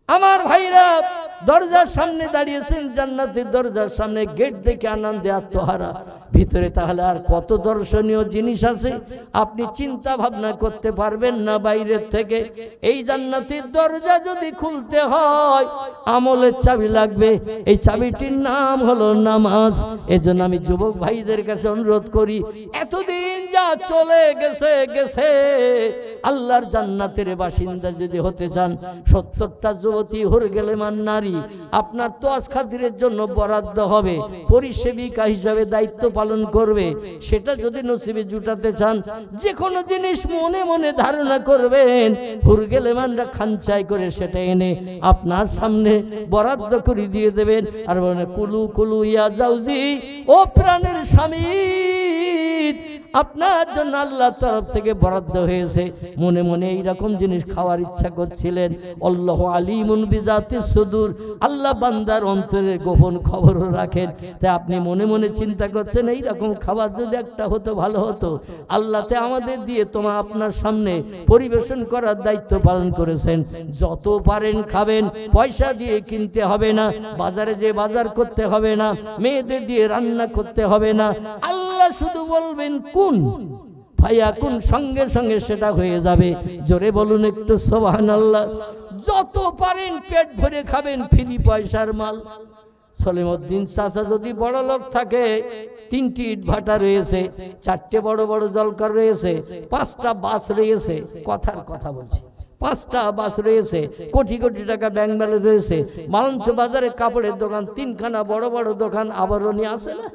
আমার ভাইরা দরজার সামনে দাঁড়িয়েছেন, জান্নাতের দরজার সামনে, গেট দেখে আনন্দে আত্মহারা। ভিতরে তাহলে আর কত দর্শনীয় জিনিস আছে আপনি চিন্তা ভাবনা করতে পারবেন না বাইরের থেকে। এই জান্নাতের দরজা যদি খুলতে হয় আমলের চাবি লাগবে, এই চাবিটির নাম হলো নামাজ। এজন্য আমি যুবক ভাইদের কাছে অনুরোধ করি, এতদিন যা চলে গেছে আল্লাহর জান্নাতের বাসিন্দা যদি হতে চান, 70টা যুবতী হুরগেলেমান নারী আপনার তোয়াজ খাতিরের জন্য বরাদ্দ হবে, পরিসেবিকা হিসাবে দায়িত্ব পালন করবে। সেটা যদি নসিবে জুটাতে চান, যে কোনো জিনিস মনে মনে ধারণা করবেন, হুরগেলেমানরা খানচাই করে সেটা এনে আপনার সামনে বরাদ্দ করে দিয়ে দেবেন। আর বলেন, কুলু কুলু ইয়া জাউজি, ও প্রাণের স্বামী, আপনার জন্য আল্লাহর তরফ থেকে বরাদ্দ হয়েছে। মনে মনে এইরকম জিনিস খাওয়ার ইচ্ছা করছিলেন। আল্লাহু আলিমুন বিজাতিস সুদূর, আল্লাহ বান্দার অন্তরের গোপন খবরও রাখেন। তাই আপনি মনে মনে চিন্তা করছেন, এইরকম খাবার যদি একটা হতো ভালো হতো। আল্লাহতে আমাদের দিয়ে তোমার আপনার সামনে পরিবেশন করার দায়িত্ব পালন করেছেন। যত পারেন খাবেন, পয়সা দিয়ে কিনতে হবে না, বাজারে যে বাজার করতে হবে না, মেয়েদের দিয়ে রান্না করতে হবে না। আল্লাহ শুধু বলবেন কুন ফায়াকুন, সঙ্গে সঙ্গে সেটা হয়ে যাবে। জোরে বলুন একটু সুবহানাল্লাহ। যত পারেন পেট ভরে খাবেন, ফ্রি পয়সার মাল। সলিমউদ্দিন চাচা যদি বড় লোক থাকে, 3টি ইট ভাটা রয়েছে, 4টে বড় বড় জলকার রয়েছে, 5টা বাস রয়েছে, কথার কথা বলছি, 5টা বাস রয়েছে, কোটি কোটি টাকা ব্যাংক ব্যালেন্স রয়েছে, মালঞ্চ বাজারে কাপড়ের দোকান 3খানা, বড় বড় দোকান আবরণী আছে না,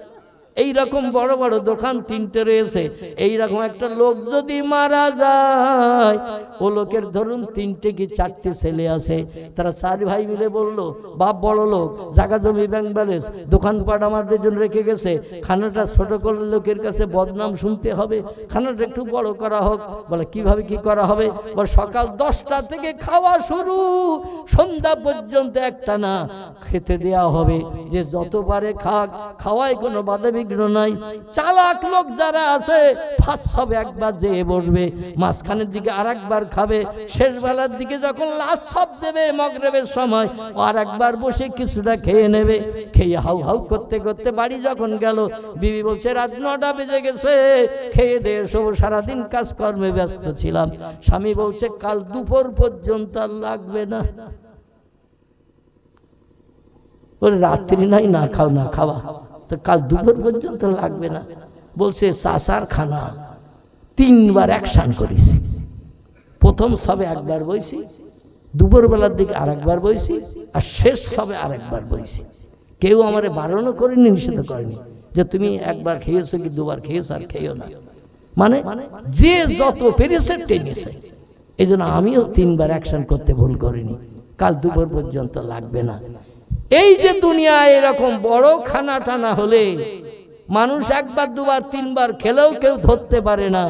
এইরকম বড় বড় দোকান 3টে রয়েছে। এইরকম একটা লোক যদি মারা যায়, ও লোকের ধরুন 3টে কি 4টে ছেলে আছে, তারা 4 ভাই মিলে বললো, বাপ বড় লোক, জায়গা জমি ব্যাংক ব্যালেন্স, দোকানপাট আমাদের জন্য রেখে গেছে, খানাটা ছোট করলে লোকের কাছে বদনাম শুনতে হবে, খানাটা একটু বড় করা হোক। বলে কিভাবে কি করা হবে? বলে সকাল 10টা থেকে খাওয়া শুরু, সন্ধ্যা পর্যন্ত একটা না খেতে দেয়া হবে, যে যত পারে খাক, খাওয়ায় কোনো বাধা বিঘ্ন নাই। চালাক লোক যারা আছে, ফার্স্ট হবে একবার যেয়ে বসবে, মাঝখানের দিকে আর একবার খাবে, শেষ বেলার দিকে যখন লাস্ট সব দেবে মাগরিবের সময়, আর একবার বসে কিছুটা খেয়ে নেবে। খেয়ে হাউ হাউ করতে করতে বাড়ি যখন গেল, বিবি বলছে রাত 9টা বেজে গেছে, খেয়ে দিয়ে সব সারাদিন কাজকর্মে ব্যস্ত ছিলাম। স্বামী বলছে কাল দুপুর পর্যন্ত লাগবে না। রাত্রি নাই, না খাও না খাওয়া, তো কাল দুপুর পর্যন্ত লাগবে না। বলছে চাচার খানা 3বার অ্যাকশন করেছি, প্রথম সবে একবার বইছি, দুপুর বেলার দিকে আরেকবার বইছি, আর শেষ সবে আরেকবার বইছি। কেউ আমারে বারণও করেনি, নিষেধ করেনি যে তুমি একবার খেয়েছো কি 2বার খেয়েছো, আর খেয়েও না। মানে যে যত পেরেছে টেনেছে। এই জন্য আমিও 3বার অ্যাকশন করতে ভুল করিনি, কাল দুপুর পর্যন্ত লাগবে না। এই যে দুনিয়ায় এরকম বড় খানা টানা হলে মানুষ 1বার 2বার 3বার খেলেও কেউ ধরতে পারে না।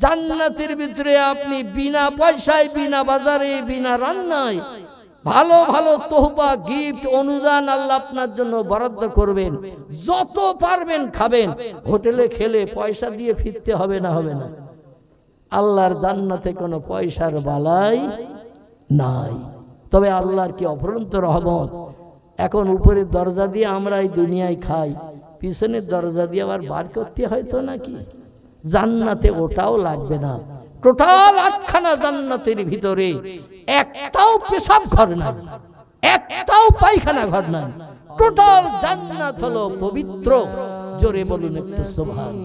জান্নাতের ভিতরে আপনি বিনা পয়সায়, বিনা বাজারে, বিনা রান্নায় ভালো ভালো তোহফা, গিফট, অনুদান আল্লাহ আপনার জন্য বরাদ্দ করবেন। যত পারবেন খাবেন। হোটেলে খেলে পয়সা দিয়ে ফিরতে হবে না, হবে না। আল্লাহর জান্নাতে কোনো পয়সার বালাই নাই। তবে আল্লাহর কি অফুরন্ত রহমত। এখন উপরের দরজা দিয়ে আমরা এই দুনিয়ায় খাই, পিছনের দরজা দিয়ে আবার বার করতে হয়তো নাকি। জান্নাতে ওটাও লাগবে না। টোটাল 8খানা জান্নাতের ভিতরে একটাও পেশাব ঘর নাই, একটাও পায়খানা ঘর নাই। টোটাল জান্নাত হলো পবিত্র। জোরে বলুন একটু সুবহান।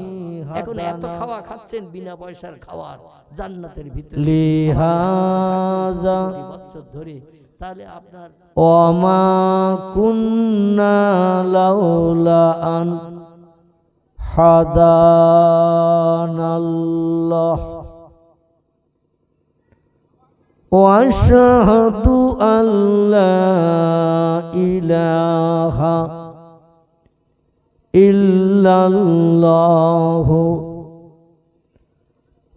এখন এত খাওয়া খাচ্ছেন বিনা পয়সার খাওয়ার জান্নাতের ভিতরে লিহাজা বছর ধরে, তাহলে আপনার ওমা কুন্না লাউলা আন হাদানাল্লাহ ওয়া আশহাদু আল্লা ইলাহা ইল্লাল্লাহু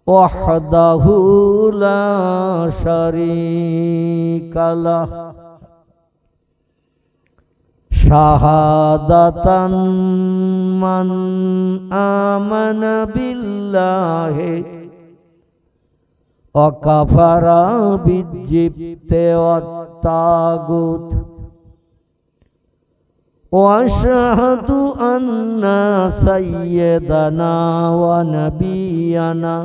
ওয়াহদাহু লা শারীকা লাহ শাহাদাতান মান আমানা বিল্লাহি ওয়াকাফারা বিজিবতে ওয়াত্তাগুত ওয়াশহাদু আন্না সাইয়্যিদানা ওয়া নাবিয়ানা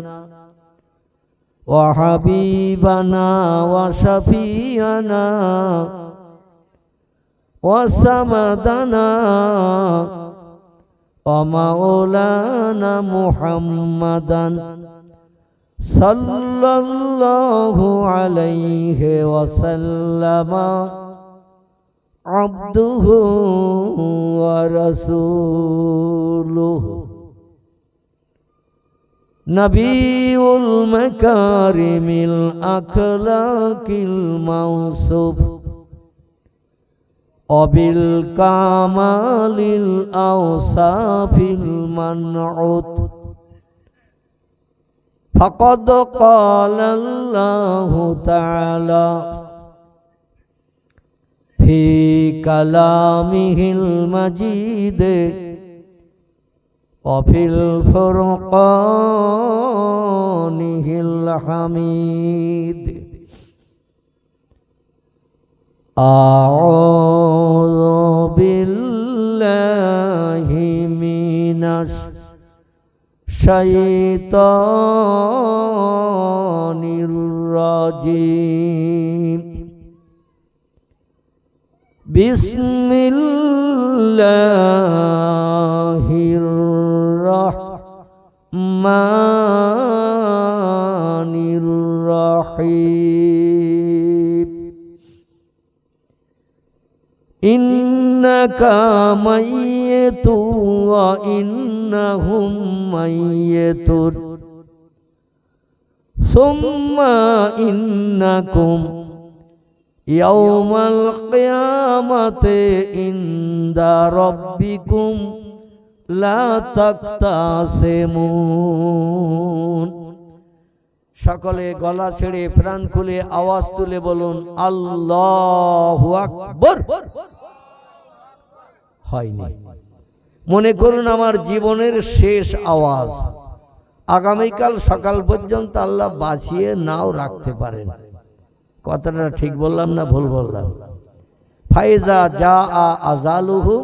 ওয়া হাবিবানা ওয়া শাফিয়ানা ওয়া সামাদানা ওয়া মাওলানা মুহাম্মাদান সাল্লাল্লাহু আলাইহি ওয়াসাল্লাম আবদুহু ওয়া রাসূলুহু নবিউল মাকারিমিল আখলাকিল মাওসুফ অবিল কামালিল আওসাফিল মানউত ফাকাদ ক্বালা আল্লাহু তাআলা ফি কালামিহিল মাজিদ ওয়া ফিল ফুরকানিহিল হামিদ আউযু বিল্লাহি মিনাশ শাইতানির রাজিম বিসমিল্লাহির রাহমানির রাহিম ইন্নাকা মাইয়্যিতু ওয়া ইন্নাহুম মাইয়্যিতুন সুম্মা ইন্নাকুম ইয়াউমাল কিয়ামাতি ইনদা রাব্বিকুম লা তাকতাসিমুন। সকলে গলা ছেড়ে প্রাণ খুলে আওয়াজ তুলে বলুন আল্লাহু আকবার। হয়নি, মনে করুন আমার জীবনের শেষ আওয়াজ। আগামীকাল সকাল পর্যন্ত আল্লাহ বাঁচিয়ে নাও রাখতে পারেন। কথাটা ঠিক বললাম না ভুল বললাম? ফাইজা জা আজালুহুম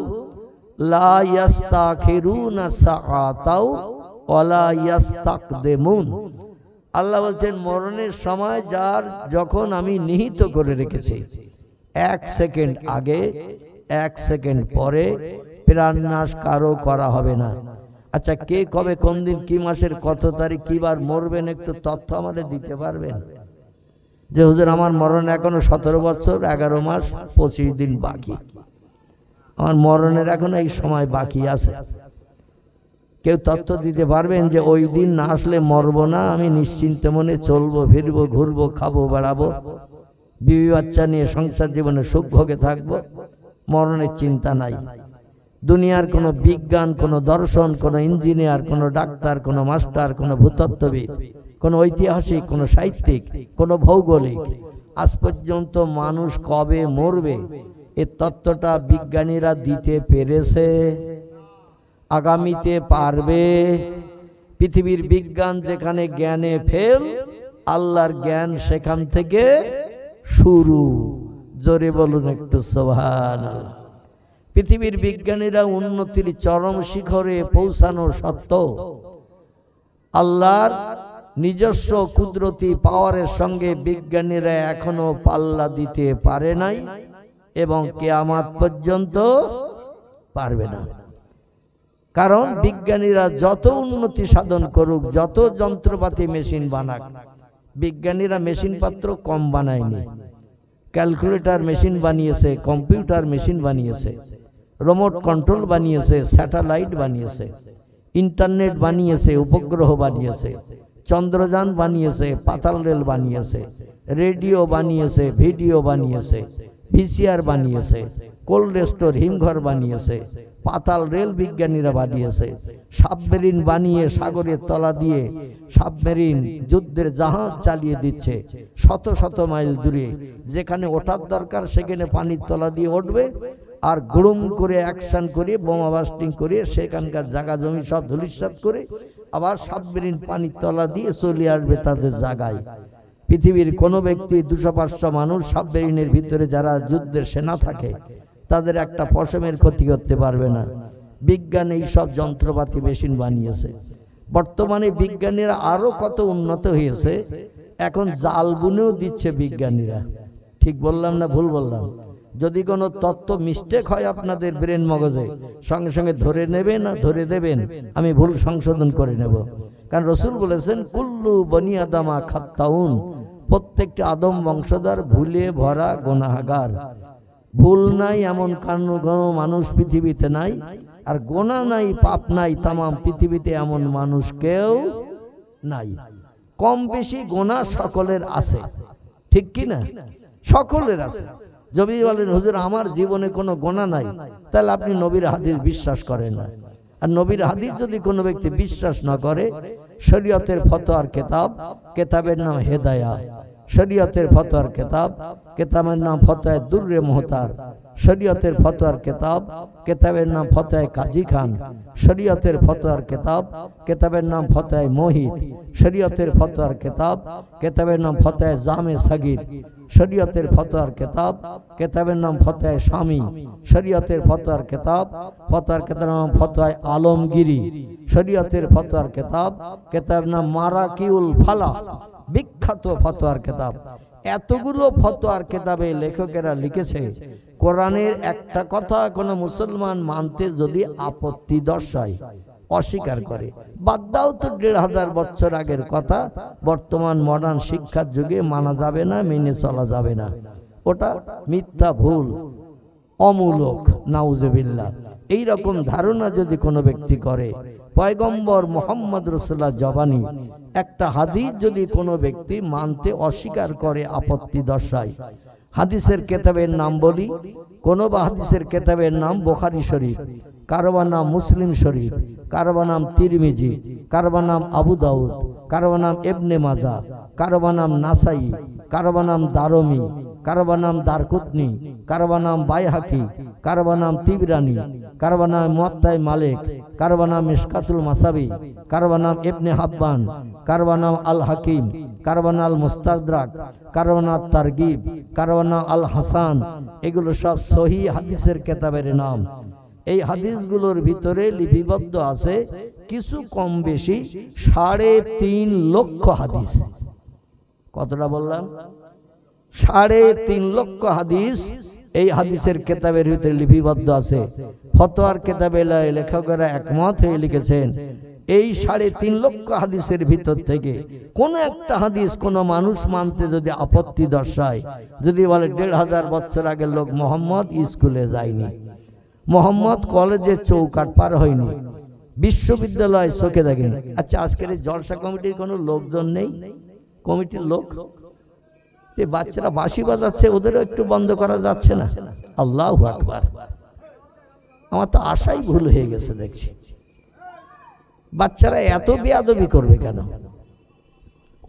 লা ইস্তাখিরুনা সাআতাও ওয়ালা ইস্তাকদিমুন। আল্লাহ বলছেন মরণের সময় যার যখন আমি নিহিত করে রেখেছি, 1 সেকেন্ড আগে 1 সেকেন্ড পরে প্রাণনাশ কারো করা হবে না। আচ্ছা, কে কবে কোন দিন কি মাসের কত তারিখ কি বার মরবেন একটু তথ্য আমাদের দিতে পারবেন? যে হুজুর আমার মরণ এখনো 17 বছর 11 মাস 25 দিন বাকি, আমার মরণের এখনো এই সময় বাকি আছে। কেউ তথ্য দিতে পারবেন যে ওই দিন না আসলে মরবো না, আমি নিশ্চিন্ত মনে চলবো ফিরবো ঘুরবো খাবো বেড়াবো, বিবি বাচ্চা নিয়ে সংসার জীবনে সুখ ভোগে থাকবো, মরণের চিন্তা নাই। দুনিয়ার কোনো বিজ্ঞান, কোনো দর্শন, কোনো ইঞ্জিনিয়ার, কোনো ডাক্তার, কোনো মাস্টার, কোনো ভূতত্ত্ববিদ, কোনো ঐতিহাসিক, কোনো সাহিত্যিক, কোনো ভৌগোলিক, আজ পর্যন্ত মানুষ কবে মরবে এ তত্ত্বটা বিজ্ঞানীরা দিতে পেরেছে? আগামীতে পারবে? পৃথিবীর বিজ্ঞান যেখানে জ্ঞানে ফেল, আল্লাহর জ্ঞান সেখান থেকে শুরু। জোরে বলুন একটু সুবহানাল্লাহ। পৃথিবীর বিজ্ঞানীরা উন্নতির চরম শিখরে পৌঁছানো সত্ত্বেও আল্লাহর নিজস্ব কুদরতি পাওয়ারের সঙ্গে বিজ্ঞানীরা এখনো পাল্লা দিতে পারে নাই এবং কিয়ামত পর্যন্ত পারবে না। কারণ বিজ্ঞানীরা যত উন্নতি সাধন করুক, যত যন্ত্রপাতি মেশিন বানাক, বিজ্ঞানীরা মেশিন পাত্র কম বানায়নি। ক্যালকুলেটর মেশিন বানিয়েছে, কম্পিউটার মেশিন বানিয়েছে, রিমোট কন্ট্রোল বানিয়েছে, স্যাটেলাইট বানিয়েছে, ইন্টারনেট বানিয়েছে, উপগ্রহ বানিয়েছে, চন্দ্রযান বানিয়েছে, পাতাল রেল বানিয়েছে, রেডিও বানিয়েছে, ভিডিও বানিয়েছে, ভিসিআর বানিয়েছে, কোল্ড স্টোর হিমঘর বানিয়েছে, পাতাল রেল বিজ্ঞানীরা বানিয়েছে, সাবমেরিন বানিয়ে সাগরের তলা দিয়ে সাবমেরিন যুদ্ধের জাহাজ চালিয়ে দিচ্ছে শত শত মাইল দূরে। যেখানে ওঠার দরকার সেখানে পানির তলা দিয়ে উঠবে, আর গুড়ুম করে অ্যাকশন করে বোমা বাস্টিং করে সেখানকার জায়গা জমি সব ধূলিসাৎ করে আবার সাবমেরিন পানির তলা দিয়ে চলে আসবে তাদের জায়গায়। পৃথিবীর কোনো ব্যক্তি 200-500 মানুষ সাবমেরিনের ভিতরে যারা যুদ্ধের সেনা থাকে তাদের একটা পশমের ক্ষতি করতে পারবে না। বিজ্ঞান এই সব যন্ত্রপাতি মেশিন বানিয়েছে। বর্তমানে বিজ্ঞানীরা আরো কত উন্নত হয়েছে, এখন জাল বুনেও দিচ্ছে বিজ্ঞানীরা। ঠিক বললাম না ভুল বললাম? যদি কোনো তত্ত্ব মিস্টেক হয় আপনাদের ব্রেন মগজে, সঙ্গে সঙ্গে ধরে নেবেন না ধরে দেবেন, আমি ভুল সংশোধন করে নেব। কারণ রসুল বলেছেন কুল্লু বনি আদামা খাত্তাউন, প্রত্যেকটি আদম বংশধর ভুলে ভরা গুনাহগার। ভুল নাই এমন কোনো মানুষ পৃথিবীতে নাই, আর গোনা নাই পাপ নাই তামাম পৃথিবীতে এমন মানুষ কেউ নাই। কম বেশি গোনা সকলের আছে, ঠিক কি না? সকলের আছে। যদি বলেন হুজুর আমার জীবনে কোনো গোনা নাই, তাহলে আপনি নবীর হাদিস বিশ্বাস করেন না। আর নবীর হাদিস যদি কোনো ব্যক্তি বিশ্বাস না করে, শরীয়তের ফতোয়ার কিতাব, কিতাবের নাম হেদায়া, শরীয়তের ফতোয়ার কিতাব, কিতাবের নাম ফতোয়া দুররে মুহতার, শরীয়তের ফতোয়ার কিতাব, কিতাবের নাম ফতোয়া কাজী খান, শরীয়তের ফতোয়ার কিতাব, কিতাবের নাম ফতোয়া মোহিত, শরীয়তের ফতোয়ার কিতাব, কিতাবের নাম ফতোয়া জামে সাগীর, শরীয়তের ফতোয়ার কিতাব, কিতাবের নাম ফতোয়া শামী, শরীয়তের ফতোয়ার কিতাব, ফতোয়ার কিতাবের নাম ফতোয়া আলমগীরি, শরীয়তের ফতোয়ার কিতাব, কিতাবের নাম মারাকিউল ফালা, বিখ্যাত ফতোয়ার কিতাব। এতগুলো ফতোয়ার কিতাবে লেখকেরা লিখেছে, কোরআনের একটা কথা কোনো মুসলমান মানতে যদি আপত্তি দর্শায়, অস্বীকার করে, বাদ দাও তো 1500 বছর আগের কথা, বর্তমান মডার্ন শিক্ষার যুগে মানা যাবে না, মেনে চলা যাবে না, ওটা মিথ্যা, ভুল, অমূলক, নাউজুবিল্লাহ। এই রকম ধারণা যদি কোনো ব্যক্তি করে, পয়গম্বর মুহাম্মদ রাসূলুল্লাহ জবানি একটা হাদিস যদি কোনো ব্যক্তি মানতে অস্বীকার করে, আপত্তি দর্শায়, হাদিসের কিতাবের নাম বলি, কোন বা হাদিসের কিতাবের নাম বুখারী শরীফ, কারবা নাম মুসলিম শরীফ, কারবা নাম তিরমিজি, কারবা নাম আবু দাউদ, কারবা নাম ইবনে মাজাহ, কারবা নাম নাসাই, কারবা নাম দারমি, কারবা নাম দারকুতনি, কারবা নাম বাইহাকি, কারবা নাম তিবরানি, কারবা নাম মুয়াত্তা মালিক, কারবা নাম মিশকাতুল মাসাবি, কারবা নাম ইবনে হাব্বান, কারবা নাম আল হাকিম, কারবা নাম মুস্তাদরাক, কারবা নাম তারগিব, কারবা নাম আল হাসান। এগুলো সব সহিহ হাদিসের কিতাবের নাম। এই হাদিসগুলোর ভিতরে লিপিবদ্ধ আছে কিছু কম বেশি 3.5 লক্ষ হাদিস। কতটা বললাম? 3.5 লক্ষ হাদিস এই হাদিসের কিতাবের ভিতরে লিপিবদ্ধ আছে। ফতোয়ার কিতাবে লেখকেরা একমত হয়ে লিখেছেন, এই 3.5 লক্ষ হাদিসের ভিতর থেকে কোন একটা হাদিস কোন মানুষ মানতে যদি আপত্তি দর্শায়, যদি বলে 1500 বছর আগের লোক মোহাম্মদ স্কুলে যায়নি, মোহাম্মদ কলেজের চৌকাট পার হয়নি, বিশ্ববিদ্যালয় চোখে দেখেনি। আচ্ছা, আজকের এই জলসা কমিটির কোনো লোকজন নেই? কমিটির লোক, বাচ্চারা বাঁশি বাজাচ্ছে, ওদেরও একটু বন্ধ করা যাচ্ছে না? আল্লাহু আকবার। আমার তো আশাই ভুল হয়ে গেছে দেখছি। বাচ্চারা এত বেয়াদবি করবে কেন?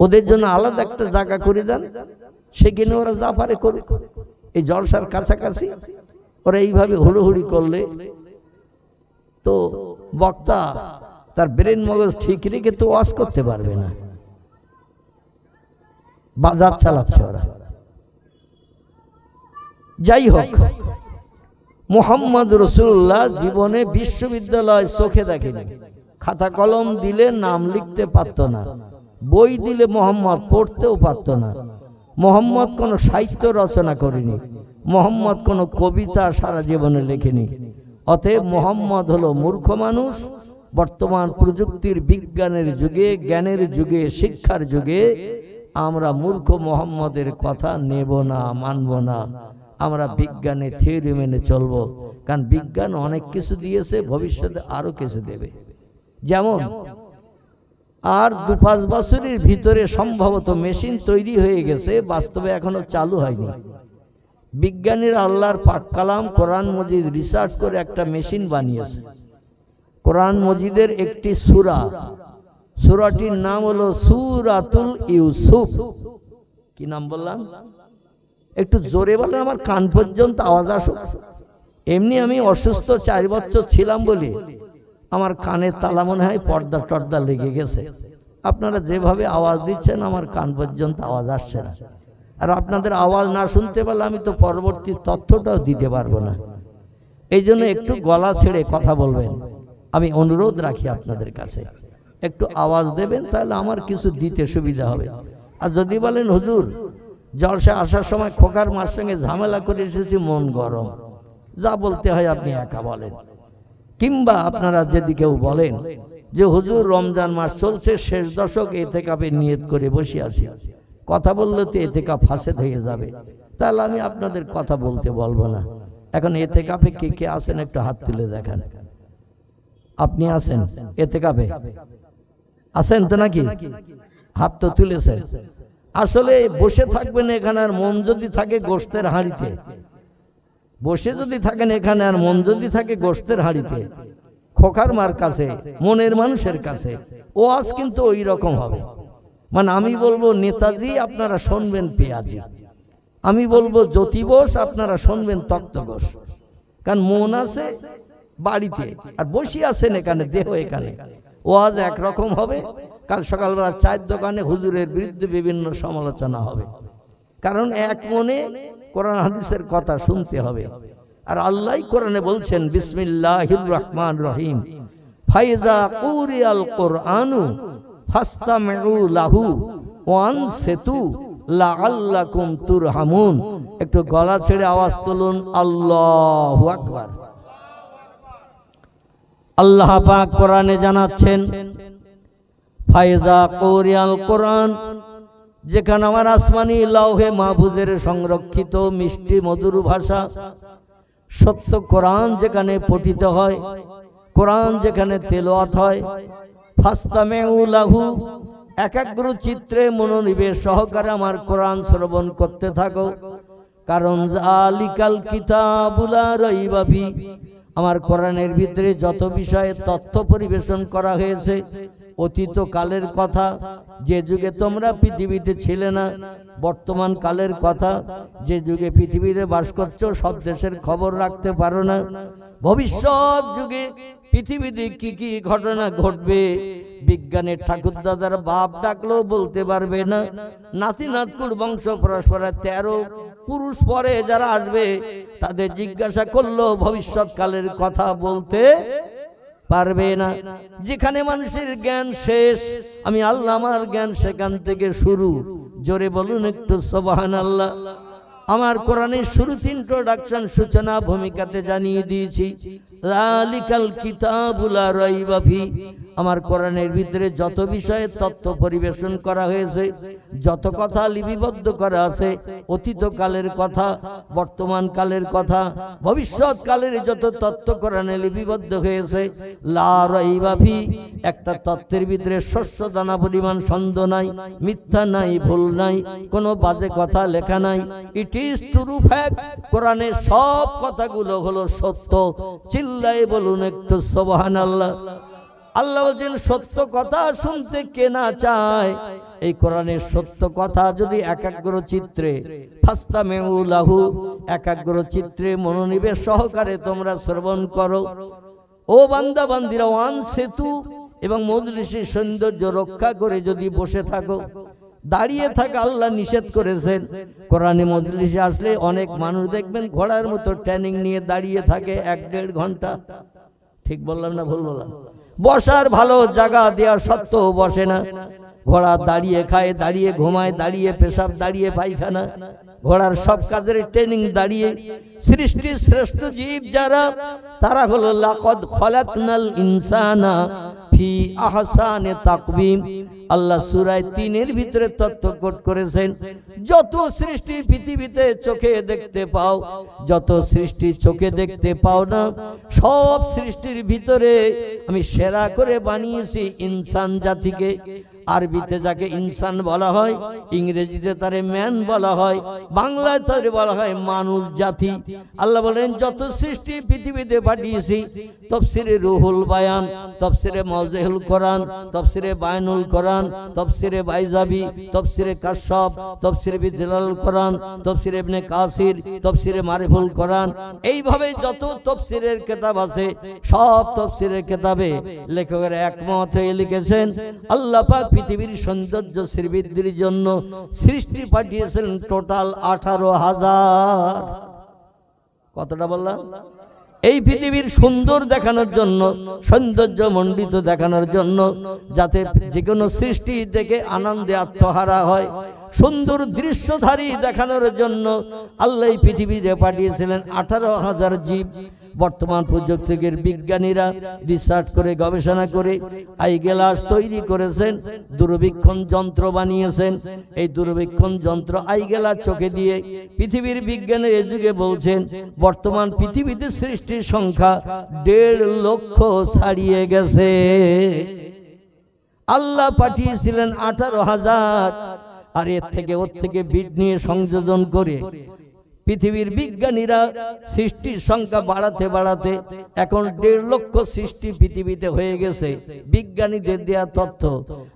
ওদের জন্য আলাদা একটা জায়গা করে দেন, সেখানে ওরা যা পারে করুক। এই জলসার কাছাকাছি ওরা এইভাবে হুড়োহুড়ি করলে তো বক্তা তার ব্রেন মগজ ঠিক রেখে তো ওয়াজ করতে পারবে না, বাজার চালাচ্ছে ওরা। যাই হোক, মুহাম্মদ রাসূলুল্লাহ জীবনে বিশ্ববিদ্যালয় চোখে দেখেনি, খাতা কলম দিলে নাম লিখতে পারত না, বই দিলে মোহাম্মদ পড়তেও পারত না। মোহাম্মদ কোনো সাহিত্য রচনা করেনি, মোহাম্মদ কোনো কবিতা সারা জীবনে লেখেনি। অতএব মোহাম্মদ হলো মূর্খ মানুষ। বর্তমান প্রযুক্তির বিজ্ঞানের যুগে, জ্ঞানের যুগে, শিক্ষার যুগে আমরা মূর্খ মোহাম্মদের কথা নেব না, মানব না। আমরা বিজ্ঞানে থিওরি মেনে চলব, কারণ বিজ্ঞান অনেক কিছু দিয়েছে, ভবিষ্যতে আরো কিছু দেবে। যেমন আর 2-5 বছরের ভিতরে সম্ভবত মেশিন তৈরি হয়ে গেছে, বাস্তবে এখনো চালু হয়নি। বিজ্ঞানীরা আল্লাহর পাক কালাম কোরআন মজিদ রিসার্চ করে একটা মেশিন বানিয়েছে। কোরআন মজিদের একটি সূরা, সূরাটির নাম হলো সূরাতুল ইউসুফ। কি নাম বললাম? একটু জোরে বলেন, আমার কান পর্যন্ত আওয়াজ আসুক। এমনি আমি অসুস্থ 4 বছর ছিলাম বলে আমার কানের তালা মনে হয় পর্দা টর্দা লেগে গেছে, আপনারা যেভাবে আওয়াজ দিচ্ছেন আমার কান পর্যন্ত আওয়াজ আসছে না। আর আপনাদের আওয়াজ না শুনতে পারলে আমি তো পরবর্তী তথ্যটাও দিতে পারবো না। এই জন্য একটু গলা ছেড়ে কথা বলবেন, আমি অনুরোধ রাখি আপনাদের কাছে। একটু আওয়াজ দেবেন, তাহলে আমার কিছু দিতে সুবিধা হবে। আর যদি বলেন হুজুর জলসা আসার সময় খোকার মার সঙ্গে ঝামেলা করে এসেছি, মন গরম, যা বলতে হয় আপনি একা বলেন। কিংবা আপনারা যদি কেউ বলেন যে হুজুর রমজান মাস চলছে, শেষ দশক ইতিকাফে নিয়ত করে বসে আছি, কথা বললে তো ইতিকাফ ফাসেদ হয়ে যাবে, তাহলে আমি আপনাদের কথা বলতে বলবো না। এখন ইতিকাফে কে কে আছেন একটু হাত তুলে দেখান। আপনি আছেন ইতিকাফে? আছেন তো নাকি? হাত তো তুলেছেন। আসলে বসে থাকবেন এখানে, আর মন যদি থাকে গোশতের হাঁড়িতে, বসে যদি থাকেন এখানে আর মন যদি থাকে গোশতের হাঁড়িতে, খোকার মার কাছে, মনের মানুষের কাছে, ওয়াজ কিন্তু ওই রকম হবে। মানে আমি বলবো নেতাজি, আপনারা শুনবেন পেঁয়াজি। আমি বলবো জ্যোতি বোস, আপনারা শুনবেন তক্ত ঘোষ। কারণ মন আছে বাড়িতে আর বসে আছেন এখানে, দেহ এখানে। ওয়াজ একরকম হবে। কাল সকালবেলা চায়ের দোকানে হুজুরের বিরুদ্ধে বিভিন্ন সমালোচনা হবে, কারণ এক মনে কোরআন হাদিসের কথা শুনতে হবে। আর আল্লাহ কোরআনে বলছেন বিসমিল্লাহির রহমানির রহিম, ফাইজা কুরিয়াল কুরআনু ফাসতামিউ লাহু ওয়ানসিতু লাআল্লাকুম তুরহামুন। একটু গলা ছেড়ে আওয়াজ তুলুন, আল্লাহু আকবার। আল্লাহ পাক কোরআনে জানাচ্ছেন ফাইজা কুরিয়াল কুরআন, যেখানে আমার আসমানি লৌহে মাহফুজের সংরক্ষিত মিষ্টি মধুর ভাষা সত্য কোরআন যেখানে পঠিত হয়, কোরআন যেখানে তেলাওয়াত হয়, ফাসতামিউ লাহু, একাগ্র চিত্রে মনোনিবেশ সহকারে আমার কোরআন শ্রবণ করতে থাকো। কারণ জালিকাল কিতাবুল লা রাইবা ফি, আমার কোরআনের ভিতরে যত বিষয়ে তথ্য পরিবেশন করা হয়েছে, অতীত কালের কথা, যে যুগে তোমরা পৃথিবীতে ছিলে না, বর্তমান কালের কথা, যে যুগে পৃথিবীতে বাস করছো সব দেশের খবর রাখতে পারো না, ভবিষ্যৎ যুগে পৃথিবীতে কি কি ঘটনা ঘটবে বিজ্ঞানের ঠাকুরদাদার বাপ ডাকলেও বলতে পারবে না। নাতি নাতকুর বংশ পরস্পর 13 পুরুষ পরে যারা আসবে তাদের জিজ্ঞাসা করলো ভবিষ্যৎ কালের কথা বলতে পারবে না। যেখানে মানুষের জ্ঞান শেষ, আমি আল্লাহ আমার জ্ঞান সেখান থেকে শুরু। জোরে বলুন একটু সুবহানাল্লাহ। আমার কোরআনের শুরুতে ইন্ট্রোডাকশন, সূচনা ভূমিকাতে জানিয়ে দিয়েছি যালিকাল কিতাবুল লা রাইবা ফি, আমার কোরআনের ভিতরে যত বিষয়ে তথ্য পরিবেশন করা হয়েছে, যত কথা লিপিবদ্ধ করা আছে, অতীত কালের কথা, বর্তমান কালের কথা, ভবিষ্যৎ কালের যত তথ্য কোরআনে লিপিবদ্ধ হয়েছে, লা রাইবা ফি, একটা তথ্যের ভিতরে শস্য দানা পরিমাণ সন্দেহ নাই, মিথ্যা নাই, ভুল নাই, কোনো বাজে কথা লেখা নাই। ইট ইজ ট্রু ফ্যাক্ট, কোরআনের সব কথাগুলো হলো সত্য। চিল্লাই বলুন একটু সুবহানাল্লাহ। আল্লাহ বলছেন সত্য কথা শুনতে কে না চায়। এই কোরআনের সত্য কথা যদি একাগ্র চিত্রে, ফাসতামিউ লাহু, একাগ্র চিত্রে মনোনিবেশ সহকারে তোমরা শ্রবণ করো। ও বান্দা বান্দিরা, ওয়ানসিতু, এবং মজলিসের সৌন্দর্য রক্ষা করে যদি বসে থাকো, দাঁড়িয়ে থাকা আল্লাহ নিষেধ করেছেন। কোরআনে মজলিসে আসলে অনেক মানুষ দেখবেন ঘোড়ার মতো ট্রেনিং নিয়ে দাঁড়িয়ে থাকে 1-1.5 ঘন্টা। ঠিক বললাম না ভুল বললাম? বসার ভালো জায়গা দেওয়া সত্ত্বেও বসে না। ঘোড়া দাঁড়িয়ে খায়, দাঁড়িয়ে ঘুমায়, দাঁড়িয়ে পেশাব, দাঁড়িয়ে পায়খানা, ঘোড়ার সব কাজের ট্রেনিং দাঁড়িয়ে। সৃষ্টির শ্রেষ্ঠ জীব যারা, তারা হলো লাকাদ খলাকনাল ইনসানা ফি আহসানি তাকওয়িম। আল্লাহ সূরা 3-এর ভিতরে তথ্য কোট করেছেন, যত সৃষ্টি পৃথিবীতে চোখে দেখতে পাও, যত সৃষ্টি চোখে দেখতে পাও না, সব সৃষ্টির ভিতরে আমি সেরা করে বানিয়েছি ইনসান জাতিকে। আরবিতে যাকে ইনসান বলা হয়, ইংরেজিতে তারে ম্যান বলা হয়, বাংলায় তারে বলা হয় মানুষ জাতি। আল্লাহ বলেন যত সৃষ্টি পৃথিবীতে পাঠিয়েছি, তাফসিরে রুহুল বায়ান, তাফসিরে মাওজিহুল কোরআন, তাফসিরে বায়ানুল কোরআন, তাফসিরে বাইজাবি, তাফসিরে কাশফ, তাফসিরে বিদলাল কোরআন, তাফসিরে ইবনে কাসির, তাফসিরে মারিফুল কোরআন, এইভাবে যত তাফসিরের কিতাব আছে সব তাফসিরের কিতাবে লেখকেরা একমত হয়ে লিখেছেন আল্লাহ পাক পৃথিবীর সৌন্দর্য শ্রীবৃদ্ধির জন্য সৃষ্টি পাঠিয়েছিলেন টোটাল 18,000। কতটা বললাম? এই পৃথিবীর সুন্দর দেখানোর জন্য, সৌন্দর্য মণ্ডিত দেখানোর জন্য, যাতে যে কোনো সৃষ্টি থেকে আনন্দে আত্মহারা হয়, সুন্দর দৃশ্যধারী দেখানোর জন্য আল্লাহ এই পৃথিবীতে পাঠিয়েছিলেন 18,000 জীব। বর্তমান প্রযুক্তির বিজ্ঞানীরা রিসার্চ করে গবেষণা করে আই গ্লাস তৈরি করেছেন, দূরবীক্ষণ যন্ত্র বানিয়েছেন। এই দূরবীক্ষণ যন্ত্র আই গ্লাস চোখে দিয়ে পৃথিবীর বিজ্ঞানের এই যুগে বলছেন বর্তমান পৃথিবীতে সৃষ্টির সংখ্যা 1.5 লক্ষ ছাড়িয়ে গেছে। আল্লাহ পাঠিয়েছিলেন 18,000, আর এর থেকে ওর থেকে বিট নিয়ে সংযোজন করে পৃথিবীর বিজ্ঞানীরা সৃষ্টির সংখ্যা বাড়াতে বাড়াতে এখন 1.5 লক্ষ সৃষ্টি পৃথিবীতে হয়ে গেছে, বিজ্ঞানীদের দেয়া তথ্য।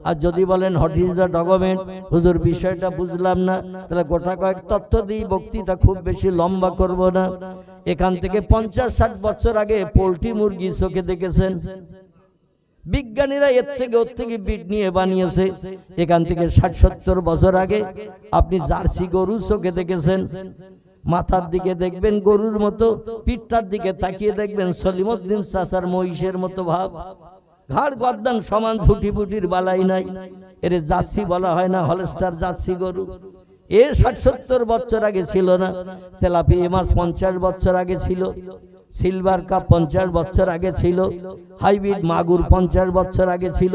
আর যদি বলেন হোয়াট ইজ দ্য ডকুমেন্ট, হুজুর বিষয়টা বুঝলাম না, তাহলে গোটা কয়েক তথ্য দিই, বক্তৃতা খুব বেশি লম্বা করব না। এখান থেকে 50-60 বছর আগে পোল্ট্রি মুরগি চোখে দেখেছেন, বিজ্ঞানীরা এর থেকে ওর থেকে বিট নিয়ে বানিয়েছে। এখান থেকে 60-70 বছর আগে আপনি জার্সি গরু চোখে দেখেছেন, মাথার দিকে দেখবেন গরুর মতো, পিঠটার দিকে তাকিয়ে দেখবেন সলিমউদ্দিন চাচার মহিষের মতো ভাব, ঘাড় গর্দান সমান, ঝুটি ফুটির বালাই নাই। এর জার্সি বলা হয় না, হলস্টার জার্সি গরু। এ 60-70 বছর আগে ছিল না। তেলাপিয়া মাছ 50 বছর আগে ছিল, সিলভার কাপ 50 বছর আগে ছিল, হাইব্রিড মাগুর 50 বছর আগে ছিল,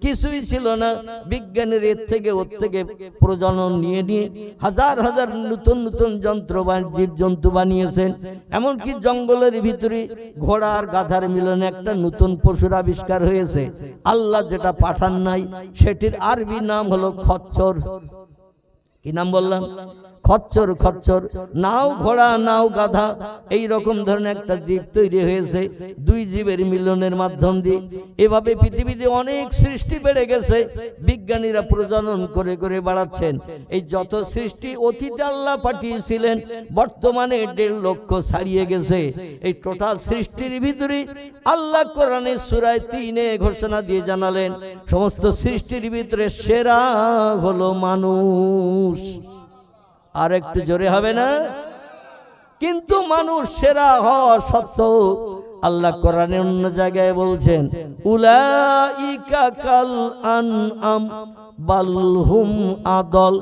কিছুই ছিল না। বিজ্ঞানের এর থেকে ওর থেকে প্রজনন নিয়ে নিয়ে হাজার হাজার নতুন নতুন যন্ত্র বা জীবজন্তু বানিয়েছেন। এমনকি জঙ্গলের ভিতরে ঘোড়া আর গাধার মিলনে একটা নতুন পশুর আবিষ্কার হয়েছে। আল্লাহ যেটা পাঠান নাই, সেটির আরবি নাম হলো খচ্চর। কি নাম বললাম? খচ্চর। খচ্চর নাও ঘোড়া নাও গাধা, এই রকম ধরনের একটা জীব তৈরি হয়েছে 2 জীবের মিলনের মাধ্যম দিয়ে। এভাবে পৃথিবীতে অনেক সৃষ্টি বেড়ে গেছে, বিজ্ঞানীরা প্রজনন করে করে বাড়াচ্ছেন। এই যত সৃষ্টি অতীতে আল্লাহ পাঠিয়েছিলেন বর্তমানে 1.5 লক্ষ ছাড়িয়ে গেছে। এই টোটাল সৃষ্টির ভিতরে আল্লাহ কোরআনে সূরা 3-এ ঘোষণা দিয়ে জানালেন সমস্ত সৃষ্টির ভিতরে সেরা হলো মানুষ। আর একটু জোরে হবে না? কিন্তু মানুষ সেরা হওয়া সত্ত্বেও আল্লাহ কোরআনে অন্য জায়গায় বলছেন উলাইকা কাল আনআম বাল হুম আদল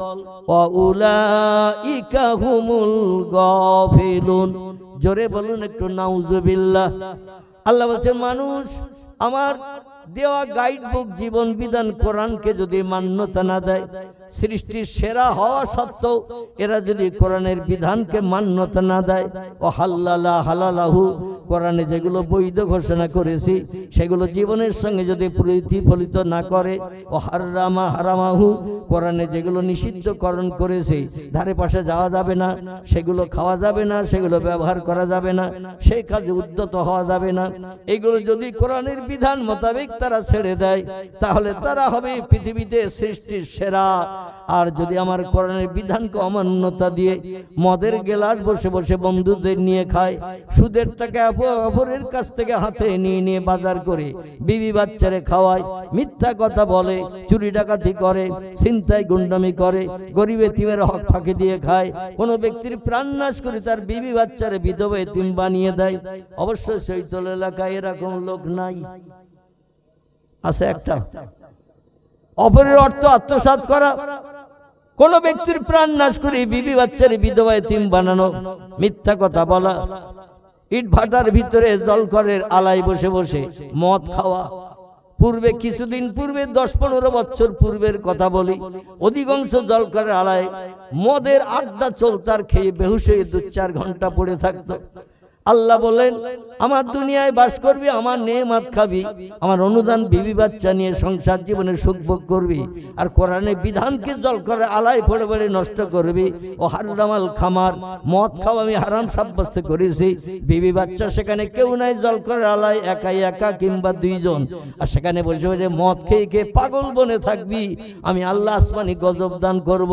ওয়া উলাইকা হুমুল গাফিলুন। জোরে বলুন একটু নাউজুবিল্লাহ। আল্লাহ বলছেন মানুষ আমার দেওয়া গাইড বুক জীবন বিধান কোরআনকে যদি মান্যতা না দেয়, সৃষ্টির সেরা হওয়া সত্ত্বেও এরা যদি কোরআনের বিধানকে মান্যতা না দেয়, ও হাল্লালা হালালাহু, কোরআনে যেগুলো বৈধ ঘোষণা করেছি সেগুলো জীবনের সঙ্গে যদি প্রতিফলিত না করে, ও হারামা হারামাহু, কোরআনে যেগুলো নিষিদ্ধকরণ করেছে ধারে পাশে যাওয়া যাবে না, সেগুলো খাওয়া যাবে না, সেগুলো ব্যবহার করা যাবে না, সেই কাজে উদ্যত হওয়া যাবে না, এগুলো যদি কোরআনের বিধান মোতাবেক তারা ছেড়ে দেয় তাহলে তারা হবে পৃথিবীতে সৃষ্টির সেরা। আর যদি আমার কোরআনের বিধানকে অমান্যতা দিয়ে মদের গেলাস বসে বসে বন্ধুদের নিয়ে খায়, সুদের টাকা অপরের কাছ থেকে হাতে নিয়ে নিয়ে বাজার করে বিবি বাচ্চারে খাওয়ায়, মিথ্যা কথা বলে, চুরি ডাকাতি করে, ছিনতাই গুন্ডামি করে, গরিব এতিমের হক ফাঁকি দিয়ে খায়, কোনো ব্যক্তির প্রাণ নাশ করে তার বিবি বাচ্চারে বিধবা এতিম বানিয়ে দেয়, অবশ্যই শৈতল এলাকায় এরকম লোক নাই? আছে একটা। অপরের অর্থ আত্মসাৎ করা, কোন ব্যক্তির প্রাণ নাশ করে বিবি বাচ্চারে বিধবা এতিম বানানো, মিথ্যা কথা বলা, ইট ভাটার ভিতরে জলকরের আলায় বসে বসে মদ খাওয়া। পূর্বে কিছুদিন পূর্বে 10-15 বছর পূর্বের কথা বলি, অধিকাংশ জলকরের আলায় মদের আড্ডা চলতার, খেয়ে বেহুশ হয়ে 2-4 ঘন্টা পড়ে থাকতো। আল্লাহ বলেন আমার দুনিয়ায় বাস করবি, আমার নেয়ামত খাবি, আমার অনুদান বিবি বাচ্চা নিয়ে সংসার জীবনে সুখ ভোগ করবি, আর কোরআনের বিধানকে জল করে আলাই পড়ে পড়ে নষ্ট করবি। ও হারামাল খামার, মদ খাওয়া আমি হারাম সাব্যস্ত করেছি, বিবি বাচ্চা সেখানে কেউ নাই, জল করে আলাই একাই একা কিংবা 2 জন, আর সেখানে বসে বসে মদ খেয়ে খেয়ে পাগল বনে থাকবি, আমি আল্লাহ আসমানি গজব দান করব।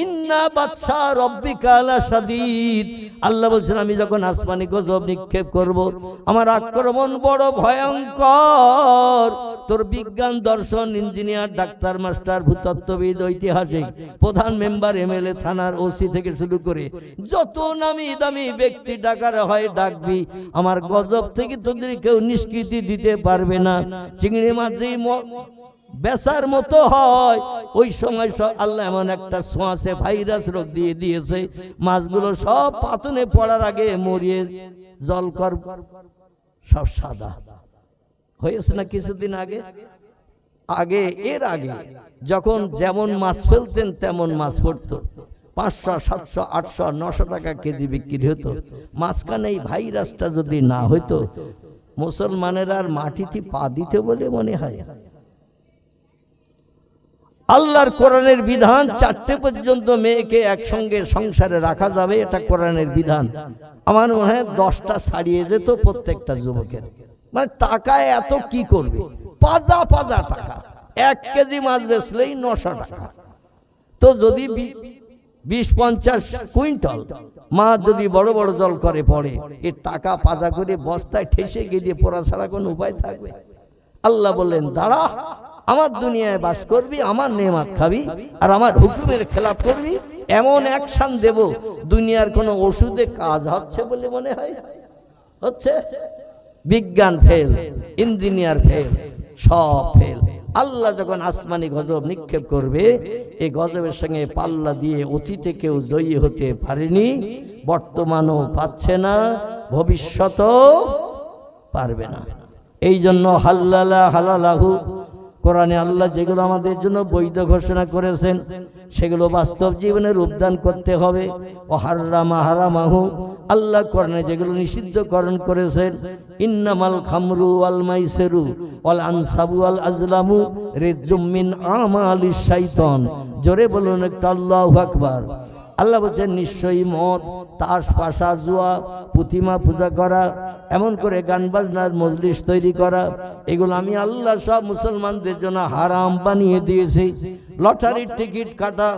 ইন্না বাদশা রব্বিকা লাশাদীদ, আল্লাহ বলছেন আমি যখন আসমানি গজব গজব নিক্ষেপ করব, আমার আক্রমণ বড় ভয়ঙ্কর। তোর বিজ্ঞান, দর্শন, ইঞ্জিনিয়ার, ডাক্তার, মাস্টার, ভূতত্ত্ববিদ, ঐতিহাসিক, প্রধান, মেম্বার, এমএলএ, থানার ওসি থেকে শুরু করে যত নামি দামি ব্যক্তি ডাকার হয় ডাকবি, আমার গজব থেকে তোদের কেউ নিষ্কৃতি দিতে পারবে না। চিংড়ি মাছ বেচার মতো হয়, ওই সময় সব আল্লাহ এমন একটা ছোঁয়াচে ভাইরাস রোগ দিয়ে দিয়েছে, মাছগুলো সব পাতনে পড়ার আগে মরিয়ে জল কর সব সাদা হয়েছে না। কিছুদিন আগে এর আগে যখন যেমন মাছ ফেলতেন তেমন মাছ পড়তো, 500, 700, 800, 900 টাকা কেজি বিক্রি হতো। মাঝখানে এই ভাইরাসটা যদি না হইতো, মুসলমানেরা আর মাটিতে পা দিতে বলে মনে হয়। আল্লাহর কোরআনের বিধান 4টে পর্যন্ত মেয়েকে একসঙ্গে সংসারে রাখা যাবে, এটা কোরআনের বিধান। আমার মনে হয় 10টা ছাড়িয়ে যেত প্রত্যেকটা যুবকের। মানে টাকায় এত কি করবে, পাজা পাজা টাকা। 1 কেজি মাছ বেচলেই 900 টাকা। তো যদি 20-50 কুইন্টাল মাছ যদি বড় বড় জল করে পড়ে, এ টাকা পাজা করে বস্তায় ঠেসে গিয়ে পড়া ছাড়া কোনো উপায় থাকবে? আল্লাহ বললেন, দাঁড়া, আমার দুনিয়ায় বাস করবি, আমার নেয়ামত খাবি, আর আমার হুকুমের খেলাফ করবি, এমন অ্যাকশন দেব দুনিয়ার কোনো ওষুধে কাজ হচ্ছে বলে মনে হয়? হচ্ছে? বিজ্ঞান ফেল, ইঞ্জিনিয়ার ফেল, সব ফেল। আল্লাহ যখন আসমানি গজব নিক্ষেপ করবে, এই গজবের সঙ্গে পাল্লা দিয়ে অতীতে কেউ জয়ী হতে পারেনি, বর্তমানও পাচ্ছে না, ভবিষ্যতও পারবে না। এই জন্য হাল্লালা হালালাহু, কোরআনে আল্লাহ যেগুলো আমাদের জন্য বৈধ ঘোষণা করেছেন সেগুলো বাস্তব জীবনে রূপদান করতে হবে। ও হারামা হারামাহু, আল্লাহ কোরআনে যেগুলো নিষিদ্ধকরণ করেছেন, ইন্নামাল খামরু ওয়াল মাইসিরু ওয়াল আনসাবু ওয়াল আজলামু রিজজুম মিন আমালিশ শাইতান। জোরে বলুন একটা আল্লাহু আকবার। আল্লাহ বলছেন, নিশ্চয়ই মদ, তাস, পাশা, জুয়া, প্রতিমা পূজা করা, এমন করে গান বাজনার মজলিস তৈরি করা, এগুলো আমি আল্লাহ সব মুসলমানদের জন্য হারাম বানিয়ে দিয়েছি। লটারির টিকিট কাটা,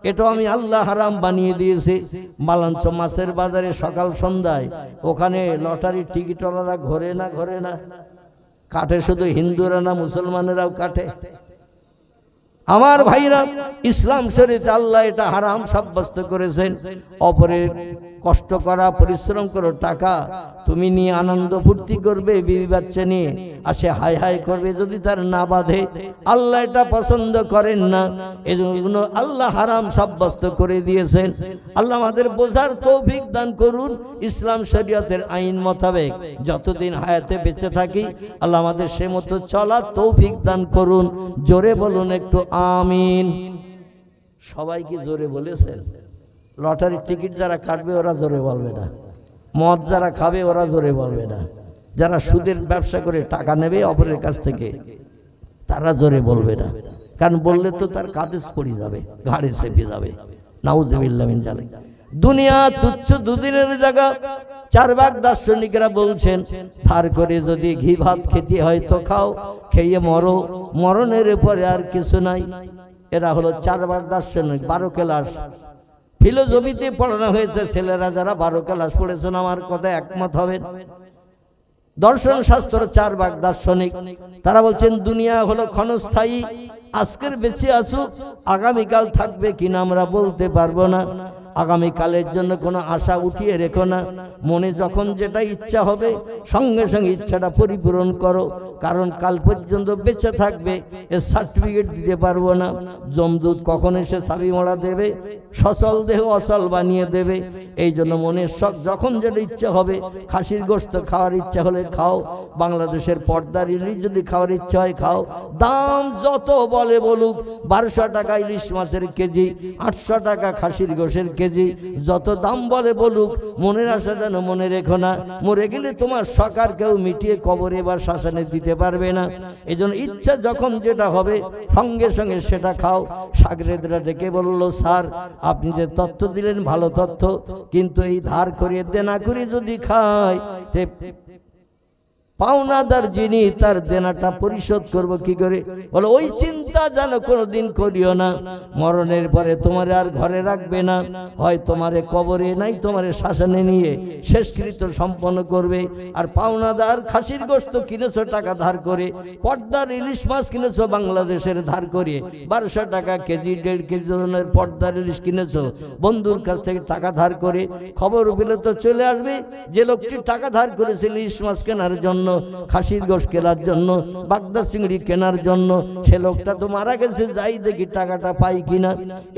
এটাও আমি আল্লাহ হারাম বানিয়ে দিয়েছি। মালাঞ্চ মাছের বাজারে সকাল সন্ধ্যায় ওখানে লটারির টিকিটওয়ালারা ঘোরে না কাটে? শুধু হিন্দুরা না, মুসলমানেরাও কাটে। আমার ভাইরা, ইসলাম শরীয়তে আল্লাহ এটা হারাম সাব্যস্ত করেছেন। অপরের কষ্ট করা, পরিশ্রম করো, টাকা তুমি নিয়ে আনন্দ ফুর্তি করবে, বিবি বাচ্চা নিয়ে আসে হাই হাই করবে, যদি তার না বাঁধে, আল্লাহ এটা পছন্দ করেন না। এজন্য আল্লাহ হারাম সাব্যস্ত করে দিয়েছেন। আল্লাহ আমাদের বোঝার তৌফিক দান করুন। ইসলাম শরীয়তের আইন মোতাবেক যতদিন হায়াতে বেঁচে থাকি, আল্লাহ আমাদের সে মতো চলার তৌফিক দান করুন। জোরে বলুন একটু আমিন। সবাই কি জোরে বলেছেন? লটারির টিকিট যারা কাটবে ওরা জোরে বলবে না, মদ যারা খাবে ওরা জোরে বলবে না, যারা সুদের ব্যবসা করে টাকা নেবে অপরের কাছ থেকে তারা জোরে বলবে না, কারণ বললে তো তার কাদেশ পড়ে যাবে, ঘাড়ে চেপে যাবে। নাউজুবিল্লাহ মিন জালিক। দুনিয়া তুচ্ছ দুদিনের জায়গা। 4 ভাগ দার্শনিকরা বলছেন, ধার করে যদি ঘি ভাত খেতে হয় তো খাও, খেয়ে মরো, মরণের পরে আর কিছু নাই। এরা হলো 4 ভাগ দার্শনিক। 12 ক্লাস ফিলোসফিতে পড়ানো হয়েছে, ছেলেরা যারা 12 ক্লাস পড়েছেন আমার কথা একমত হবেন। দর্শন শাস্ত্র 4 ভাগ দার্শনিক। তারা বলছেন দুনিয়া হলো ক্ষণস্থায়ী, আজকের বেঁচে আসুক, আগামীকাল থাকবে কিনা আমরা বলতে পারবো না। আগামীকালের জন্য কোনো আশা উঠিয়ে রেখো না। মনে যখন যেটা ইচ্ছা হবে সঙ্গে সঙ্গে ইচ্ছাটা পরিপূরণ করো, কারণ কাল পর্যন্ত বেঁচে থাকবে এর সার্টিফিকেট দিতে পারবো না। যমদূত কখন এসে চাবি মোড়া দেবে, সচল দেহ অচল বানিয়ে দেবে। এই জন্য মনের শখ যখন যেটা ইচ্ছা হবে, খাসির গোশত খাওয়ার ইচ্ছা হলে খাও, বাংলাদেশের পর্দার ইলিশ যদি খাওয়ার ইচ্ছা হয় খাও। দাম যত বলে বলুক, 1200 টাকা ইলিশ মাছের কেজি, 800 টাকা খাসির গোশের কেজি, যত দাম বলে বলুক, মনের আশা যেন মনে রেখো না। মরে গেলে তোমার সকার কেউ মিটিয়ে কবরে বা শ্মশানে দিতে পারবে না। এই জন্য ইচ্ছা যখন যেটা হবে সঙ্গে সঙ্গে সেটা খাও। সাগরেদরা ডেকে বলল, স্যার আপনি যে তথ্য দিলেন ভালো তথ্য, কিন্তু এই ধার করিয়ে দেনা করে যদি খায় পাওনাদার যিনি তার দেনাটা পরিশোধ করব কি করে? বলে ওই চিন্তা যেন কোনোদিন করিও না। মরণের পরে তোমারে আর ঘরে রাখবে না, হয় তোমারে কবরে নাই তোমারে শ্মশানে নিয়ে শেষকৃত্য সম্পন্ন করবে। আর পাওনাদার খাসির গোশত কিনেছো টাকা ধার করে, পর্দার ইলিশ মাছ কিনেছো বাংলাদেশের ধার করে, 1200 টাকা কেজি, 1.5 কেজি ওজনের পর্দার ইলিশ কিনেছো বন্ধুর কাছ থেকে টাকা ধার করে। খবর পেলে তো চলে আসবে যে লোকটি টাকা ধার করেছিল ইলিশ মাছ কেনার জন্য, খাসির গোশ কেনার জন্য, বাগদা চিংড়ি কেনার জন্য, সে লোকটা তো মারা গেছে, যাই দেখি টাকাটা পাই কিনা।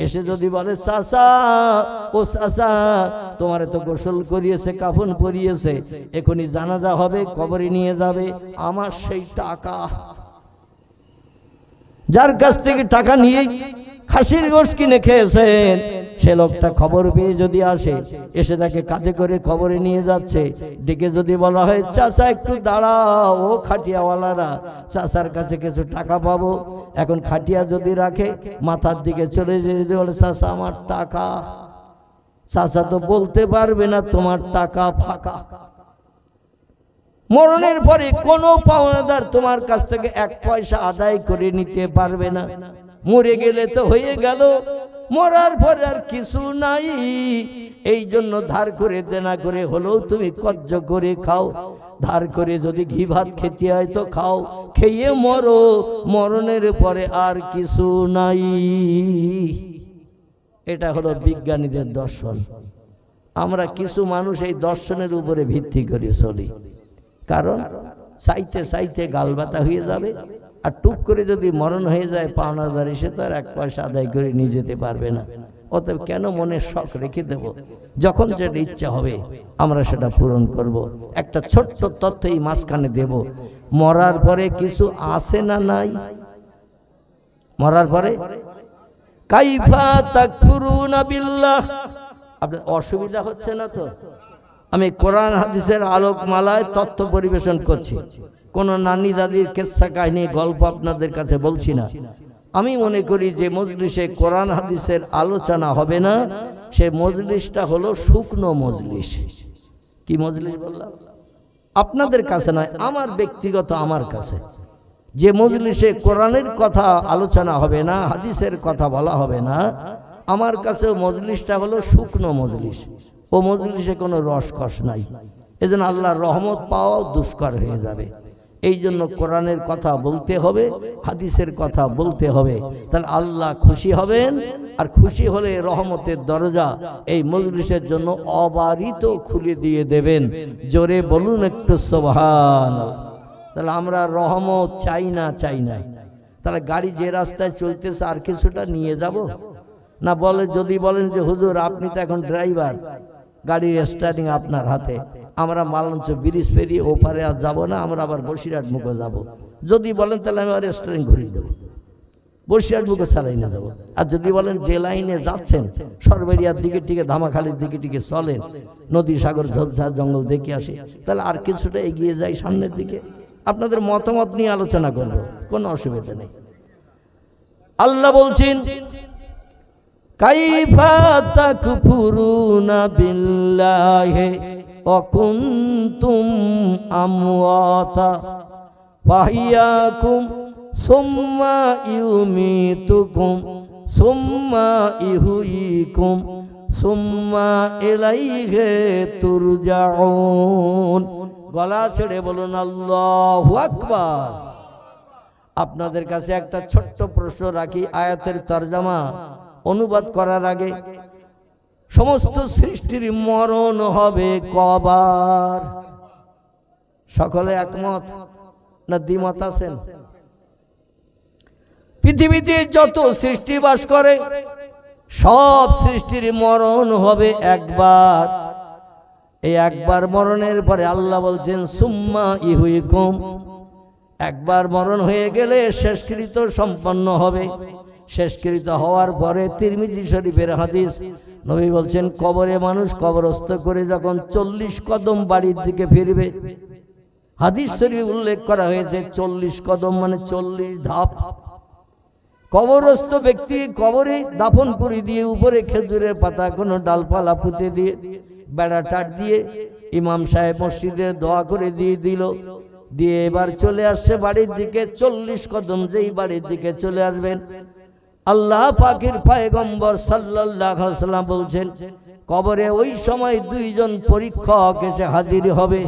এসে যদি বলে চাচা, ও চাচা তোমারে তো গোসল করিয়েছে, কাফন পরিয়েছে, এখনই জানাজা হবে, কবরে নিয়ে যাবে, আমার সেই টাকা, যার কাছ থেকে টাকা নিয়ে খাসির গোশ কিনে খেয়েছেন, সে লোকটা খবর পেয়ে যদি আসে, এসে তাকে কাঁধে করে কবরে নিয়ে যাচ্ছে, ডেকে যদি বলা হয় চাচা একটু দাঁড়াও, ও খাটিয়াওয়ালারা চাচার কাছে কিছু টাকা পাবো, এখন খাটিয়া যদি রাখে মাথার দিকে চলে যেতে বলে চাচা আমার টাকা, চাচা তো বলতে পারবে না তোমার টাকা ফাঁকা। মরণের পরে কোনো পাওনাদার তোমার কাছ থেকে 1 পয়সা আদায় করে নিতে পারবে না। মরে গেলে তো হয়ে গেল, মরার পরে আর কিছু নাই। এই জন্য ধার করে দেনা করে হলেও তুমি কর্জ করে খাও, ধার করে যদি ঘি ভাত খেতে হয় তো খাও, খেয়ে মরো, মরণের পরে আর কিছু নাই। এটা হলো বিজ্ঞানীদের দর্শন। আমরা কিছু মানুষ এই দর্শনের উপরে ভিত্তি করে চলি, কারণ চাইতে চাইতে গাল ব্যথা হয়ে যাবে, আর টুক করে যদি মরণ হয়ে যায় পাওনাদার এসে তো আর 1 পয়সা আদায় করে নিয়ে যেতে পারবে না। অতএব কেন মনের শখ রেখে দেব? যখন যেটা ইচ্ছা হবে আমরা সেটা পূরণ করব। একটা ছোট্ট তথ্য এই মাঝখানে দেব, মরার পরে কিছু আছে না নাই? মরার পরে কাইফা তাকফুরুনা বিল্লাহ। আপনার অসুবিধা হচ্ছে না তো? আমি কোরআন হাদিসের আলোকমালায় তথ্য পরিবেশন করছি, কোনো নানি দাদির কেচ্ছা কাহিনী গল্প আপনাদের কাছে বলছি না। আমি মনে করি যে মজলিসে কোরআন হাদিসের আলোচনা হবে না, সে মজলিসটা হলো শুকনো মজলিস। কি মজলিস বললাম? আপনাদের কাছে নয়, আমার ব্যক্তিগত আমার কাছে। যে মজলিসে কোরআনের কথা আলোচনা হবে না, হাদিসের কথা বলা হবে না, আমার কাছে মজলিসটা হলো শুকনো মজলিস। ও মজলিসে কোনো রসকস নাই, এজন্য আল্লাহর রহমত পাওয়াও দুষ্কর হয়ে যাবে। এই জন্য কোরআনের কথা বলতে হবে, হাদিসের কথা বলতে হবে, তাহলে আল্লাহ খুশি হবেন। আর খুশি হলে রহমতের দরজা এই মজলিসের জন্য অবারিত খুলে দিয়ে দেবেন। জোরে বলুন একটু সুবহানাল্লাহ। তাহলে আমরা রহমত চাই না, চাই না। তাহলে গাড়ি যে রাস্তায় চলতেছে আর কিছুটা নিয়ে যাব না? বলে যদি বলেন যে হুজুর আপনি তো এখন ড্রাইভার, গাড়ির স্টারিং আপনার হাতে, আমরা মালঞ্চ ব্রিজ পেরিয়ে ওপারে আর যাবো না, আমরা আবার বসিরহাট মুখে যাব। যদি বলেন তাহলে আমি আর স্টারিং ঘুরিয়ে দেবো, বসিরহাট মুখে চালাই না যাবো। আর যদি বলেন যে লাইনে যাচ্ছেন সরবেরিয়ার দিকে টিকে ধামাখালির দিকে টিকে চলেন, নদী সাগর ঝোপঝাড় জঙ্গল দেখে আসে, তাহলে আর কিছুটা এগিয়ে যাই সামনের দিকে। আপনাদের মতামত নিয়ে আলোচনা করব, কোনো অসুবিধা নেই। আল্লাহ বলছেন কাইফা তাকফুরুনা বিল্লাহি ওয়া কুনতুম আমওয়াতা ফাহিয়াকুম সুম্মা ইউমিতুকুম সুম্মা ইহয়িকুম সুম্মা ইলাইহি তুরজাউন। গলা ছেড়ে বলুন আল্লাহু আকবার। আপনাদের কাছে একটা ছোট্ট প্রশ্ন রাখি, আয়াতের তরজমা অনুবাদ করার আগে, সমস্ত সৃষ্টির মরণ হবে কবার? সকলে একমত না দ্বিমত আছেন? পৃথিবীতে যত সৃষ্টি বাস করে সব সৃষ্টির মরণ হবে একবার। এই একবার মরণের পরে আল্লাহ বলছেন সুম্মা ইহয়িকুম, একবার মরণ হয়ে গেলে শেষকৃত্য সম্পন্ন হবে। শেষকৃত হওয়ার পরে তিরমিজি শরীফের হাদিস, নবী বলছেন কবরে মানুষ কবরস্থ করে যখন 40 কদম বাড়ির দিকে ফিরবে, হাদিস শরীফ উল্লেখ করা হয়েছে 40 কদম মানে 40 ধাপ। কবরস্থ ব্যক্তি কবরে দাফন করে দিয়ে উপরে খেজুরের পাতা কোনো ডালপালা পুঁতে দিয়ে বেড়া টাট দিয়ে ইমাম সাহেব মসজিদে দোয়া করে দিয়ে দিল, দিয়ে এবার চলে আসছে বাড়ির দিকে। 40 কদম যেই বাড়ির দিকে চলে আসবেন, আল্লাহ পাকের পয়গম্বর সাল্লাল্লাহু আলাইহি ওয়াসাল্লাম বলছেন কবরে ওই সময় 2 জন পরীক্ষক এসে হাজির হবে।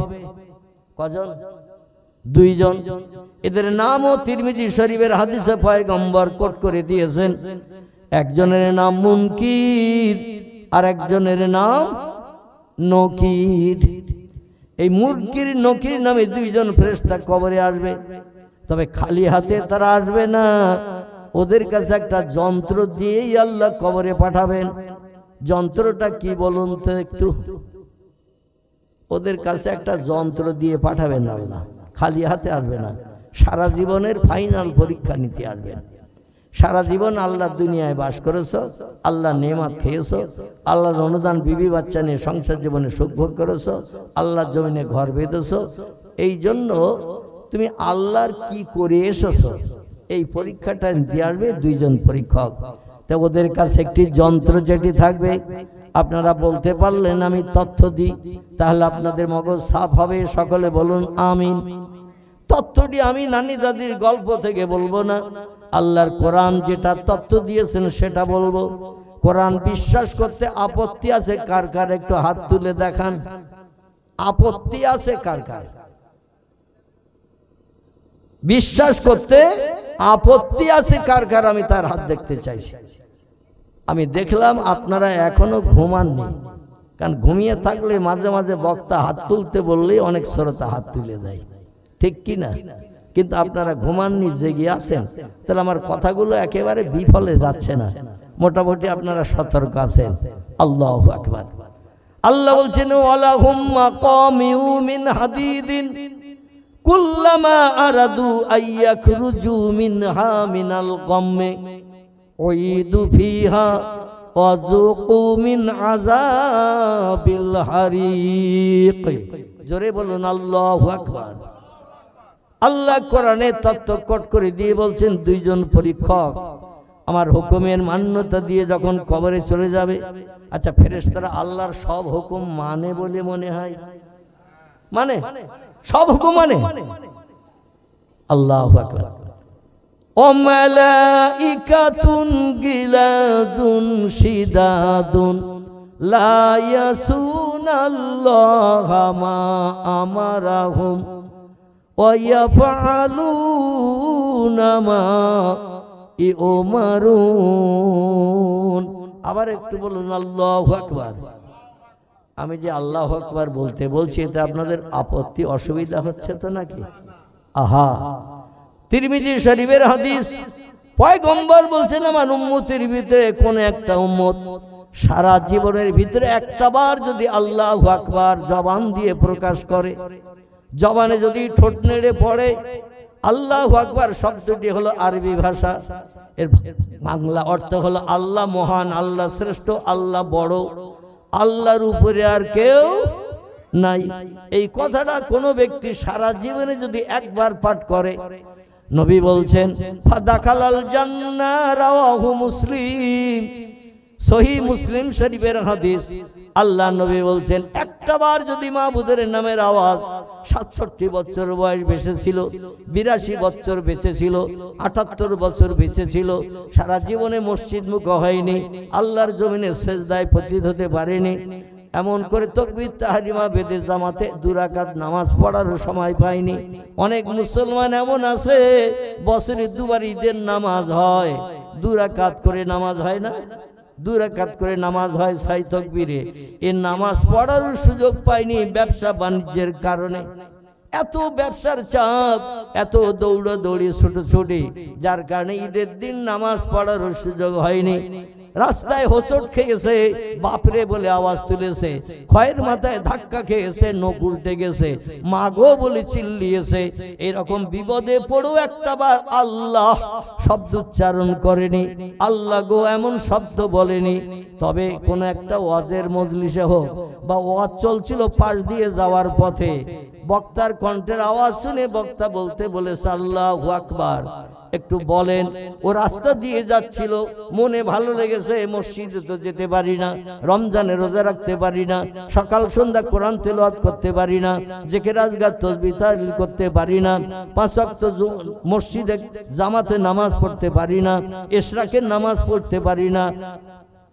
কজন? 2 জন। এদের নামও তিরমিজি শরীফের হাদিসে পয়গম্বর কোট করে দিয়েছেন। একজনের নাম মুনকির আর একজনের নাম নকির। এই মুনকির নকির নামে 2 জন ফেরেশতা কবরে আসবে। তবে খালি হাতে তারা আসবে না, ওদের কাছে একটা যন্ত্র দিয়েই আল্লাহ কবরে পাঠাবেন। যন্ত্রটা কি বলুন তো একটু? ওদের কাছে একটা যন্ত্র দিয়ে পাঠাবেন আল্লাহ, খালি হাতে আসবে না। সারা জীবনের ফাইনাল পরীক্ষা নিতে আসবেন। সারা জীবন আল্লাহ দুনিয়ায় বাস করেছো, আল্লাহ নেমাত খেয়েছো, আল্লাহর অনুদান বিবি বাচ্চা নিয়ে সংসার জীবনে সুখ ভোগ করেছো, আল্লাহর জমিনে ঘর বেঁধেছো। এই জন্য তুমি আল্লাহর কি করে এসেছো এই পরীক্ষাটা দিয়ে আসবে 2 জন পরীক্ষক। তো ওদের কাছে একটি যন্ত্র যেটি থাকবে, আপনারা বলতে পারলেন আমি তথ্য দিই, তাহলে আপনাদের মগজ সাফ হবে। সকলে বলুন আমিন। তথ্যটি আমি নানি দাদির গল্প থেকে বলবো না, আল্লাহর কোরআন যেটা তথ্য দিয়েছেন সেটা বলবো। কোরআন বিশ্বাস করতে আপত্তি আছে কার কার? একটু হাত তুলে দেখান। আপত্তি আছে কার কার? বিশ্বাস করতে আপত্তি আছে কার কার? আমি তার হাত দেখতে চাইছি। আমি দেখলাম আপনারা এখনো ঘুমাননি, কারণ ঘুমিয়ে থাকলে মাঝে মাঝে বক্তা হাত তুলতে বললেই অনেক শ্রোতা হাত তুলে দেয়, ঠিক কি না? কিন্তু আপনারা ঘুমাননি, জেগে আছেন, তাহলে আমার কথাগুলো একেবারে বিফলে যাচ্ছে না। মোটামুটি আপনারা সতর্ক আছেন। আল্লাহু আকবার। আল্লাহ বলছেন ওয়ালাহুম মাকামিউ মিন হাদিদিন কুল্লামা আরাদু আইয়াখরুজু মিনহা মিনাল গাম্মি উইদু ফিহা ওয়াযুকু মিন আযাবিল হারিক। জোরে বলুন আল্লাহু আকবার। আল্লাহ কোরআনে তত্ত্ব কোট করে দিয়ে বলছেন 2 জন পরীক্ষক আমার হুকুমের মান্যতা দিয়ে যখন কবরে চলে যাবে। আচ্ছা, ফেরেশতারা আল্লাহর সব হুকুম মানে বলে মনে হয়? মানে সব হুকুম মানে? আল্লাহু আকবার। ও মালাইকাতুন গিলাজুন শিদাদুন লা ইয়াসুনাল্লাহা মা আমারাহুম ওয়া ইয়াফআলুনা মা ইউমারুন। আবার একটু বলুন আল্লাহু আকবার। আমি যে আল্লাহু আকবার বলতে বলছি, এতে আপনাদের আপত্তি অসুবিধা হচ্ছে তো নাকি? আহা, তিরমিজি শরীফের হাদিস, পয়গম্বর বলছেন আমার উম্মতের ভিতরে কোন একটা উম্মত সারা জীবনের ভিতরে একটা বার যদি আল্লাহু আকবার জবান দিয়ে প্রকাশ করে, জবানে যদি ঠোঁট নেড়ে পড়ে, আল্লাহু আকবার শব্দটি হলো আরবি ভাষা, এর বাংলা অর্থ হলো আল্লাহ মহান, আল্লাহ শ্রেষ্ঠ, আল্লাহ বড়, আল্লাহর উপরে আর কেউ নাই। এই কথাটা কোনো ব্যক্তি সারা জীবনে যদি একবার পাঠ করে, নবী বলছেন ফাদাখালাল জান্নাহ, রাওয়াহু মুসলিম, সহিহ মুসলিম শরীফের হাদিস। আল্লাহ নবী বলছেন একটা বার যদি মাবুদের নামের আওয়াজ, 67 বছর বয়স বেঁচে ছিল, 82 বছর বেঁচে ছিল, 78 বছর বেঁচে ছিল, সারা জীবনে মসজিদ মুখ হয়নি, আল্লাহর জমিনে সেজদায় পতিত হতে পারেনি, এমন করে তাকবীর তাহরিমা বেদে জামাতে 2 রাকাত নামাজ পড়ার সময় পায়নি। অনেক মুসলমান এমন আছে বছরে 2 বার ঈদের নামাজ হয়, 2 রাকাত করে নামাজ হয় না, 2 রাকাত করে নামাজ হয় 6 তাকবীরে, এই নামাজ পড়ার সুযোগ পায়নি ব্যবসা বাণিজ্যের কারণে। এত ব্যবসার চাপ, এত দৌড়াদৌড়ি ছুটোছুটি, যার কারণে ঈদের দিন নামাজ পড়ার সুযোগ হয়নি। রাস্তায় হোঁচট খেয়েছে, বাপরে বলে আওয়াজ তুলেছে, খয়ের মাথায় ধাক্কা খেয়েছে, নখ উল্টে গেছে, মা গো বলে চিল্লিয়েছে। এরকম বিপদে পড়েও একটা বার আল্লাহ শব্দ উচ্চারণ করেনি, আল্লাহ গো এমন শব্দ বলেনি। তবে কোন একটা ওয়াজের মজলিসে হোক বা ওয়াজ চলছিল পাশ দিয়ে যাওয়ার পথে, বক্তার কণ্ঠের আওয়াজ শুনে বক্তা বলতে বলেছে আল্লাহু আকবার, একটু বলেন। ও রাস্তা দিয়ে যাচ্ছিল, মনে ভালো লেগেছে, মসজিদে তো যেতে পারি না, রমজানে রোজা রাখতে পারি না, সকাল সন্ধ্যা কোরআন তেলাওয়াত করতে পারি না, জিকির আজকার তাসবিহ তাহলিল করতে পারি না, 5 ওয়াক্ত মসজিদে জামাতে নামাজ পড়তে পারি না, ইশরাকের নামাজ পড়তে পারি না,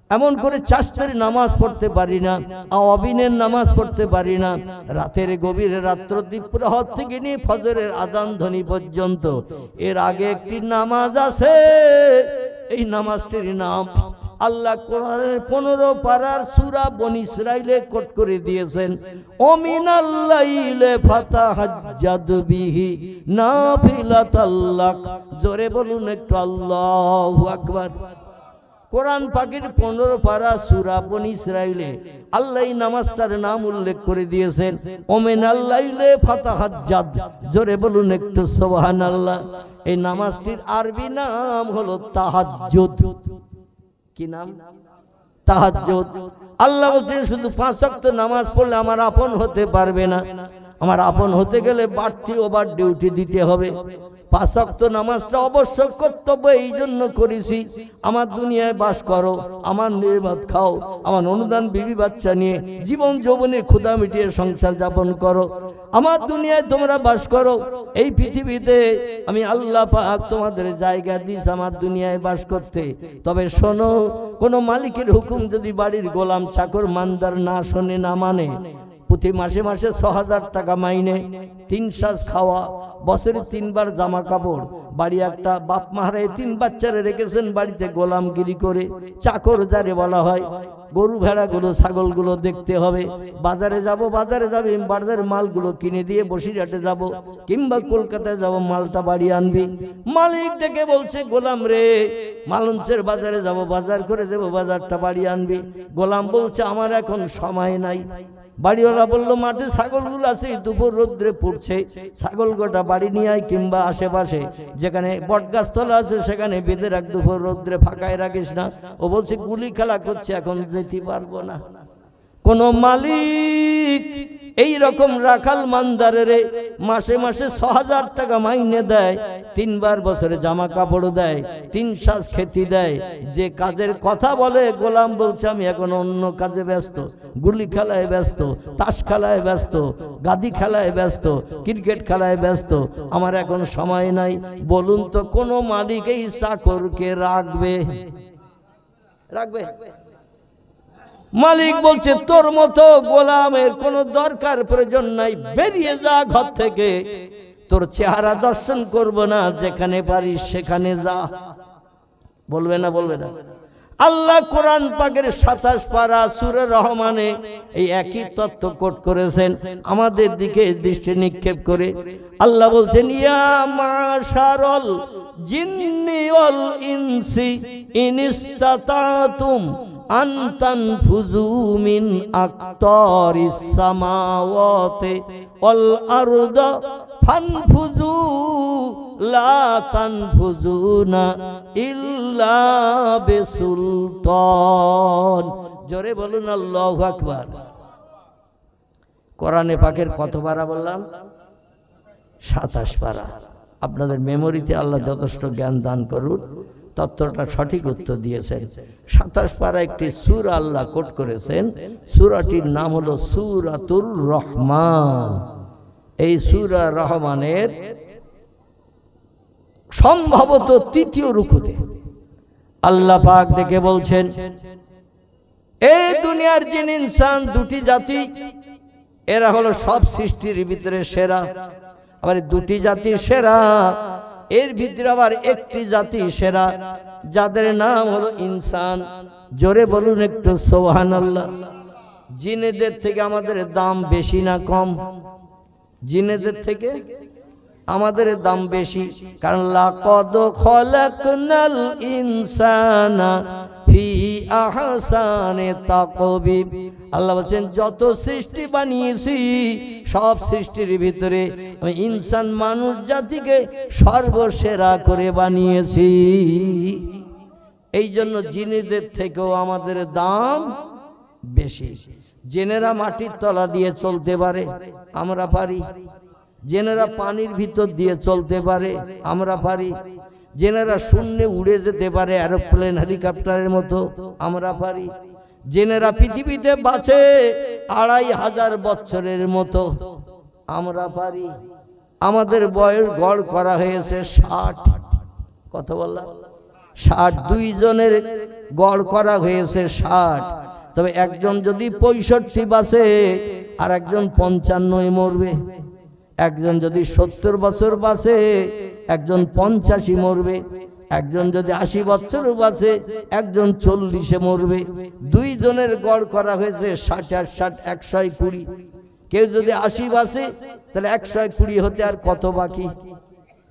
এমন করে চাষের নামাজ পড়তে পারি না, আওয়াবিনের নামাজ পড়তে পারি না। রাতের গভীরে রাত্র দ্বীপ্রহর থেকে নিয়ে ফজরের আযান ধ্বনি পর্যন্ত এর আগে একটি নামাজ আছে, এই নামাজটির নাম আল্লাহ কোরআনের 15 পারার সূরা বনী ইসরাইলে কোট করে দিয়েছেন, ওমিনাল লাইলি ফাতাহাজ্জাদ বিহি নাফিলাতাল লাক। জোরে বলুন একটু আল্লাহু আকবার। কোরআন পাকের 15 পারা সূরা বনী ইসরাইলে আল্লাহ এই নামাজটার নাম উল্লেখ করে দিয়েছেন, ওমিনাল লাইলি ফাতাহাজ্জাদ। জোরে বলুন একটু সুবহানাল্লাহ। এই নামাজটির আরবি নাম হলো তাহাজ্জুদ। কি নাম? তাহাজ্জুদ। আল্লাহ বলছেন শুধু 5 ওয়াক্ত নামাজ পড়লে আমার আপন হতে পারবে না, আমার আপন হতে গেলে বাড়তি ওভার ডিউটি দিতে হবে। 5 ওয়াক্ত নামাজটা অবশ্য কর্তব্য, এই জন্য করেছি আমার দুনিয়ায় বাস করো, আমার নির্বাত খাও, আমার অনুদান বিবি বাচ্চা নিয়ে জীবন যৌবনে ক্ষুধা মিটিয়ে সংসার যাপন করো, আমার দুনিয়ায় তোমরা বাস করো। এই পৃথিবীতে আমি আল্লাহ পাক তোমাদের জায়গা দিস আমার দুনিয়ায় বাস করতে। তবে শোনো, কোন মালিকের হুকুম যদি বাড়ির গোলাম চাকর মানদার না শোনে, না মানে, প্রতি মাসে মাসে 6000 টাকা মাইনে, 3 সাজ খাওয়া, বছরে 3 বার জামা কাপড়, বাড়ি একটা বাপ মাহারে 3 বাচ্চারে রেখেছেন বাড়িতে গোলামগিরি করে, চাকর যারে বলা হয়। গরু ভেড়াগুলো ছাগলগুলো দেখতে হবে, বাজারে যাব, বাজারে যাবে, বাজারের মালগুলো কিনে দিয়ে বসিরহাটে যাব কিংবা কলকাতায় যাব, মালটা বাড়ি আনবি। মালিক ডেকে বলছে, গোলাম রে, মালঞ্চের বাজারে যাব, বাজার করে দেব, বাজারটা বাড়ি আনবি। গোলাম বলছে আমার এখন সময় নাই। বাড়িওয়ালা বললো মাঠে ছাগলগুলো আছে, দুপুর রোদ্রে পড়ছে, ছাগল গোটা বাড়ি নিয়ে আয়, কিংবা আশেপাশে যেখানে বটগাছতলা আছে সেখানে বেঁধে রাখ, দুপুর রোদ্রে ফাঁকায় রাখিস না। ও বলছে গুলি খেলা করছে, এখন যেতে পারবো না। কোন মালিক এই রকম রাখাল মানদারের মাসে মাসে 6000 টাকা মাইনে দেয়, 3 বার বছরে জামা কাপড় দেয়, 3 সাজ খেতি দেয়, যে কাজের কথা বলে, গোলাম বলছে আমি এখন অন্য কাজে ব্যস্ত, গুলি খেলায় ব্যস্ত, তাস খেলায় ব্যস্ত, গাদি খেলায় ব্যস্ত, ক্রিকেট খেলায় ব্যস্ত, আমার এখন সময় নাই। বলুন তো কোন মালিক এই চাকরকে রাখবে? রাখবে? মালিক বলছে তোর মতো গোলামের কোনো দরকার প্রয়োজন নাই, বেরিয়ে যা ঘর থেকে, তোর চেহারা দর্শন করব না, যেখানে পারিস সেখানে যা। বলবে না? বলবে না? আল্লাহ কোরআন পাকের 27 পারা সূরা রহমানে এই একই তত্ত্ব কোট করেছেন, আমাদের দিকে দৃষ্টি নিক্ষেপ করে। আল্লাহ বলছেন, ইয়া মাশারাল জিন্নি ওয়াল ইনসি ইনিস্তাতাতুম আনতান ফুজু মিন আকতারিস সামাওয়াতি ওয়াল আরদা ফানফুজু লা তানফুজুনা ইল্লা বিসুলতান। জোরে বলুন আল্লাহু আকবার। কোরআনে পাকের কত পারা বললাম? 27 পারা। আপনাদের মেমোরিতে আল্লাহ যথেষ্ট জ্ঞান দান করুন, তত্ত্বটা সঠিক উত্তর দিয়েছেন। 27 পারা একটি সূরা আল্লাহ কোট করেছেন, সূরাটির নাম হলো সূরাতুর রহমান। এই সূরা রহমানের সম্ভবত 3য় রুকুতে আল্লাহ পাক দেখে বলছেন, এই দুনিয়ার জিন ইনসান 2টি জাতি, এরা হলো সব সৃষ্টির ভিতরে সেরা। আবার 2টি জাতি সেরা, এর ভিতরে আবার একটি জাতি সেরা, যাদের নাম হলো ইনসান। জোরে বলুন একটু সুবহানাল্লাহ। জিনেদের থেকে আমাদের দাম বেশি না কম? জিনেদের থেকে আমাদের দাম বেশি, কারণ লাকাদ খলাকনাল ইনসানা ফি আহসানি তাকবীম। আল্লাহ বলেন যত সৃষ্টি বানিয়েছি সব সৃষ্টির ভিতরে আমি ইনসান মানুষ জাতিকে সর্বসেরা করে বানিয়েছি। এই জন্য জিনেদের থেকেও আমাদের দাম বেশি। জেনেরা মাটির তলা দিয়ে চলতে পারে, আমরা পারি। জেনেরা পানির ভিতর দিয়ে চলতে পারে, আমরা পারি। জেনেরা শূন্যে উড়ে যেতে পারে এরোপ্লেন হেলিকপ্টারের মতো, আমরা পারি। জেনেরা পৃথিবীতে বাঁচে 2500 বছরের মতো, আমরা পারি। আমাদের বয়স গড় করা হয়েছে 60। কত বললাম? 60। 2 জনের গড় করা হয়েছে 60। তবে একজন যদি 65 বাঁচে আর একজন 55 মরবে। একজন যদি 70 বছর বাঁচে একজন 85 মরবে। একজন যদি 80 বছর বাঁচে একজন 40-এ মরবে। 2 জনের গড় করা হয়েছে 60 আর 60 120। কেউ যদি 80 বাঁচে তাহলে 120 হতে আর কত বাকি?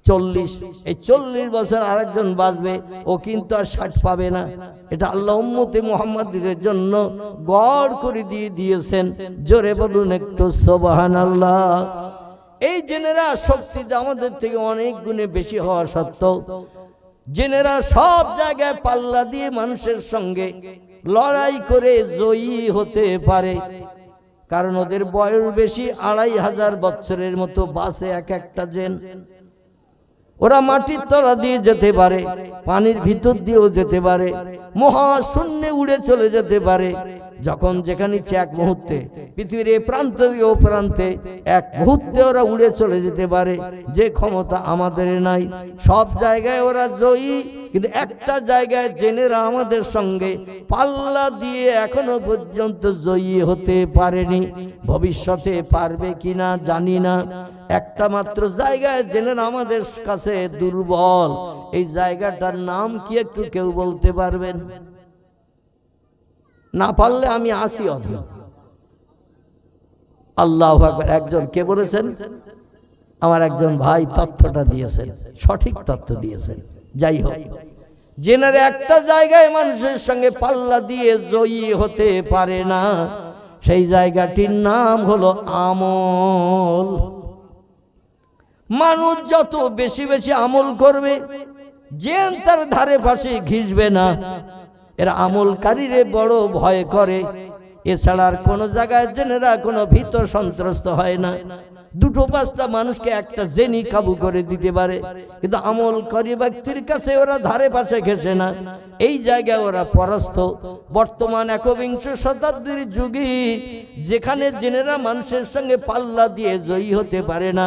40। এই 40 বছর আরেকজন বাঁচবে, ও কিন্তু আর 60 পাবে না। এটা আল্লাহ উম্মতে মুহাম্মাদীদের জন্য গড় করে দিয়েছেন। জোরে বলুন একটু সুবহানাল্লাহ। এই জেনেরা শক্তি আমাদের থেকে অনেক গুণে বেশি হওয়া সত্ত্বেও জেনেরা সব জায়গায় পাল্লা দিয়ে মানুষের সঙ্গে লড়াই করে জয়ী হতে পারে, কারণ ওদের বয়স বেশি। 2500 বছরের মতো বাসে এক একটা জেন। ওরা মাটির তলা দিয়ে যেতে পারে, পানির ভিতর দিয়েও যেতে পারে, মহাশূন্যে উড়ে চলে যেতে পারে। যখন যেখানে ইচ্ছে এক মুহূর্তে পৃথিবীর এই প্রান্ত ও প্রান্তে এক মুহূর্তে ওরা উড়ে চলে যেতে পারে, যে ক্ষমতা আমাদের নাই। সব জায়গায় ওরা জয়ী, কিন্তু একটা জায়গায় জেনেরা আমাদের সঙ্গে পাল্লা দিয়ে এখনো পর্যন্ত জয়ী হতে পারেনি। ভবিষ্যতে পারবে কিনা জানি না। একটা মাত্র জায়গায় জেনেরা আমাদের কাছে দুর্বল। এই জায়গাটার নাম কি একটু কেউ বলতে পারবেন? না পারলে আমি আসি অধ। আল্লাহু আকবার। একজন কে বলেছেন? আমার একজন ভাই তথ্যটা দিয়েছেন, সঠিক তথ্য দিয়েছেন। যাই হোক, জেনারে একটা জায়গায় মানুষের সঙ্গে পাল্লা দিয়ে জয়ী হতে পারে না, সেই জায়গাটির নাম হলো আমল। মানুষ যত বেশি বেশি আমল করবে, জেন তার ধারে পাশে ঘিসবে না। এরা আমলকারীরে বড় ভয় করে। এছাড়া আর কোনো জায়গায় জেনেরা কোনো ভীত সন্ত্রস্ত হয় না। 2-5টা মানুষকে একটা জেনি কাবু করে দিতে পারে, কিন্তু আমলকারী ব্যক্তির কাছে ওরা ধারে পাশে ঘেসে না। এই জায়গায় ওরা পরাস্ত। বর্তমান 21 শতাব্দীর যুগে যেখানে জেনেরা মানুষের সঙ্গে পাল্লা দিয়ে জয়ী হতে পারে না,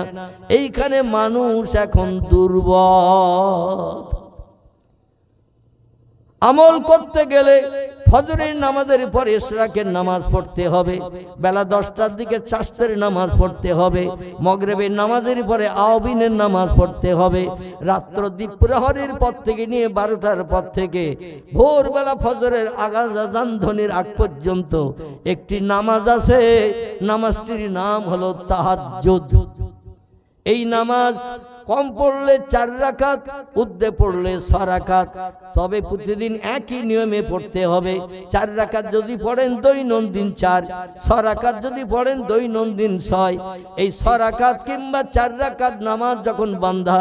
এইখানে মানুষ এখন দুর্বল। আমল করতে গেলে ফজরের নামাজের পর ইশরাকের নামাজ পড়তে হবে, বেলা 10টার দিকে চাশতের নামাজ পড়তে হবে, মাগরিবের নামাজের পরে আওবিনের নামাজ পড়তে হবে, রাত্র দ্বীপ্রহরের পর থেকে নিয়ে 12টার পর থেকে ভোরবেলা ফজরের আজান ধ্বনির আগ পর্যন্ত একটি নামাজ আছে। নামাজটির নাম হলো তাহাজ্জুদ। এই নামাজ কম পড়লে 4 রাকাত, উদ্দে পড়লে 6 রাকাত। তবে প্রতিদিন একই নিয়মে পড়তে হবে। 4 রাকাত যদি পড়েন দৈনন্দিন 4, 6 রাকাত যদি পড়েন দৈনন্দিন 6। এই 6 রাকাত কিংবা 4 রাকাত নামাজ যখন বান্দা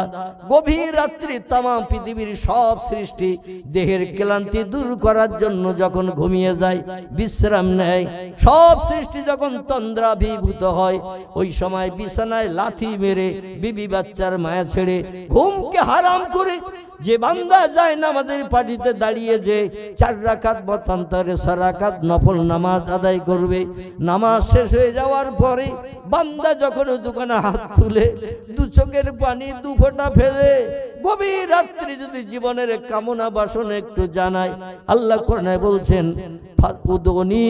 গভীর রাত্রি তামাম পৃথিবীর সব সৃষ্টি দেহের ক্লান্তি দূর করার জন্য যখন ঘুমিয়ে যায়, বিশ্রাম নেয়, সব সৃষ্টি যখন তন্দ্রাভিভূত হয়, ওই সময় বিছানায় লাথি মেরে বিবি বাচ্চার মায়া ছেড়ে ঘুমকে হারাম করে যে বান্দা যায় নামাজের পাটিতে দাঁড়িয়ে যে 4 রাকাত মতান্তরে 6 রাকাত নফল নামাজ আদায় করবে, নামাজ শেষ হয়ে যাওয়ার পরে বান্দা যখন দোকানে হাত তুলে 2 চোখের পানি 2 ফোঁটা ফেলে গভীর রাত্রি যদি জীবনের কামনা বাসনা একটু জানায়, আল্লাহ কোরআনে বলছেন ফাদউনি,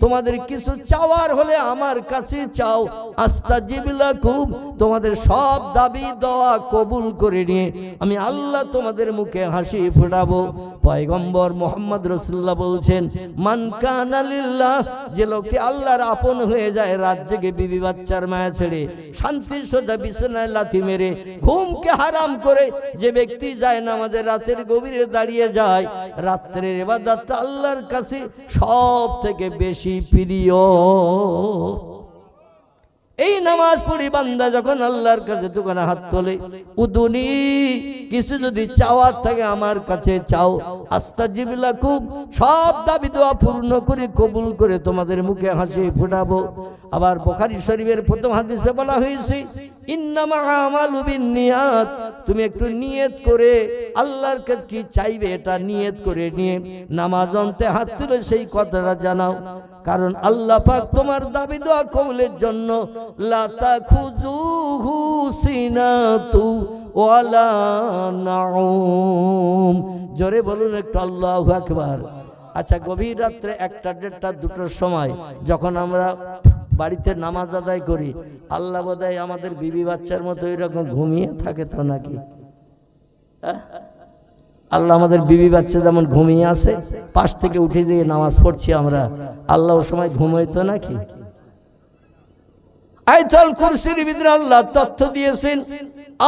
তোমাদের কিছু চাওয়ার হলে আমার কাছে চাও, আস্তাজিব লাকুম, তোমাদের সব দাবি দোয়া কবুল করে নিয়ে আমি আল্লাহ তোমাদের মুখে হাসি ফোটাবো। পয়গম্বর মুহাম্মদ রাসূলুল্লাহ বলছেন, মান কানা লিল্লাহ, যে লোকটি আল্লাহর আপন হয়ে যায়, রাত জেগে বিবি বাচ্চার মায়া ছেড়ে শান্তির সোজা বিছানায় লাথি মেরে ঘুমকে হারাম করে যে ব্যক্তি যায় নামাজের রাতের গভীরে দাঁড়িয়ে যায়, রাত্রের ইবাদতটা আল্লাহর কাছে সব থেকে বেশি প্রিয়। এই নামাজ পড়ি বান্দা যখন আল্লাহর কাছে দোকানে হাত তোলে, উদুনি, কিছু যদি চাওয়ার থাকে আমার কাছে চাও, আস্তাজিব লাকুম, সব দাবি দোয়া পূর্ণ করে কবুল করে তোমাদের মুখে হাসি ফোটাবো। আবার বুখারী শরীফের প্রথম হাদিসে বলা হয়েছে ইন্নামা আমালু বিন্নিয়াত, তুমি একটু নিয়ত করে আল্লাহর কাছে কি চাইবে এটা নিয়ত করে নিয়ে নামাজ অন্তে হাত তুলে সেই কথাটা জানাও। কারণ আল্লাহ পাক তোমার দাবি দোয়া কবুলের জন্য লা তাখুযুহু সিনাতু ওয়ালা নাউম। জোরে বলুন একটু আল্লাহু আকবার। আচ্ছা, গভীর রাত্রে 1টা, 1:30, 2টোর সময় যখন আমরা বাড়িতে নামাজ আদায় করি, আল্লাহ বোধহয় আমাদের বিবি বাচ্চার মতো এরকম ঘুমিয়ে থাকে তো নাকি? আল্লাহ আমাদের বিবি বাচ্চা যেমন ঘুমিয়ে আছে, পাশ থেকে উঠে দিয়ে নামাজ পড়ছি আমরা, আল্লাহ ও সময় ঘুমাইতো নাকি? আয়াতুল কুরসির ভিতরে আল্লাহ তথ্য দিয়েছেন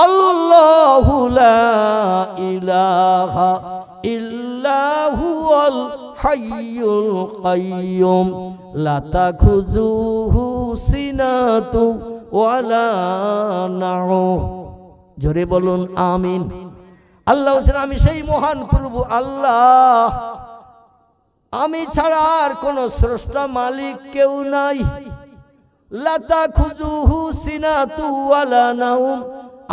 আল্লাহু লা ইলাহা ইল্লা হুয়াল হাইয়ুল কাইয়ুম লা তাখুযুহু সিনাতু ওয়ালা নাউম। জোরে বলুন আমিন। আল্লাহ বলেন আমি সেই মহান প্রভু আল্লাহ, আমি ছাড়া আর কোন স্রষ্টা মালিক কেউ নাই। লা তাখুযুহু সিনাতু ওয়ালা নাউম,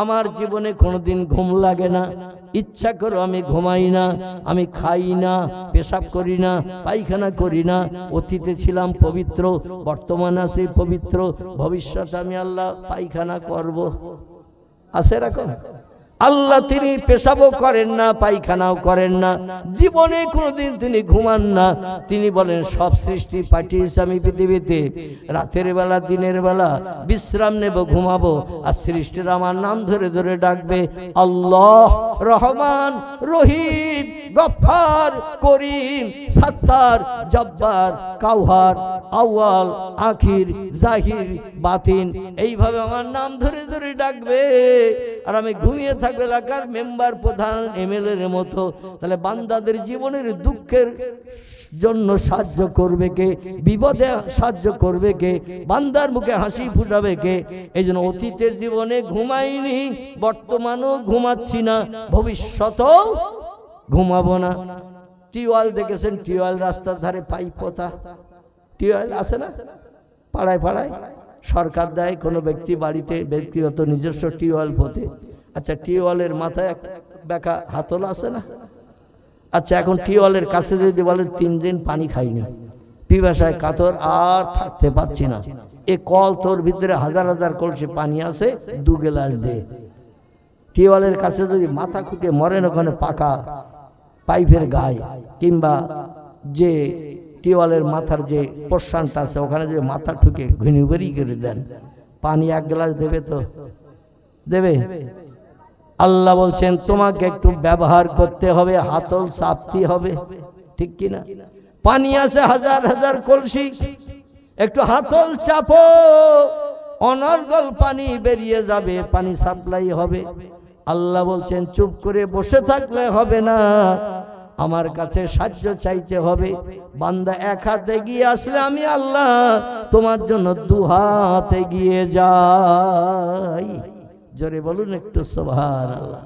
আমার জীবনে কোনোদিন ঘুম লাগে না, ইচ্ছা করো আমি ঘুমাই না, আমি খাই না, পেশাব করি না, পায়খানা করি না। অতীতে ছিলাম পবিত্র, বর্তমানে আছি পবিত্র, ভবিষ্যতে আমি আল্লাহ পায়খানা করব। আছে এরকম? আল্লাহ তিনি পেশাবও করেন না, পায়খানাও করেন না, জীবনে কোনোদিন তিনি ঘুমান না। তিনি বলেন সব সৃষ্টি পাঠিয়েছি আমি পৃথিবীতে, রাতের বেলা দিনের বেলা বিশ্রাম নেব, ঘুমাবো, আর সৃষ্টির আমার নাম ধরে ধরে ডাকবে আল্লাহ, রহমান, রহিম, গফফার, করিম, সাত্তার, জব্বার, কাউহার, আউয়াল, আখির, জাহির, বাতিন, এইভাবে আমার নাম ধরে ধরে ডাকবে। আর আমি ঘুমিয়ে থাকবো এলাকার মেম্বার, প্রধান, এমএলএর মতো। তাহলে বান্দাদের জীবনের দুঃখের জন্য সাহায্য করবে কে? বিপদে সাহায্য করবে কে? বান্দার মুখে হাসি ফুটাবে কে? এই জন্য অতীতের জীবনে ঘুমাইনি, বর্তমানেও ঘুমাচ্ছি না, ভবিষ্যতেও ঘুমাবো না। টিউবওয়েল দেখেছেন? টিউবওয়েল রাস্তার ধারে পাইপ পোতা, টিউবওয়েল আছে না পাড়ায় পাড়ায়? সরকার দেয়, কোনো ব্যক্তি বাড়িতে ব্যক্তিগত নিজস্ব টিউবওয়েল পোতে। আচ্ছা, টিউবওয়েলের মাথায় এক বেকা হাতল আছে না? আচ্ছা, এখন টিউবওয়েলের কাছে যদি বলেন 3 দিন পানি খাইনি, পিপাসায় কাতর, আর থাকতে পারছি না, এ কল তোর ভিতরে হাজার হাজার কলসি পানি আছে, 2 গ্লাস দে। টিউবওয়েলের কাছে যদি মাথা খুঁটে মরেন, ওখানে পাকা পাইপের গায়ে কিংবা যে টিউবওয়েলের মাথার যে পোর্শনটা আছে, ওখানে যদি মাথা ঠুকে ঘুনি বেরি করে দেন, পানি 1 গ্লাস দেবে তো? দেবে? আল্লাহ বলছেন তোমাকে একটু ব্যবহার করতে হবে, হাতল চাপতে হবে, ঠিক কিনা? পানি আছে হাজার হাজার কলসি, একটু হাতল চাপো, অনর্গল পানি বেরিয়ে যাবে, পানি সাপ্লাই হবে। আল্লাহ বলছেন চুপ করে বসে থাকলে হবে না, আমার কাছে সাহায্য চাইতে হবে। বান্দা 1 হাতে গিয়ে আসলে আমি আল্লাহ তোমার জন্য 2 হাতে গিয়ে যাই। জোরে বলুন একটু সুবহানাল্লাহ।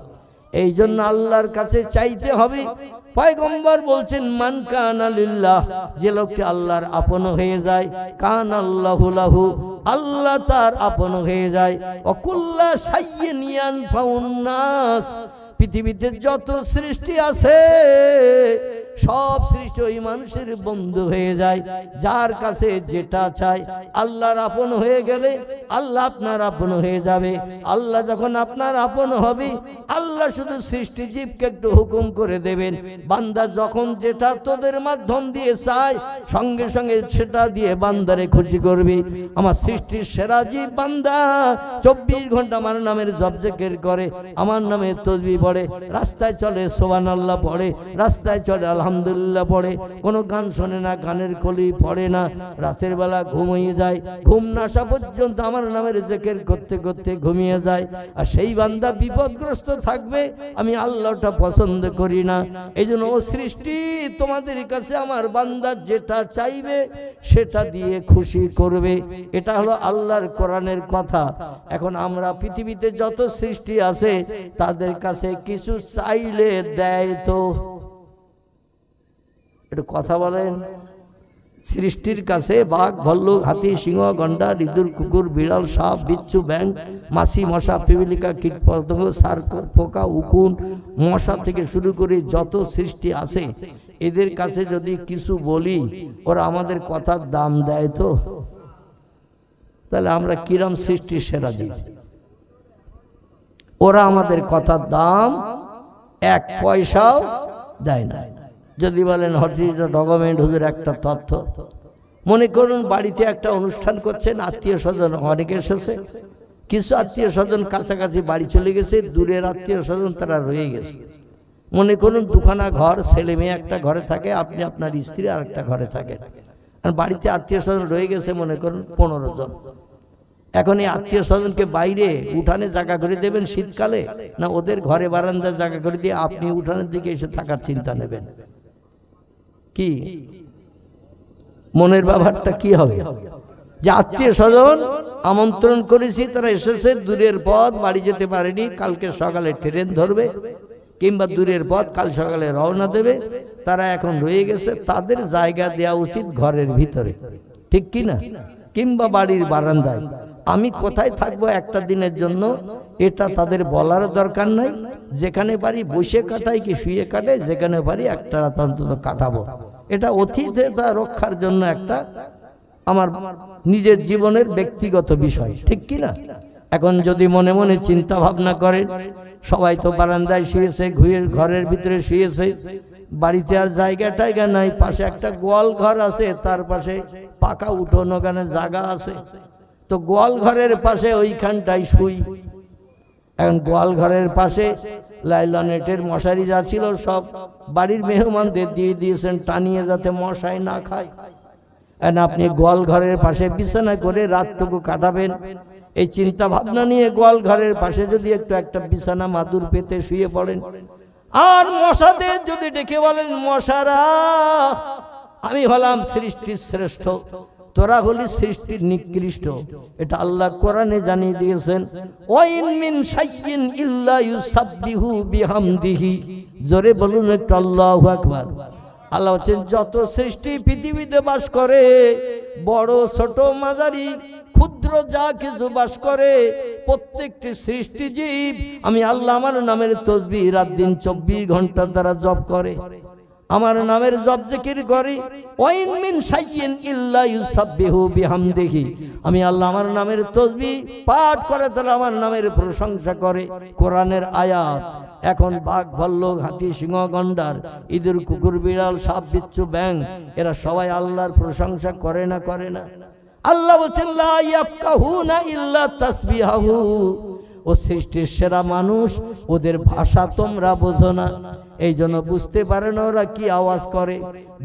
এই জন্য আল্লাহর কাছে চাইতে হবে। পয়গম্বর বলছেন মান কানা লিল্লাহ, যে লোকটি আল্লাহর আপন হয়ে যায়, কানাল্লাহু লাহু, আল্লাহ তার আপন হয়ে যায়। অকুল্লা শাইইন ইয়ানফাউন নাস, পৃথিবীতে যত সৃষ্টি আছে সব সৃষ্টি ওই মানুষের বন্ধু হয়ে যায়, যার কাছে যেটা চাই। আল্লাহর আপন হয়ে গেলে আল্লাহ আপনার আপন হয়ে যাবে। আল্লাহ যখন আপনার আপন হবে, আল্লাহ শুধু সৃষ্টি জীবকে একটু হুকুম করে দেবেন, বান্দা যখন যেটা তোদের মাধ্যম দিয়ে চায়, সঙ্গে সঙ্গে সেটা দিয়ে বান্দারে খুশি করবি। আমার সৃষ্টির সেরা জীব বান্দা 24 ঘন্টা আমার নামের জপজিকির করে, আমার নামে তাসবিহ পড়ে, রাস্তায় চলে সুবহানাল্লাহ পড়ে, রাস্তায় চলে আলহামদুলিল্লাহ পড়ে, কোনো গান শোনে না, গানের কলি পড়ে না, রাতের বেলা ঘুমিয়ে যায়, ঘুম না আসা পর্যন্ত আমার নামের জিকির করতে করতে ঘুমিয়ে যায়। আর সেই বান্দা বিপদগ্রস্ত থাকবে, আমি আল্লাহটা পছন্দ করি না। এই জন্য ও সৃষ্টি তোমাদের কাছে আমার বান্দা যেটা চাইবে সেটা দিয়ে খুশি করবে। এটা হলো আল্লাহর কোরআনের কথা। এখন আমরা পৃথিবীতে যত সৃষ্টি আছে তাদের কাছে কিছু চাইলে দেয় তো? একটু কথা বলেন, সৃষ্টির কাছে বাঘ, ভাল্লুক, হাতি, সিংহ, গন্ডার, ইঁদুর, কুকুর, বিড়াল, সাপ, বিচ্ছু, ব্যাঙ, মাছি, মশা, পিপিলিকা, কীট পতঙ্গ, সার, পোকা, উকুন, মশা থেকে শুরু করে যত সৃষ্টি আছে, এদের কাছে যদি কিছু বলি ওরা আমাদের কথার দাম দেয় তো, তাহলে আমরা কিরম সৃষ্টির সেরা দিই? ওরা আমাদের কথার দাম এক পয়সাও দেয় না। যদি বলেন হরজিটা ডকুমেন্ট হুজুর একটা তথ্য, মনে করুন বাড়িতে একটা অনুষ্ঠান করছেন, আত্মীয় স্বজন অনেকে এসেছে, কিছু আত্মীয় স্বজন কাছাকাছি বাড়ি চলে গেছে, দূরের আত্মীয় স্বজন তারা রয়ে গেছে। মনে করুন দুখানা ঘর, ছেলে মেয়ে একটা ঘরে থাকে, আপনি আপনার স্ত্রী আর একটা ঘরে থাকেন, আর বাড়িতে আত্মীয় স্বজন রয়ে গেছে মনে করুন 15 জন। এখন এই আত্মীয় স্বজনকে বাইরে উঠানে জায়গা করে দেবেন শীতকালে, না ওদের ঘরে বারান্দায় জায়গা করে দিয়ে আপনি উঠানের দিকে এসে থাকার চিন্তা নেবেন? কি মনের ব্যাপারটা কি হবে? যে আত্মীয় স্বজন আমন্ত্রণ করেছি, তারা এসেছে, দূরের পথ, বাড়ি যেতে পারেনি, কালকে সকালে ট্রেন ধরবে কিংবা দূরের পথ, কাল সকালে রওনা দেবে, তারা এখন রয়ে গেছে, তাদের জায়গা দেওয়া উচিত ঘরের ভিতরে, ঠিক কি না? কিংবা বাড়ির বারান্দায়। আমি কোথায় থাকবো একটা দিনের জন্য এটা তাদের বলার দরকার নাই। যেখানে পারি বসে কাটাই কি শুয়ে কাটাই, যেখানে পারি একটা রাত অন্তত কাটাবো। এটা অতিথিতা রক্ষার জন্য একটা আমার নিজের জীবনের ব্যক্তিগত বিষয়, ঠিক কি না? এখন যদি মনে মনে চিন্তা ভাবনা করেন, সবাই তো বারান্দায় শুয়েছে, ঘরের ভিতরে শুয়েছে, বাড়িতে আর জায়গা টায়গা নাই, পাশে একটা গোয়াল ঘর আছে, তার পাশে পাকা উঠোন, ওখানে জায়গা আছে, তো গোয়াল ঘরের পাশে ওইখানটাই শুই। এখন গোয়াল ঘরের পাশে লাইলনেটের মশারি যা ছিল সব বাড়ির মেহমানদের দিয়ে দিয়েছেন টানিয়ে, যাতে মশাই না খায়। এখন আপনি গোয়াল ঘরের পাশে বিছানা করে রাতটুকু কাটাবেন, এই চিন্তা ভাবনা নিয়ে গোয়াল ঘরের পাশে যদি একটা বিছানা মাদুর পেতে শুয়ে পড়েন, আর মশাদের যদি ডেকে বলেন, মশারা আমি হলাম সৃষ্টির শ্রেষ্ঠ, তোরা হলি সৃষ্টির নিকৃষ্ট, এটা আল্লাহ কোরআনে জানিয়ে দিয়েছেন। ওয়াইন মিন শাইইন ইল্লা ইউসাব্বিহু বিহামদিহি, জোরে বলুন একটু আল্লাহু আকবার। আল্লাহ বলেন যত সৃষ্টি পৃথিবীতে বাস করে, বড় ছোট মাঝারি ক্ষুদ্র যা কিছু বাস করে, প্রত্যেকটি সৃষ্টি জীব আমি আল্লাহ আমার নামের তাসবিহ রাত দিন 24 ঘন্টা তারা জপ করে, আমার নামের জপ জিকির করি। ওয়াইন মিন শাইইন ইল্লা ইউসাব্বিহু বিহামদিহি, আমি আল্লাহ আমার নামের তাসবিহ পাঠ করে তারা আমার নামের প্রশংসা করে। কোরআনের আয়াত। এখন বাঘ, ভাল্লুক, হাতি, সিংহ, গন্ডার, ইঁদুর, কুকুর, বিড়াল, সাপ, বিচ্ছু, ব্যাঙ, এরা সবাই আল্লাহর প্রশংসা করে না? করে না? আল্লাহ বলেন লা ইয়াফকাহুনা ইল্লা তাসবিহাহু, ও সৃষ্টির সেরা মানুষ, ওদের ভাষা তোমরা বোঝো না, এই জন্য বুঝতে পারে না ওরা কি আওয়াজ করে।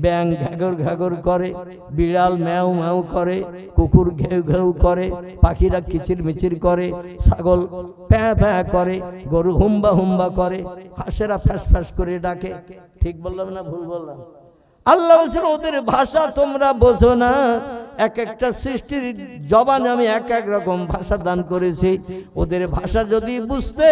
ব্যাঙ ঘ্যাগর ঘ্যাগর করে, বিড়াল ম্যাও ম্যাও করে, কুকুর ঘেউ ঘেউ করে, পাখিরা কিচির মিচির করে, ছাগল প্যাঁ প্যাঁ করে, গরু হুম্বা হুম্বা করে, হাঁসেরা ফ্যাস ফ্যাস করে ডাকে। ঠিক বললাম না ভুল বললাম? আল্লাহ বলছেন ওদের ভাষা তোমরা বোঝো না। এক একটা সৃষ্টির জবানে আমি এক এক রকম ভাষা দান করেছি, ওদের ভাষা যদি বুঝতে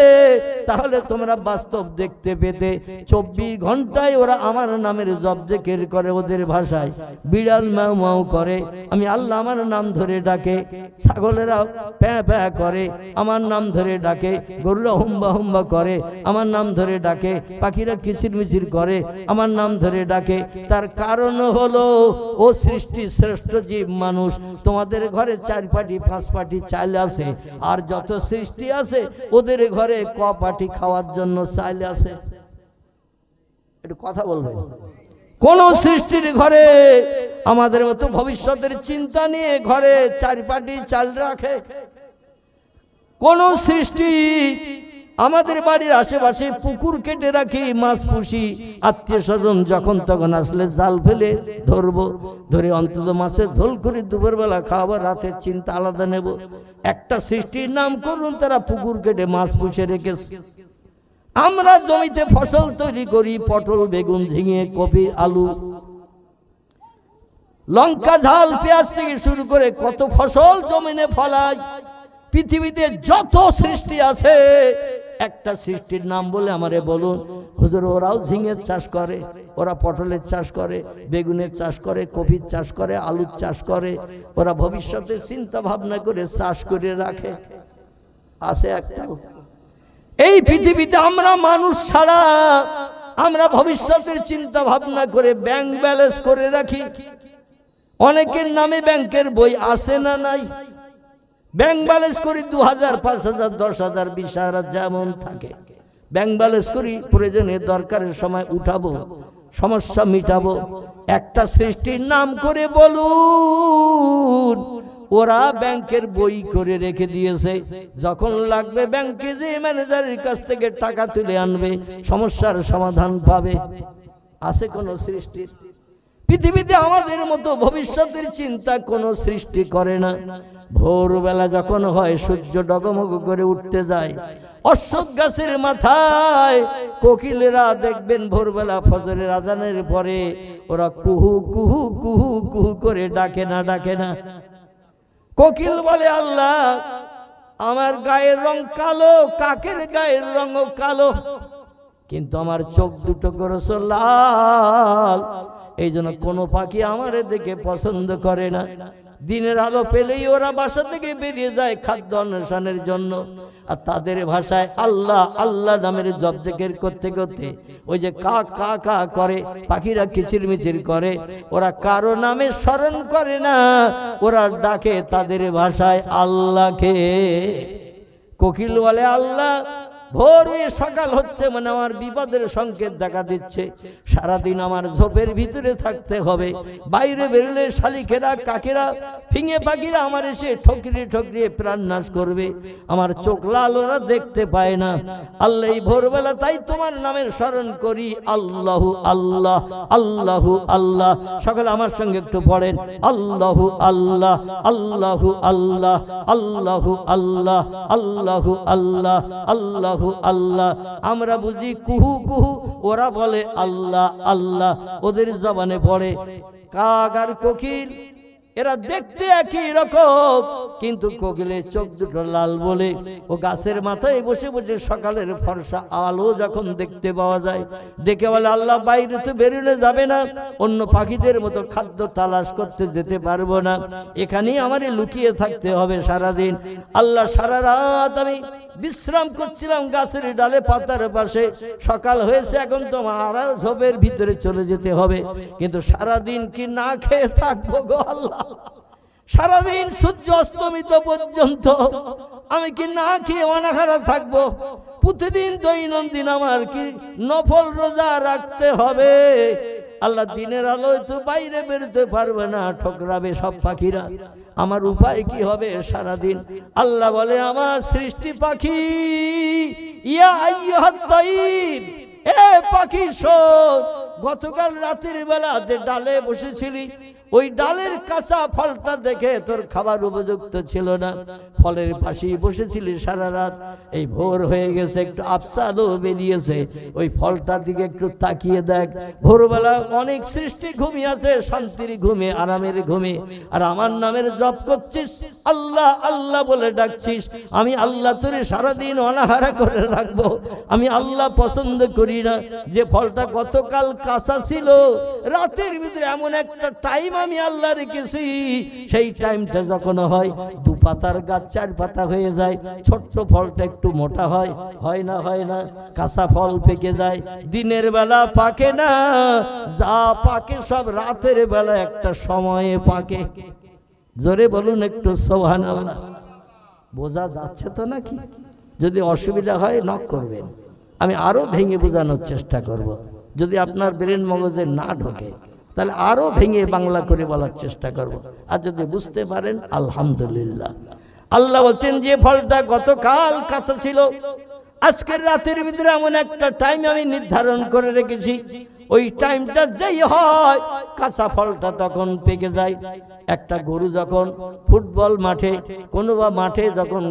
তাহলে তোমরা বাস্তব দেখতে পেতে। 24 ঘন্টায় ওরা আমার নামের জপ জিকির করে ওদের ভাষায়। বিড়াল ম্যাও ম্যাও করে, আমি আল্লাহ আমার নাম ধরে ডাকে, ছাগলেরা প্যাঁ প্যাঁ করে আমার নাম ধরে ডাকে, গরুরা হুম্বা হুম্বা করে আমার নাম ধরে ডাকে, পাখিরা কিচির মিচির করে আমার নাম ধরে ডাকে। তার কারণ হলো ও সৃষ্টি শ্রেষ্ঠ জীব মানুষ, তোমাদের ঘরে 4 পাটি 5 পাটি চাল আছে, আর যত সৃষ্টি আছে ওদের ঘরে ক পাটি খাওয়ার জন্য চাল আছে? একটু কথা বলবেন। কোন সৃষ্টির ঘরে আমাদের মতো ভবিষ্যতের চিন্তা নিয়ে ঘরে 4 পাটি চাল রাখে? কোন সৃষ্টি আমাদের বাড়ির আশেপাশে পুকুর কেটে রাখি, মাছ পুষি, আত্মীয় স্বজন যখন তখন আসলে জাল ফেলে ধরবো, ধরে অন্তত মাছের ঝোল করে দুপুরবেলা খাওয়াবো, রাতের চিন্তা আলাদা নেব। একটা সৃষ্টির নাম করুন তারা পুকুর কেটে মাছ পুষে রেখেছে। আমরা জমিতে ফসল তৈরি করি, পটল, বেগুন, ঝিঙে, কপি, আলু, লঙ্কা, ঝাল, পেঁয়াজ থেকে শুরু করে কত ফসল জমিনে ফলাই। পৃথিবীতে যত সৃষ্টি আছে একটা সৃষ্টির নাম বলে আমারে বলুন। হুজুর ওরাও ঝিঙের চাষ করে, ওরা পটলের চাষ করে, বেগুনের চাষ করে, কপির চাষ করে, আলুর চাষ করে, ওরা ভবিষ্যতে চিন্তা ভাবনা করে চাষ করে রাখে। আছে একটা এই পৃথিবীতে আমরা মানুষ ছাড়া আমরা ভবিষ্যতের চিন্তা ভাবনা করে ব্যাংক ব্যালেন্স করে রাখি। অনেকের নামে ব্যাংকের বই আছে না নাই? ব্যাংক ব্যালেন্স করি 2000, 5000, 10,000, 20,000 যেমন থাকে ব্যাংক ব্যালেন্স করি, প্রয়োজনে দরকারের সময় উঠাবো, সমস্যা মিটাবো। একটা সৃষ্টির নাম করে বলুন, ওরা ব্যাংকের বই করে রেখে দিয়েছে, যখন লাগবে ব্যাংকে যে ম্যানেজারের কাছ থেকে টাকা তুলে আনবে, সমস্যার সমাধান পাবে। আছে কোন সৃষ্টির? পৃথিবীতে আমাদের মতো ভবিষ্যতের চিন্তা কোন সৃষ্টি করে না। ভোরবেলা যখন হয় সূর্য ডগমগ করে উঠতে যায়, অশ্বত্থ গাছের মাথায় কোকিলেরা দেখবেন ভোরবেলা ফজরের আজানের পরে ওরা কুহু কুহু কুহু কুহু করে ডাকে না, ডাকে না? কোকিল বলে, আল্লাহ আমার গায়ের রং কালো, কাকের গায়ের রঙও কালো, কিন্তু আমার চোখ দুটো করেছ লাল, এই জন্য কোনো পাখি আমার দেখে পছন্দ করে না। দিনের আলো পেলেই ওরা বাসা থেকে বেরিয়ে যায় খাদ্য অন্বেষণের জন্য। আর তাদের ভাষায় আল্লাহ আল্লাহ নামের জপ জিকির করতে করতে ওই যে কা কা কা করে পাখিরা কিচিরমিচির করে, ওরা কারো নামে স্মরণ করে না, ওরা ডাকে তাদের ভাষায় আল্লাহকে। কোকিল বলে, আল্লাহ ভোর হয়ে সকাল হচ্ছে মানে আমার বিপদের সংকেত দেখা দিচ্ছে, সারাদিন আমার ঝোপের ভিতরে থাকতে হবে, বাইরে বেরোলে শালিকেরা কাকেরা ফিঙে পাখিরা আমার এসে ঠকরিয়ে ঠকরিয়ে প্রাণ নাশ করবে, আমার চোখ লাল, ওরা দেখতে পায় না। আল্লাহ এই ভোরবেলা তাই তোমার নামের স্মরণ করি, আল্লাহু আল্লাহ আল্লাহু আল্লাহ। সকলে আমার সঙ্গে একটু পড়েন, আল্লাহু আল্লাহ আল্লাহু আল্লাহ আল্লাহু আল্লাহ আল্লাহু আল্লাহ আল্লাহ আল্লাহ। আমরা বুঝি কুহু কুহু, ওরা বলে আল্লাহ আল্লাহ। ওদের জবানে পড়ে কাক আর কোকিল, এরা দেখতে একই রকম, কিন্তু কোকিলের চোখ দুটো লাল বলে ও গাছের মাথায় বসে বসে সকালের ফর্সা আলো যখন দেখতে পাওয়া যায়, দেখে বলে আল্লাহ বাইরে তো বেরোলে যাবে না, অন্য পাখিদের মতো খাদ্য তালাশ করতে যেতে পারবো না, এখানেই আমারই লুকিয়ে থাকতে হবে সারাদিন। আল্লাহ সারা রাত আমি বিশ্রাম করছিলাম গাছের ডালে পাতার পাশে, সকাল হয়েছে এখন তো আমার ঝোপের ভিতরে চলে যেতে হবে, কিন্তু সারাদিন কি না খেয়ে থাকবো গো আল্লাহ? সারাদিন সূর্য অস্তমিত পর্যন্ত আমি কি না খেয়ে অনাহারা থাকবো? প্রতিদিন দৈনন্দিন আমার কি নফল রোজা রাখতে হবে? আল্লাহ দিনের আলোয় তো বাইরে বেরোতে পারবে না, ঠকরাবে সব পাখিরা, আমার উপায় কি হবে সারাদিন? আল্লাহ বলে, আমার সৃষ্টি পাখি, ইয়া আইয়ুহাত তাইর, এ পাখি শোন, গতকাল রাতের বেলা যে ডালে বসেছিলি ওই ডালের কাঁচা ফলটা দেখে তোর খাবার উপযুক্ত ছিল না, ফলের পাশেই বসেছিলি সারা রাত, এই ভোর হয়ে গেছে, একটু আফসা আলো বেরিয়েছে, ওই ফলটার দিকে একটু তাকিয়ে দেখ। ভোরবেলা অনেক সৃষ্টি ঘুমিয়ে আছে, শান্তির ঘুমে, আরামের ঘুমে, আর আমার নামের জপ করছিস, আল্লাহ আল্লাহ বলে ডাকছিস। আমি আল্লাহ তোরে সারাদিন অনাহারা করে রাখবো, আমি আল্লাহ পছন্দ করি না। যে ফলটা গতকাল কাঁচা ছিল, রাতের ভিতরে এমন একটা টাইম আমি আল্লাহ রেখেছি, সেই টাইমটা যখন হয় 2 পাতার গাছ 4 পাতা হয়ে যায়, ছোট্ট ফলটা একটু মোটা হয়, হয় না? হয় না? কাঁচা ফল পেকে যায়, দিনের বেলা পাকে না, যা পাকে সব রাতের বেলা একটা সময়ে পাকে। জোরে বলুন একটু সুবহানাল্লাহ। বোঝা যাচ্ছে তো নাকি? যদি অসুবিধা হয় নক করবেন, আমি আরো ভেঙে বোঝানোর চেষ্টা করব। যদি আপনার ব্রেন মগজে না ঢোকে তাহলে আরো ভেঙে বাংলা করে বলার চেষ্টা করব, আর যদি বুঝতে পারেন আলহামদুলিল্লাহ। আল্লাহ বলছেন যে ফলটা গতকাল কাঁচা ছিল, আজকের রাতের ভিতরে এমন একটা টাইম আমি নির্ধারণ করে রেখেছি, ওই টাইমটা যেই হয় কাঁচা ফলটা তখন পেকে যায়। একটা গরু যখন ফুটবল মাঠে কোনো বা মাঠে যখন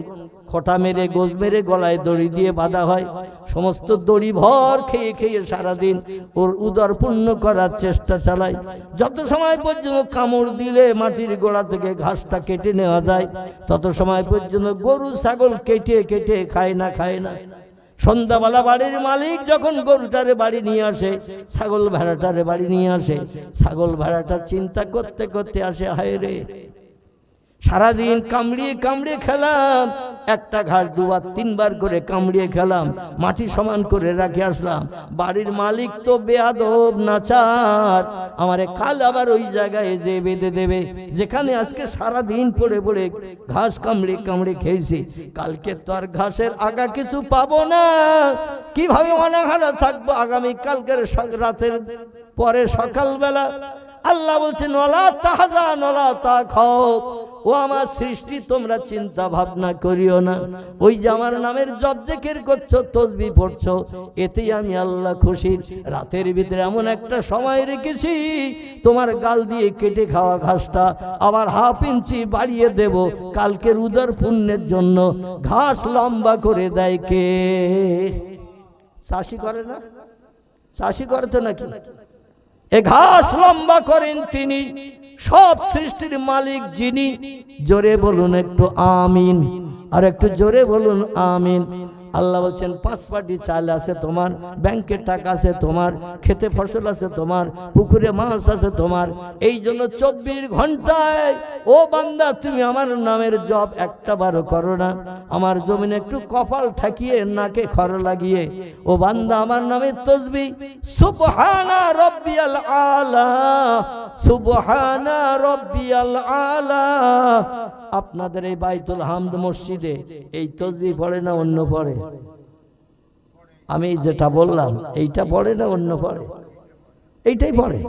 খোঁটা মেরে গোজ মেরে গলায় দড়ি দিয়ে বাঁধা হয়, সমস্ত দড়ি ভর খেয়ে খেয়ে সারাদিন ওর উদর পূর্ণ করার চেষ্টা চালায়, যত সময় পর্যন্ত কামড় দিলে মাটির গোড়া থেকে ঘাসটা কেটে নেওয়া যায় তত সময় পর্যন্ত গরু ছাগল কেটে কেটে খায় না। সন্ধ্যাবেলা বাড়ির মালিক যখন গরুটারে বাড়ি নিয়ে আসে, ছাগল ভেড়াটারে বাড়ি নিয়ে আসে, ছাগল ভেড়াটা চিন্তা করতে করতে আসে, হায় রে সারাদিন কামড়িয়ে কামড়িয়ে খেলাম, একটা ঘাস দুবার তিনবার করে কামড়িয়ে খেলাম, মাটি সমান করে রাখে আসলাম, বাড়ির মালিক তো বেয়াদব নাচার, আমারে কাল আবার ওই জায়গায় যে বেঁধে দেবে যেখানে আজকে সারাদিন পড়ে পড়ে ঘাস কামড়ে কামড়ে খেয়েছি, কালকে তো আর ঘাসের আগা কিছু পাবো না, কিভাবে অনাহারা থাকবো আগামী কালকের রাতের পরে সকালবেলা। আল্লাহ বলছেন ওয়ালা তাহজান ওয়ালা তাখাফ, ও আমার সৃষ্টি তোমরা চিন্তা ভাবনা করিও না, ওই যে আমার নামের জপ জিকির করছো, তাসবিহ পড়ছো, এতেই আমি আল্লাহ খুশি। রাতের ভিতরে এমন একটা সময় রেখেছি তোমার গাল দিয়ে কেটে খাওয়া ঘাসটা আবার হাফ ইঞ্চি বাড়িয়ে দেব, কালকের উদর পুণ্যের জন্য। ঘাস লম্বা করে দেয় কে? চাষি করে না? চাষি করে তো নাকি? এ ঘাস লম্বা করেন তিনি, সব সৃষ্টির মালিক যিনি। জোরে বলুন একটু আমিন, আর একটু জোরে বলুন আমিন। আল্লাহ বলছেন 5 পাটি চাল আছে তোমার, ব্যাংকের টাকা আছে তোমার, খেতে ফসল আছে তোমার, পুকুরে মাছ আছে তোমার। এই জন্য 24 ঘন্টায় ও বান্দা তুমি আমার নামের জপ একটা বারও করো না, আমার জমিনে একটু কপাল ঠাকিয়ে নাকে খর লাগিয়ে ও বান্দা আমার নামে তাসবিহ সুবহানা রাব্বিয়াল আলা, সুবহানা রাব্বিয়াল আলা। আপনাদের এই বাইতুল হামদ মসজিদে এই তাসবিহ পড়ে না অন্য পড়ে? আমি যেটা বললাম এইটা পড়ে না অন্য পড়ে? এইটাই পড়ে।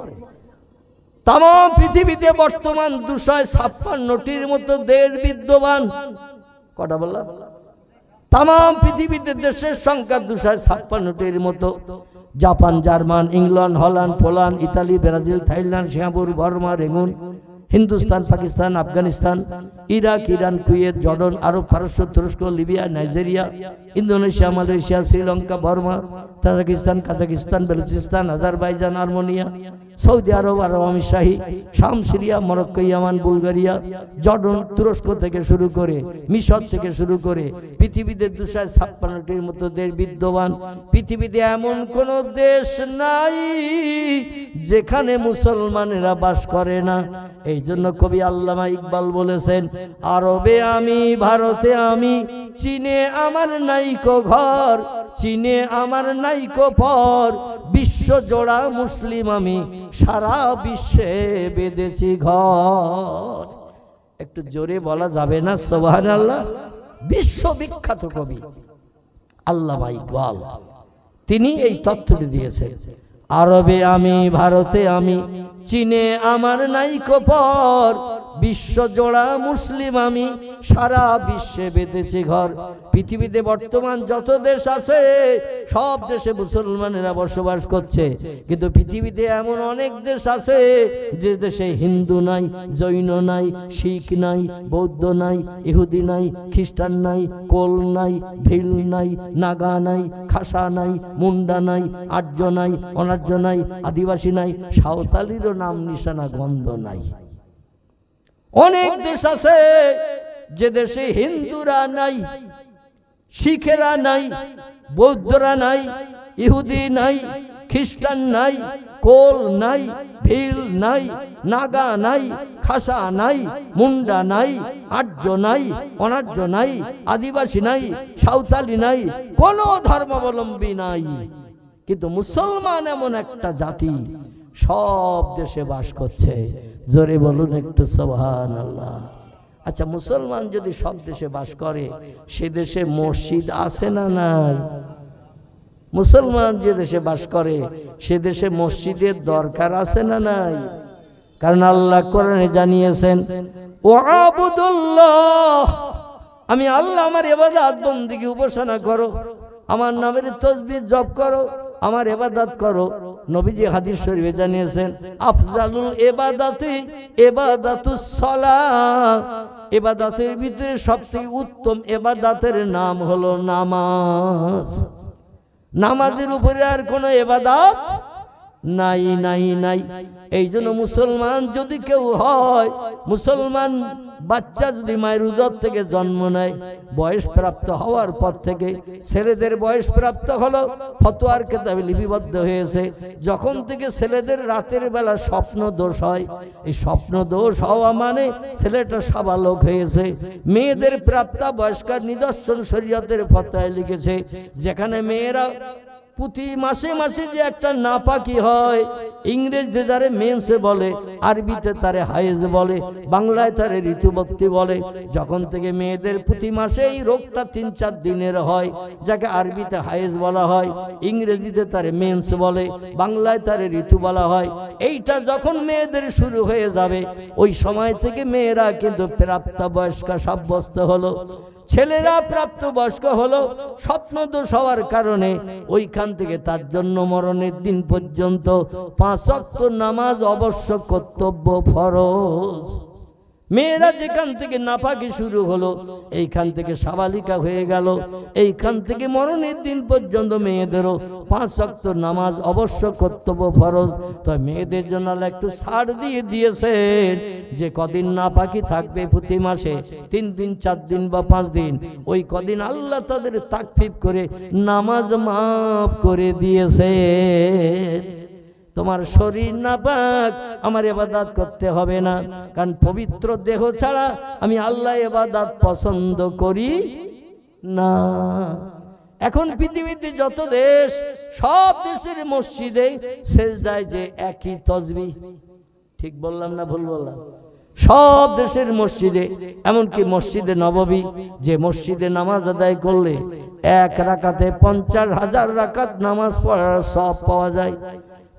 তাম পৃথিবীতে বর্তমান 256টির মতো দেশ বিদ্যমান। কটা বললাম? তাম পৃথিবীতে দেশের সংখ্যা 256টির মতো। Japan, German, England, Holland, Poland, Italy, Brazil, Thailand, Singapore, Burma, Rangoon, Hindustan, Pakistan, Afghanistan, Iraq, Iran, Kuwait, Jordan, Arab, পারস্য, তুরস্ক, Libya, Nigeria, Indonesia, Malaysia, Sri Lanka, Burma, Tajikistan, Kazakhstan, Balochistan, Azerbaijan, Armenia, Saudi Arab, Arab আমিরশাহী, শাম, Syria, Morocco, Yemen, Bulgaria, Jordan, তুরস্ক থেকে শুরু করে মিশর থেকে শুরু করে পৃথিবীতে 256টির মতো দেশ বিদ্যমান। পৃথিবীতে এমন কোন দেশ নাই যেখানে মুসলমানেরা বাস করে না। এই জন্য কবি আল্লামা ইকবাল বলেছেন, আরবে আমি, ভারতে আমি, চীনে আমার নাইকো ঘর, চীনে আমার নাইকো পর, বিশ্ব জোড়া মুসলিম আমি, সারা বিশ্বে বেঁধেছি ঘর। একটু জোরে বলা যাবে না সুবহানাল্লাহ? বিশ্ববিখ্যাত কবি আল্লামা ইকবাল তিনি এই তথ্যটি দিয়েছেন, আরবে আমি, ভারতে আমি, চীনে আমার নাইকো পর, বিশ্ব জোড়া মুসলিম আমি, সারা বিশ্বে বেঁধেছি ঘর। পৃথিবীতে বর্তমান যত দেশ আছে সব দেশে মুসলমানেরা বসবাস করছে, কিন্তু পৃথিবীতে এমন অনেক দেশ আছে যে দেশে হিন্দু নাই, জৈন নাই, শিখ নাই, বৌদ্ধ নাই, ইহুদি নাই, খ্রিস্টান নাই, কোল নাই, ভিল নাই, নাগা নাই, খাসা নাই, মুন্ডা নাই, আর্য নাই, অনার্য নাই, আদিবাসী নাই, সাঁওতালিরও নাম নিশানা গন্ধ নাই। অনেক দেশ আছে যে দেশে হিন্দুরা নাই, শিখেরা নাই, বৌদ্ধরা নাই, ইহুদি নাই, খ্রিস্টান নাই, কোল নাই, ভিল নাই, নাগা নাই, খাসা নাই, মুন্ডা নাই, আর্য নাই, অনার্য নাই, আদিবাসী নাই, সাঁওতালি নাই, কোনো ধর্মাবলম্বী নাই। কিন্তু মুসলমান এমন একটা জাতি সব দেশে বাস করছে। জোরে বলুন একটু সুবহানাল্লাহ। আচ্ছা, মুসলমান যদি সব দেশে বাস করে সে দেশে মসজিদ আছে না নাই? মুসলমান যে দেশে বাস করে সে দেশে মসজিদের দরকার আছে না নাই? কারণ আল্লাহ কোরআনে জানিয়েছেন, ওয়াবুদুল্লাহ, আমি আল্লাহ আমার ইবাদত বন্দেগী উপাসনা করো, আমার নামের তাসবিহ জপ করো, আমার ইবাদত করো। নবীজি হাদিস শরীফে জানিয়েছেন, আফজালুল ইবাদাতি ইবাদাতুস সালাহ, ইবাদতের ভিতরে সবথেকে উত্তম ইবাদতের নাম হলো নামাজ। নামাজের উপরে আর কোনো ইবাদত নাই নাই নাই। এই জন্য মুসলমান যদি কেউ হয়, মুসলমান বাচ্চা যদি মায়ের উদর থেকে জন্ম নেয়, বয়স প্রাপ্ত হওয়ার পর থেকে ছেলেদের বয়স প্রাপ্ত হলো, ফতোয়ার কিতাবে লিপিবদ্ধ হয়েছে, যখন থেকে ছেলেদের রাতের বেলা স্বপ্ন দোষ হয়, এই স্বপ্ন দোষ হওয়া মানে ছেলেটা সাবালক হয়েছে। মেয়েদের প্রাপ্তা বয়স্কার নিদর্শন শরীয়তের ফতোয়ায় লিখেছে, যেখানে মেয়েরা প্রতি মাসে মাসে যে একটা নাপাকি হয়, ইংরেজিতে তারে মেন্স বলে, আরবিতে তারে হায়েজ বলে, বাংলায় তারে ঋতুবতী বলে। যখন থেকে মেয়েদের প্রতি মাসে এই রোগটা 3-4 দিনের হয়, যাকে আরবিতে হায়েজ বলা হয়, ইংরেজিতে তারে মেন্স বলে, বাংলায় তারে ঋতু বলা হয়, এইটা যখন মেয়েদের শুরু হয়ে যাবে, ওই সময় থেকে মেয়েরা কিন্তু প্রাপ্তবয়স্ক সাব্যস্ত হলো। ছেলেরা প্রাপ্তবয়স্ক হলো, স্বপ্নদোষ হওয়ার কারণে ওইখান থেকে তার জন্য মরণের দিন পর্যন্ত 5 ওয়াক্ত নামাজ অবশ্য কর্তব্য, ফরজ। মেয়েরা যেখান থেকে নাপাকি শুরু হলো, এইখান থেকে সাবালিকা হয়ে গেল, এইখান থেকে মরণের দিন পর্যন্ত মেয়েদেরও 5 ওয়াক্ত নামাজ অবশ্য কর্তব্য, ফরজ। তো মেয়েদের জন্য আল্লাহ একটু ছাড় দিয়ে দিয়েছেন, যে কদিন নাপাকি থাকবে প্রতি মাসে, 3 দিন 4 দিন বা 5 দিন, ওই কদিন আল্লাহ তাদের তাকফিফ করে নামাজ মাফ করে দিয়েছে। তোমার শরীর নাপাক, আমার ইবাদত করতে হবে না, কারণ পবিত্র দেহ ছাড়া আমি আল্লাহ ইবাদত পছন্দ করি না। এখন পৃথিবীতে যত দেশ, সব দেশের মসজিদে সেজদায় যে একই তাসবিহ, ঠিক বললাম না ভুল বললাম? সব দেশের মসজিদে, এমনকি মসজিদে নববী, যে মসজিদে নামাজ আদায় করলে 1 রাকাতে 50,000 রাকাত নামাজ পড়ার সওয়াব পাওয়া যায়।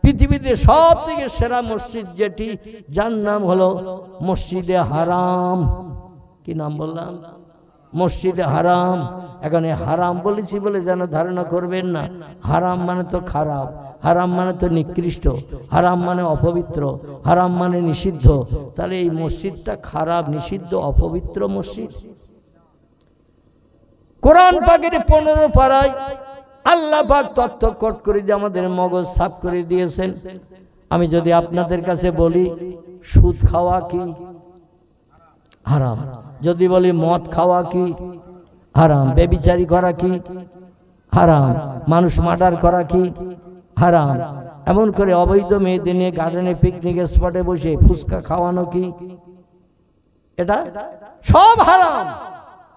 পৃথিবীতে সব থেকে সেরা মসজিদ যেটি, যার নাম হলো মসজিদে হারাম। কি নাম বললাম? মসজিদে হারাম। এখানে হারাম বলেছি বলে যেন ধারণা করবেন না, হারাম মানে তো খারাপ, হারাম মানে তো নিকৃষ্ট, হারাম মানে অপবিত্র, হারাম মানে নিষিদ্ধ। তাহলে এই মসজিদটা খারাপ, নিষিদ্ধ, অপবিত্র মসজিদ। কোরআন পাকের 15 পারায় আল্লাহ পাক তথ্য কোট করে দিয়ে আমাদের মগজ সাফ করে দিয়েছেন। আমি যদি আপনাদের কাছে বলি সুদ খাওয়া কি হারাম, যদি বলি মদ খাওয়া কি হারাম, বেবিচারি করা কি হারাম, মানুষ মার্ডার করা কি হারাম, এমন করে অবৈধ মেয়েদের নিয়ে গার্ডেনে পিকনিকের স্পটে বসে ফুচকা খাওয়ানো কি, এটা সব হারাম।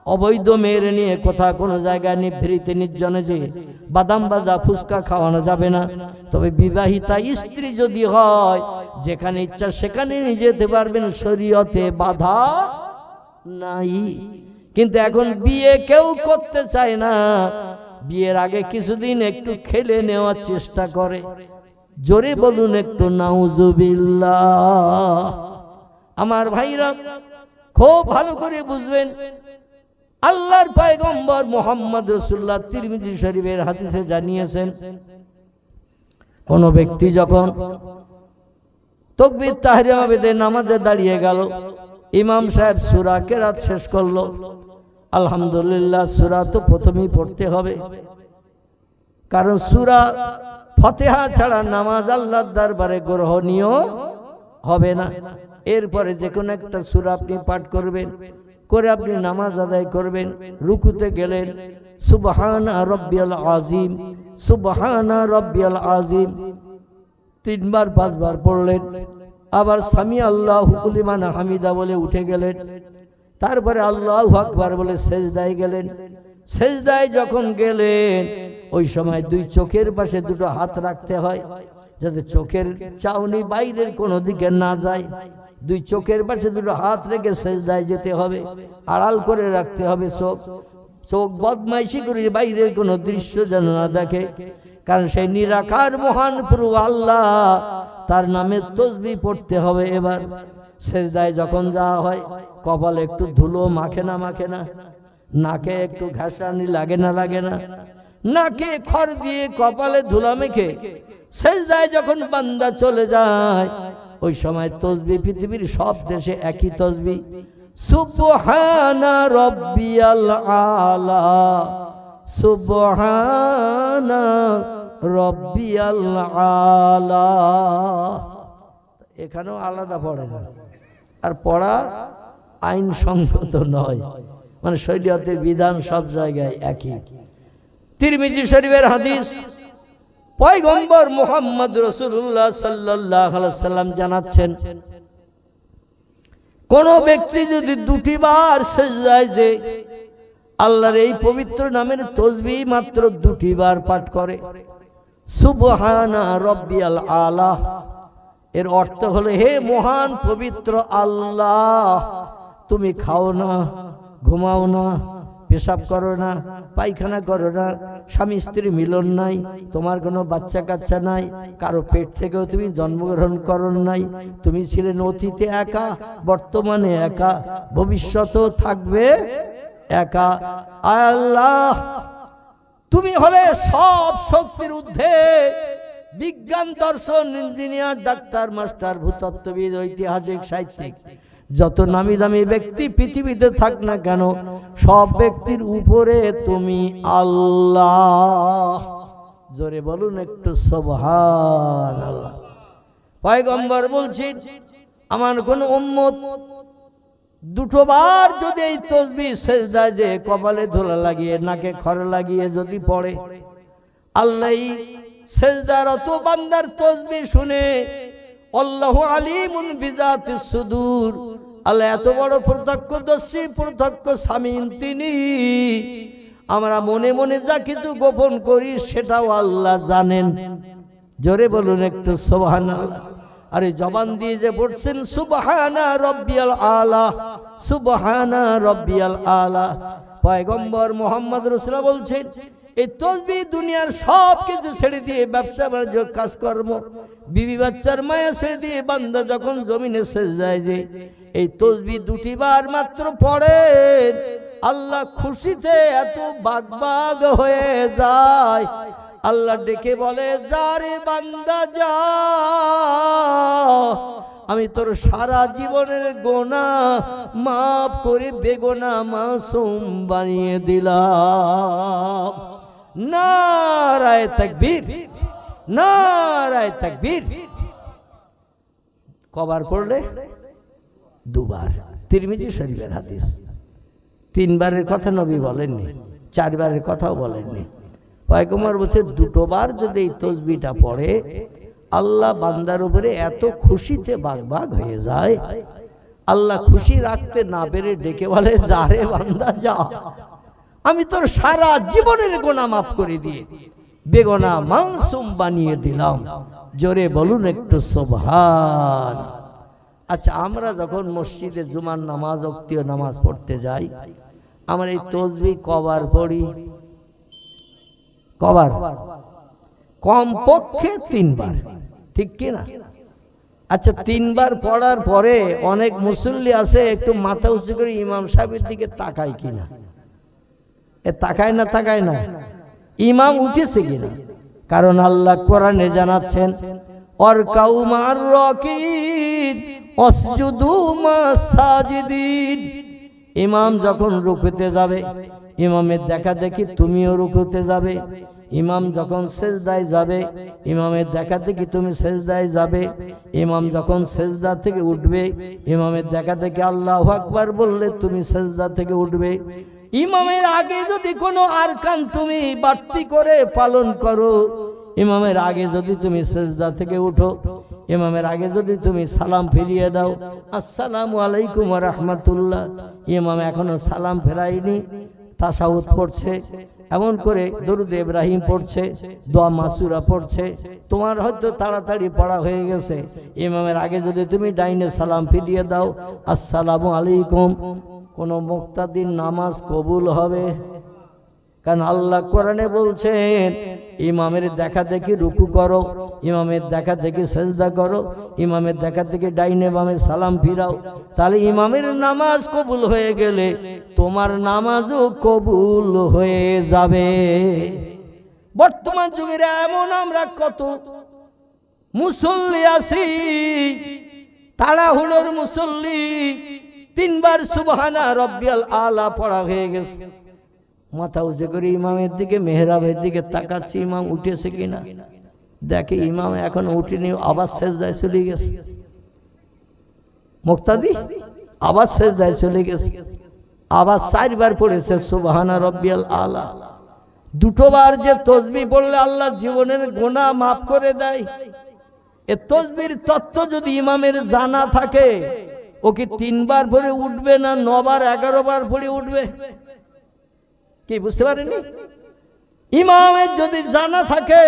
অবৈধ মেয়ের নিয়ে কোথাও কোনো জায়গায় নিভৃতে নির্জনে যে বাদাম ভাজা ফুচকা খাওয়ানো যাবে না। তবে বিবাহিতা স্ত্রী যদি হয়, যেখানে ইচ্ছা সেখানে নিয়ে যেতে পারবেন, শরীয়তে বাধা নাই। কিন্তু এখন বিয়ে কেউ করতে চায় না, বিয়ের আগে কিছুদিন একটু খেলে নেওয়ার চেষ্টা করে। জোরে বলুন একটু নাউজুবিল্লাহ। আমার ভাইরা খুব ভালো করে বুঝবেন, আল্লাহর পয়গম্বর মুহাম্মদ রাসূলুল্লাহ তিরমিজি শরীফের হাদিসে জানিয়েছেন, কোন ব্যক্তি যখন তাকবীর তাহরিমা বেঁধে নামাজে দাঁড়িয়ে গেল, ইমাম সাহেব সূরা কেরাত শেষ করলো, আলহামদুলিল্লাহ সূরা তো প্রথমেই পড়তে হবে, কারণ সূরা ফাতিহা ছাড়া নামাজ আল্লাহর দরবারে গ্রহণীয় হবে না। এরপরে যে কোনো একটা সূরা আপনি পাঠ করবেন, করে আপনি নামাজ আদায় করবেন। রুকুতে গেলেন সুবহানা রাব্বিয়াল আযীম, সুবহানা রাব্বিয়াল আযীম 3 বার 5 বার পড়লেন, আবার সামি আল্লাহু লিমান হামিদা বলে উঠে গেলেন, তারপরে আল্লাহু আকবার বলে সেজদায় গেলেন। সেজদায় যখন গেলেন, ওই সময় 2 চোখের পাশে 2টো হাত রাখতে হয়, যাতে চোখের চাউনি বাইরের কোনো দিকে না যায়। 2 চোখের পাশে 2টো হাত রেখে সেজদায় যেতে হবে, আড়াল করে রাখতে হবে চোখ। চোখ বদমাইশি করে বাইরের কোনো দৃশ্য যেন না দেখে, কারণ সেই নিরাকার মহান প্রভু আল্লাহ, তার নামে তাসবিহ পড়তে হবে। এবার সেজদায় যখন যাওয়া হয়, কপালে একটু ধুলো মাখে না মাখে না, নাকে একটু ঘাসানি লাগে না লাগে না, নাকে খড় দিয়ে কপালে ধুলা মেখে সেজদায় যখন বান্দা চলে যায়, ওই সময় তাসবিহ পৃথিবীর সব দেশে একই তাসবিহ, সুবহানা রাব্বিয়াল আলা, সুবহানা রাব্বিয়াল আলা। এখানেও আলাদা পড়ে না, আর পড়া আইনসঙ্গত নয়, মানে শরীয়তের বিধান সব জায়গায় একই। তিরমিজি শরীফের হাদিস, পয়গম্বর মুহাম্মদ রাসূলুল্লাহ সাল্লাল্লাহু আলাইহি সাল্লাম জানাচ্ছেন, কোন ব্যক্তি যদি দুটি বার সিজদায় যে আল্লাহর এই পবিত্র নামের তাসবিহ মাত্র দুটি বার পাঠ করে, সুবহানা রাব্বিয়াল আলা, এর অর্থ হলো হে মহান পবিত্র আল্লাহ, তুমি খাও না, ঘুমাও না, পেশাব করো না, পায়খানা করো না, স্বামী স্ত্রী মিলন নাই, তোমার কোনো বাচ্চা কাচ্চা নাই, কারো পেট থেকেও তুমি জন্মগ্রহণ করো নাই, তুমি ছিলেন অতীতে একা, বর্তমানে একা, ভবিষ্যতেও থাকবে একা। আল্লাহ তুমি হলে সব শক্তির ঊর্ধ্বে, বিজ্ঞান, দর্শন, ইঞ্জিনিয়ার, ডাক্তার, মাস্টার, ভূতত্ত্ববিদ, ঐতিহাসিক, সাহিত্যিক, যত নামি দামি ব্যক্তি পৃথিবীতে থাক না কেন, সব ব্যক্তির উপরে তুমি আল্লাহ। জোরে বলুন একটু সুবহানাল্লাহ। পয়গম্বর বলছেন, আমার কোন উম্মত দুটো বার যদি এই তাসবিহ সিজদায় যে কপালে ধুলা লাগিয়ে, নাকে খড় লাগিয়ে যদি পড়ে, আল্লাহ সিজদারত বান্দার তাসবিহ শুনে, আল্লাহু আলিমুন বিজাতিস সুদূর, আল্লাহ এত বড় প্রত্যক্ষদর্শী, প্রত্যক্ষ সামিন তিনি, আমরা মনে মনে যা কিছু গোপন করি সেটাও আল্লাহ জানেন। জোরে বলুন একটু সুবহানাল্লাহ। আরে জবান দিয়ে যে পড়ছেন সুবহানা রাব্বিয়াল আলা, সুবহানা রাব্বিয়াল আলা, পয়গম্বর মুহাম্মদ রাসূলুল্লাহ বলছেন, এই তাসবিহ দুনিয়ার সব কিছু ছেড়ে দিয়ে, ব্যবসা বাণিজ্য, কাজকর্ম, বিবি বাচ্চার মায়া ছেড়ে দিয়ে বান্দা যখন জমিনে সিজদায় যে এই তাসবিহ দুটি বার মাত্র পড়েন, আল্লাহ খুশিতে এত বাগবাগ হয়ে যায়, আল্লাহ ডেকে বলে, যা রে বান্দা যা, আমি তোর সারা জীবনের গুনাহ মাফ করে বেগুনাহ মাসুম বানিয়ে দিলাম। নারায়ে তাকবীর, নারায়ে তাকবীর। কবার পড়লে? দুবার। তিরমিজি শরীফের হাদিস। তিনবারের কথা নবী বলেননি, চারবারের কথাও বলেননি। পয়গম্বর বলছে, দুটো বার যদি এই তাসবিহটা পড়ে, আল্লাহ বান্দার উপরে এত খুশিতে বাগবাগ হয়ে যায়, আল্লাহ খুশি রাখতে না পেরে ডেকে বলে, যা রে বান্দা যা, আমি তোর সারা জীবনের গুনাহ মাফ করে দিয়ে বেগুনাহ মাসুম বানিয়ে দিলাম। জোরে বলুন একটু সুবহান। আচ্ছা, আমরা যখন মসজিদে জুমার নামাজ, ওক্তীয় নামাজ পড়তে যাই, আমরা এই তাসবিহ কবার পড়ি? কবার? কমপক্ষে তিনবার, ঠিক কি না? আচ্ছা, তিনবার পড়ার পরে অনেক মুসল্লি আছে একটু মাথা উঁচু করে ইমাম সাহেবের দিকে তাকায় কিনা? এ তাকায় না, তাকায় না, ইমাম উঠেছে কিনা? কারণ আল্লাহ কোরআনে জানাচ্ছেন, ওয়ারকাউ মা'র রাকিন ওয়াসজুদু মা'as সাজিদিন। ইমাম যখন রুকুতে যাবে, ইমামের দেখা দেখি তুমিও রুকুতে যাবে। ইমাম যখন সিজদায় যাবে, ইমামের দেখা দেখি তুমি সিজদায় যাবে। ইমাম যখন সিজদা থেকে উঠবে, ইমামের দেখা দেখি আল্লাহু আকবার বললে তুমি সিজদা থেকে উঠবে। ইমামের আগে যদি কোনো আরকান তুমি বাড়তি করে পালন করো, ইমামের আগে যদি তুমি সিজদা থেকে উঠো, ইমামের আগে যদি তুমি সালাম ফিরিয়ে দাও, আসসালামু আলাইকুম ওয়া রাহমাতুল্লাহ, ইমাম এখনো সালাম ফেরায়নি, তাশাহুদ পড়ছে, এমন করে দরুদ ইব্রাহিম পড়ছে, দোয়া মাসুরা পড়ছে, তোমার হয়তো তাড়াতাড়ি পড়া হয়ে গেছে, ইমামের আগে যদি তুমি ডাইনে সালাম ফিরিয়ে দাও, আসসালামু আলাইকুম, কোনো মুক্তাদির নামাজ কবুল হবে? কারণ আল্লাহ কোরআনে বলছেন, ইমামের দেখা দেখি রুকু করো, ইমামের দেখা দেখি সিজদা করো, ইমামের দেখা দেখি ডাইনে বামে সালাম ফিরাও। তাহলে ইমামের নামাজ কবুল হয়ে গেলে তোমার নামাজও কবুল হয়ে যাবে। বর্তমান যুগের এমন আমরা কত মুসল্লি আছি, তাড়াহুড়োর মুসল্লি, তিনবার সুবহানা রাব্বিয়াল আলা পড়া হয়ে গেছে, মাথা উঁচু করে ইমামের দিকে, মেহরাবের দিকে তাকাচ্ছি, ইমাম উঠেছে কিনা, দেখে ইমাম এখন উঠেনি, আবার সিজদায় চলে গেছে। মুক্তাদি আবার সেজদায় চলে গেছে, আবার 4 বার পড়েছে সুবহানা রাব্বিয়াল আলা। 2 বার যে তাসবিহ পড়লে আল্লাহ জীবনের গুনাহ মাফ করে দেয়, এ তাসবিহর তত্ত্ব যদি ইমামের জানা থাকে, ও কি 3 বার পড়ে উঠবে না 9 বার 11 বার পড়ে উঠবে? কি বুঝতে পারেননি? ইমামের যদি জানা থাকে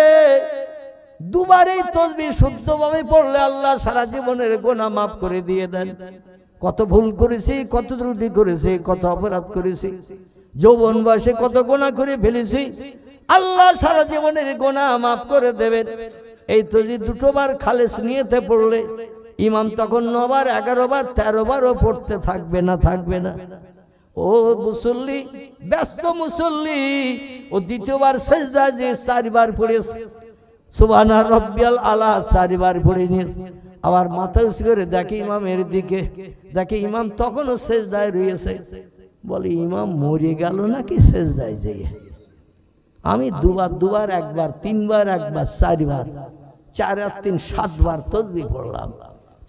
2 বারেই তাসবিহ শুদ্ধভাবে পড়লে আল্লাহ সারা জীবনের গুনাহ মাফ করে দিয়ে দেন। কত ভুল করেছি, কত ত্রুটি করেছি, কত অপরাধ করেছি, যৌবন বয়সে কত গুনাহ করে ফেলেছি, আল্লাহ সারা জীবনের গুনাহ মাফ করে দেবেন। এই তো যে 2 বার খালেস নিয়েতে পড়লে ইমাম তখন 9 বার 11 বার 13 বারও পড়তে থাকবে না, থাকবে না। ও মুসল্লি, ব্যস্ত মুসল্লি, ও 2য় বার সেজদা যে 4 বার পড়েছে সুবহানা রাব্বিয়াল আলা, 4 বার পড়ে নিয়েছে, আবার মাথা উঁচু করে দেখে ইমামের দিকে, দেখে ইমাম তখনও সেজদায় রয়েছে। বলে ইমাম মরে গেল নাকি সেজদায় যেয়ে? আমি 2 বার 2 বার 1 বার 3 বার 1 বার 4 বার 4 আর 3 7 বার তাসবিহ পড়লাম,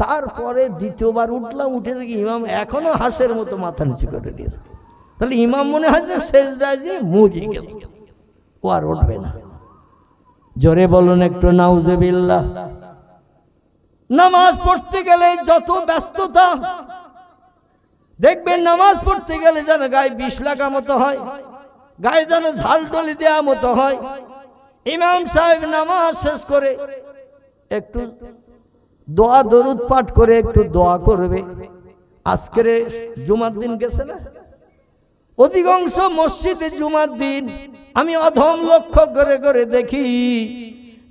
তারপরে 2য় বার উঠলাম, উঠে দেখি ইমাম এখনো হাঁসের মতো মাথা নিচু করে দিয়েছে। তাহলে ইমাম মনে হয় যে সেজদায় যে মরে গেছে, ও আর উঠবে না। জোরে বলুন একটু নাউজুবিল্লাহ। নামাজ পড়তে গেলে যত ব্যস্ততা, দেখবেন নামাজ পড়তে গেলে যেন গায়ে বিষ লাগা মতো হয়, গায়ে যেন ঝাল টলি দেওয়া মতো হয়। ইমাম সাহেব নামাজ শেষ করে একটু দোয়া দরুদ পাঠ করে একটু দোয়া করবে। আজকের জুমার দিন গেছে না, অধিকাংশ মসজিদে জুমার দিন আমি অধম লক্ষ্য করে করে দেখি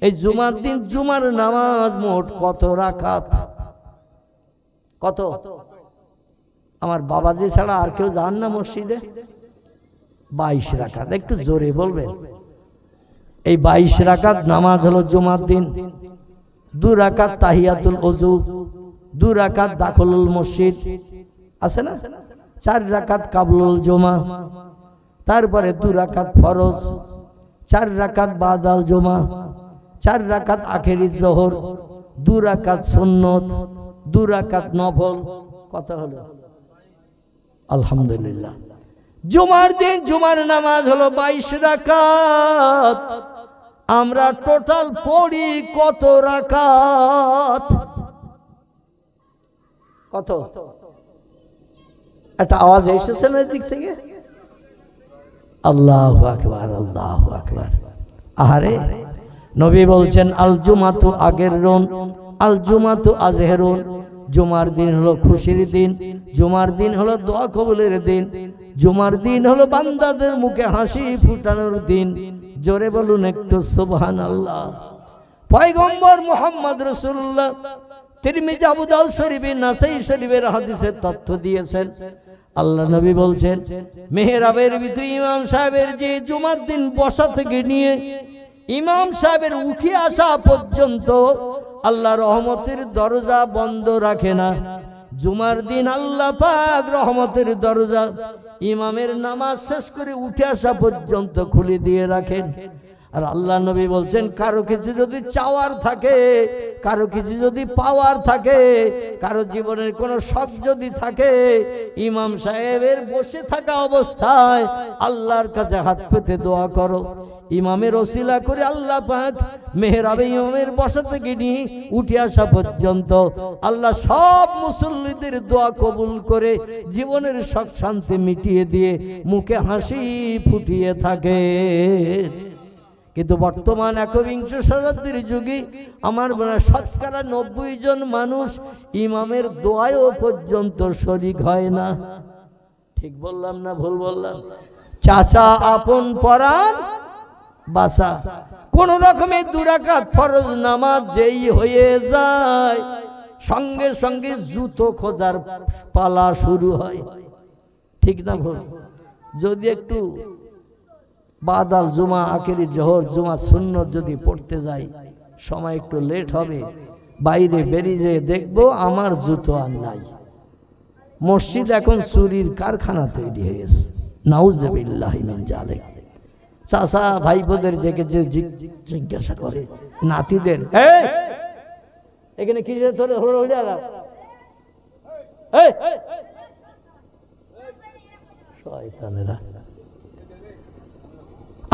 এই জুমার দিন জুমার নামাজ মোট কত রাকাত? কত? আমার বাবাজি ছাড়া আর কেউ যান না মসজিদে? 22 রাকাত। একটু জোরে বলবেন। এই 22 রাকাত নামাজ হলো জুমার দিন। 2 রাকাত তাহিয়াতুল ওযু, 2 রাকাত দাখলুল মসজিদ আছে না, 4 রাকাত কাবলুল জুমা, তারপরে 2 রাকাত ফরজ, 4 রাকাত বাদাল জুমা, 4 রাকাত আখেরি জোহর, 2 রাকাত সুন্নত, 2 রাকাত নফল। কত হলো? আলহামদুলিল্লাহ। জুমার দিন জুমার নামাজ হলো 22 রাকাত। আমরা টোটাল পড়ি কত রাকাত? কত? একটা আওয়াজ এসেছে না দিক থেকে? আল্লাহু আকবার, আল্লাহু আকবার। আরে নবী বলছেন আল জুমাতু আগেরুন, আল জুমাতু আজহেরুন। জুমার দিন হলো খুশির দিন, জুমার দিন হলো দোয়া কবুলের দিন, জুমার দিন হলো বান্দাদের মুখে হাসি ফুটানোর দিন। জোরে বলুন একটু সুবহানাল্লাহ। পয়গম্বর মুহাম্মদ রাসূলুল্লাহ তিরমিজি, আবু দাউদ শরীফে, নাসাই শরীফের হাদিসে তথ্য দিয়েছেন। আল্লাহ নবী বলছেন মেহরাবের ভিতরে ইমাম সাহেবের যে জুমার দিন বসা থেকে নিয়ে ইমাম সাহেবের উঠে আসা পর্যন্ত আল্লাহ রহমতের দরজা বন্ধ রাখে না। জুমার দিন আল্লাহ পাক রহমতের দরজা ইমামের নামাজ শেষ করে উঠে আসা পর্যন্ত খুলে দিয়ে রাখেন। আর আল্লাহ নবী বলছেন কারো কিছু যদি চাওয়ার থাকে, কারো কিছু যদি পাওয়ার থাকে, কারো জীবনের কোনো শখ যদি থাকে, ইমাম সাহেবের বসে থাকা অবস্থায় আল্লাহর কাছে হাত পেতে দোয়া করো। ইমামের ওসিলা করে আল্লাহ পাক মেহরাবে ইমামের বসা থেকে নিয়ে উঠে আসা পর্যন্ত আল্লাহ সব মুসল্লিদের দোয়া কবুল করে জীবনের শখ শান্তি মিটিয়ে দিয়ে মুখে হাসি ফুটিয়ে থাকে। কিন্তু বর্তমান একবিংশ শতাব্দীর যুগে আমার মনে হয় 90 জন মানুষ ইমামের দোয়ায়ও পর্যন্ত শরীক হয় না। ঠিক বললাম না ভুল বললাম? চাচা আপন পরাণ বাসা। কোন রকমে 2 রাকাত ফরজ নামাজ যেই হয়ে যায় সঙ্গে সঙ্গে জুতো খোঁজার পালা শুরু হয়। ঠিক না ভুল? যদি একটু বাদাল জুমা, আখেরি জোহর, জুমা সুন্নত যদি পড়তে যাই, সময় একটু লেট হবে, বাইরে বেরিয়ে দেখবো আমার জুতো আর নাই। মসজিদ এখন চুরির কারখানা তৈরি হয়ে গেছে। নাউজুবিল্লাহি মিন জালিক। চাচা ভাইপোদের যে জিজ্ঞাসা করে নাতিদের, এখানে কি শয়তানেরা।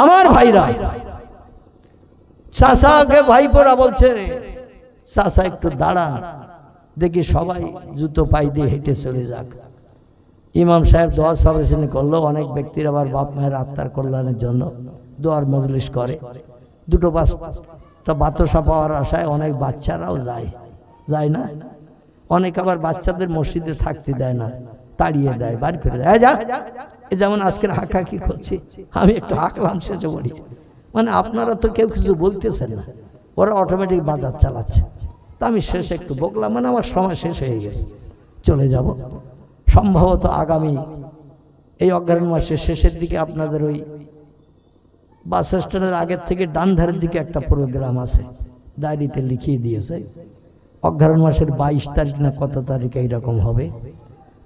আমার ভাইরা, চাচাকে ভাইপোরা বলছে, চাচা একটু দাঁড়ান, দেখি সবাই জুতো পাই দিয়ে হেঁটে চলে যাক। ইমাম সাহেব দোয়া সবরেশন করলো। অনেক ব্যক্তির আবার বাপ মায়ের আত্মার কল্যাণের জন্য দোয়ার মজলিস করে। দুটো পাঁচটা বাতাসা পাওয়ার আশায় অনেক বাচ্চারাও যায় না। অনেক আবার বাচ্চাদের মসজিদে থাকতে দেয় না, তাড়িয়ে দেয়, বাড়ি করে দেয়, যা। এ যেমন আজকের হাঁকাকি করছে, আমি একটু হাঁকলাম শেষে বলি, মানে আপনারা তো কেউ কিছু বলতেছেন না, ওরা অটোমেটিক বাজার চালাচ্ছে। তা আমি শেষে একটু বকলাম, মানে আমার সময় শেষ হয়ে গেছে, চলে যাব। সম্ভবত আগামী এই অগ্রহায়ণ মাসের শেষের দিকে আপনাদের ওই বাস স্ট্যান্ডের আগের থেকে ডান ধারের দিকে একটা প্রোগ্রাম আছে, ডায়েরিতে লিখিয়ে দিয়েছে। অগ্রহায়ণ মাসের 22 তারিখ না কত তারিখে এইরকম হবে।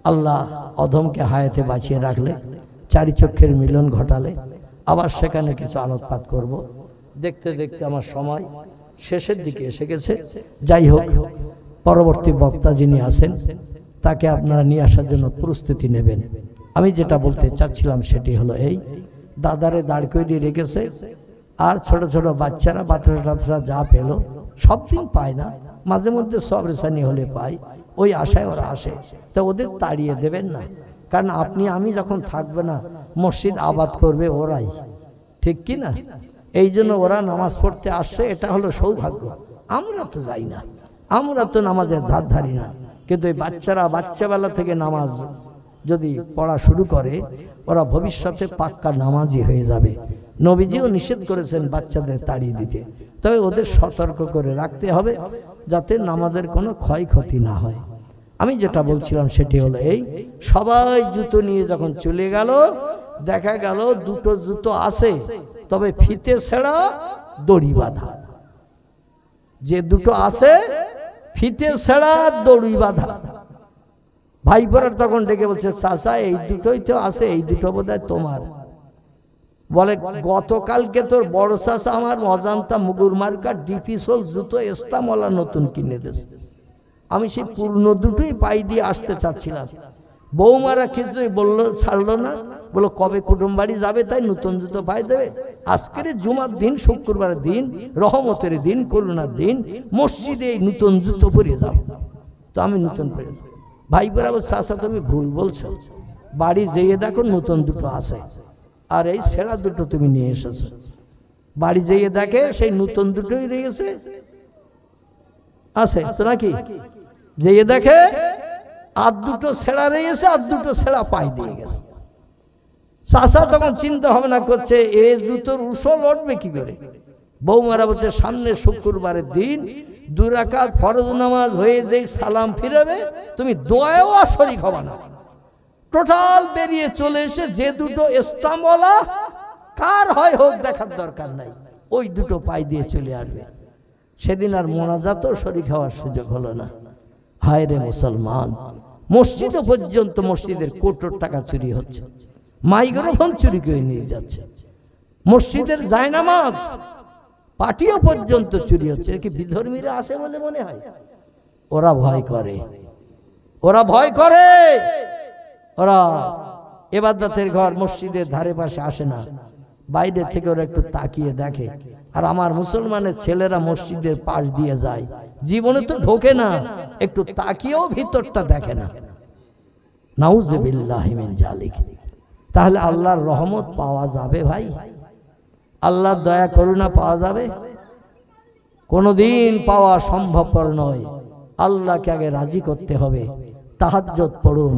আল্লাহ অধমকে হায়াতে বাঁচিয়ে রাখলে, চারি চক্ষের মিলন ঘটালে আবার সেখানে কিছু আলোকপাত করব। দেখতে দেখতে আমার সময় শেষের দিকে এসে গেছে। যাই হোক, পরবর্তী বক্তা যিনি আছেন তাকে আপনারা নিয়ে আসার জন্য প্রস্তুতি নেবেন। আমি যেটা বলতে চাচ্ছিলাম সেটি হলো এই, দাদারে দাঁড় করিয়ে রেখেছে, আর ছোট ছোট বাচ্চারা বাচ্চারা যা পেল, সব দিন পায় না, মাঝে মধ্যে সব রেশানি হলে পায়, ওই আশায় ওরা আসে। তা ওদের তাড়িয়ে দেবেন না, কারণ আপনি আমি যখন থাকবে না মসজিদ আবাদ করবে ওরাই, ঠিক কি না? এই জন্য ওরা নামাজ পড়তে আসছে, এটা হলো সৌভাগ্য। আমরা তো যাই না, আমরা তো নামাজের ধার ধারি না, কিন্তু এই বাচ্চারা বাচ্চাবেলা থেকে নামাজ যদি পড়া শুরু করে, ওরা ভবিষ্যতে পাক্কা নামাজি হয়ে যাবে। নবীজিও নিষেধ করেছেন বাচ্চাদের তাড়িয়ে দিতে, তবে ওদের সতর্ক করে রাখতে হবে যাতে নামাজের কোনো ক্ষয়ক্ষতি না হয়। আমি যেটা বলছিলাম সেটি হলো এই, সবাই জুতো নিয়ে যখন চলে গেল, দেখা গেল দুটো জুতো আছে, তবে ফিতে ছেঁড়া, দড়ি বাঁধা। যে দুটো আছে ফিতে ছেঁড়া, দড়ি বাঁধা। ভাইপোরা তখন ডেকে বলছে, চাচা এই দুটোই তো আছে, এই দুটো বোধহয় তোমার। বলে, গতকালকে তোর বড় চাচা আমার অজান্তা মুগুর মার্কা ডিপি সোল জুতো এস্টামলা নতুন কিনে দিয়েছে। আমি সেই পুরনো দুটোই পাই দিয়ে আসতে চাচ্ছিলাম, বৌমারা কিছুই বললো, ছাড়লো না, বলো কবে কুটুম বাড়ি যাবে তাই নতুন জুতো পাই দেবে। আজকের জুমার দিন, শুক্রবারের দিন, রহমতের দিন, করুণার দিন, মসজিদে এই নতুন জুতো পরে যাও। তো আমি নতুন পরে, ভাইপোরা বলছে, চাচা তুমি ভুল বলছো, বাড়ি যেয়ে দেখো নতুন দুটো আছে, আর এই ছেঁড়া দুটো তুমি নিয়ে এসেছো। বাড়ি যেয়ে দেখে সেই নতুন দুটোই রয়েছে, আছে তো নাকি? যেয়ে দেখে আর দুটো ছেঁড়া রয়েছে, আর দুটো ছেঁড়া পাই দিয়ে গেছে। চাচা তখন চিন্তা ভাবনা করছে, এই জুতোর উসল উঠবে কি করে। বৌমারা বলছে, সামনে শুক্রবারের দিন 2 রাকাত ফরজ নামাজ হয়ে যেই সালাম ফিরাবে, তুমি দোয়াও আর শরীক হবে না। টোটাল বেরিয়ে চলে এসে যে দুটো ইসলামওয়ালা, কার হয় হোক দেখার দরকার নাই, ওই দুটো পাই দিয়ে চলে আসবে। সেদিন আর মোনাজাতও শরীক হওয়ার সুযোগ হলো না। হায় রে মুসলমান, মসজিদ পর্যন্ত মসজিদের কোটি টাকা চুরি হচ্ছে, মাইক্রোফোন চুরি করে নিয়ে যাচ্ছে, মসজিদের জায়নামাজ পাটিও পর্যন্ত চুরি হচ্ছে। কি বিধর্মীরা আসে বলে মনে হয়? ওরা ভয় করে, ওরা ভয় করে, ওরা ইবাদতের ঘর মসজিদের ধারে পাশে আসে না, বাইরে থেকে ওরা একটু তাকিয়ে দেখে। আর আমার মুসলমানের ছেলেরা মসজিদের পাশ দিয়ে যায়, জীবনে তো ঢোকে না, একটু তাকিয়েও ভিতরটা দেখে না। নাউযুবিল্লাহি মিন জালিক। তাহলে আল্লাহর রহমত পাওয়া যাবে ভাই? আল্লাহর দয়া করুণা পাওয়া যাবে? কোনোদিন পাওয়া সম্ভবপর নয়। আল্লাহকে আগে রাজি করতে হবে। তাহাজ্জুদ পড়ুন,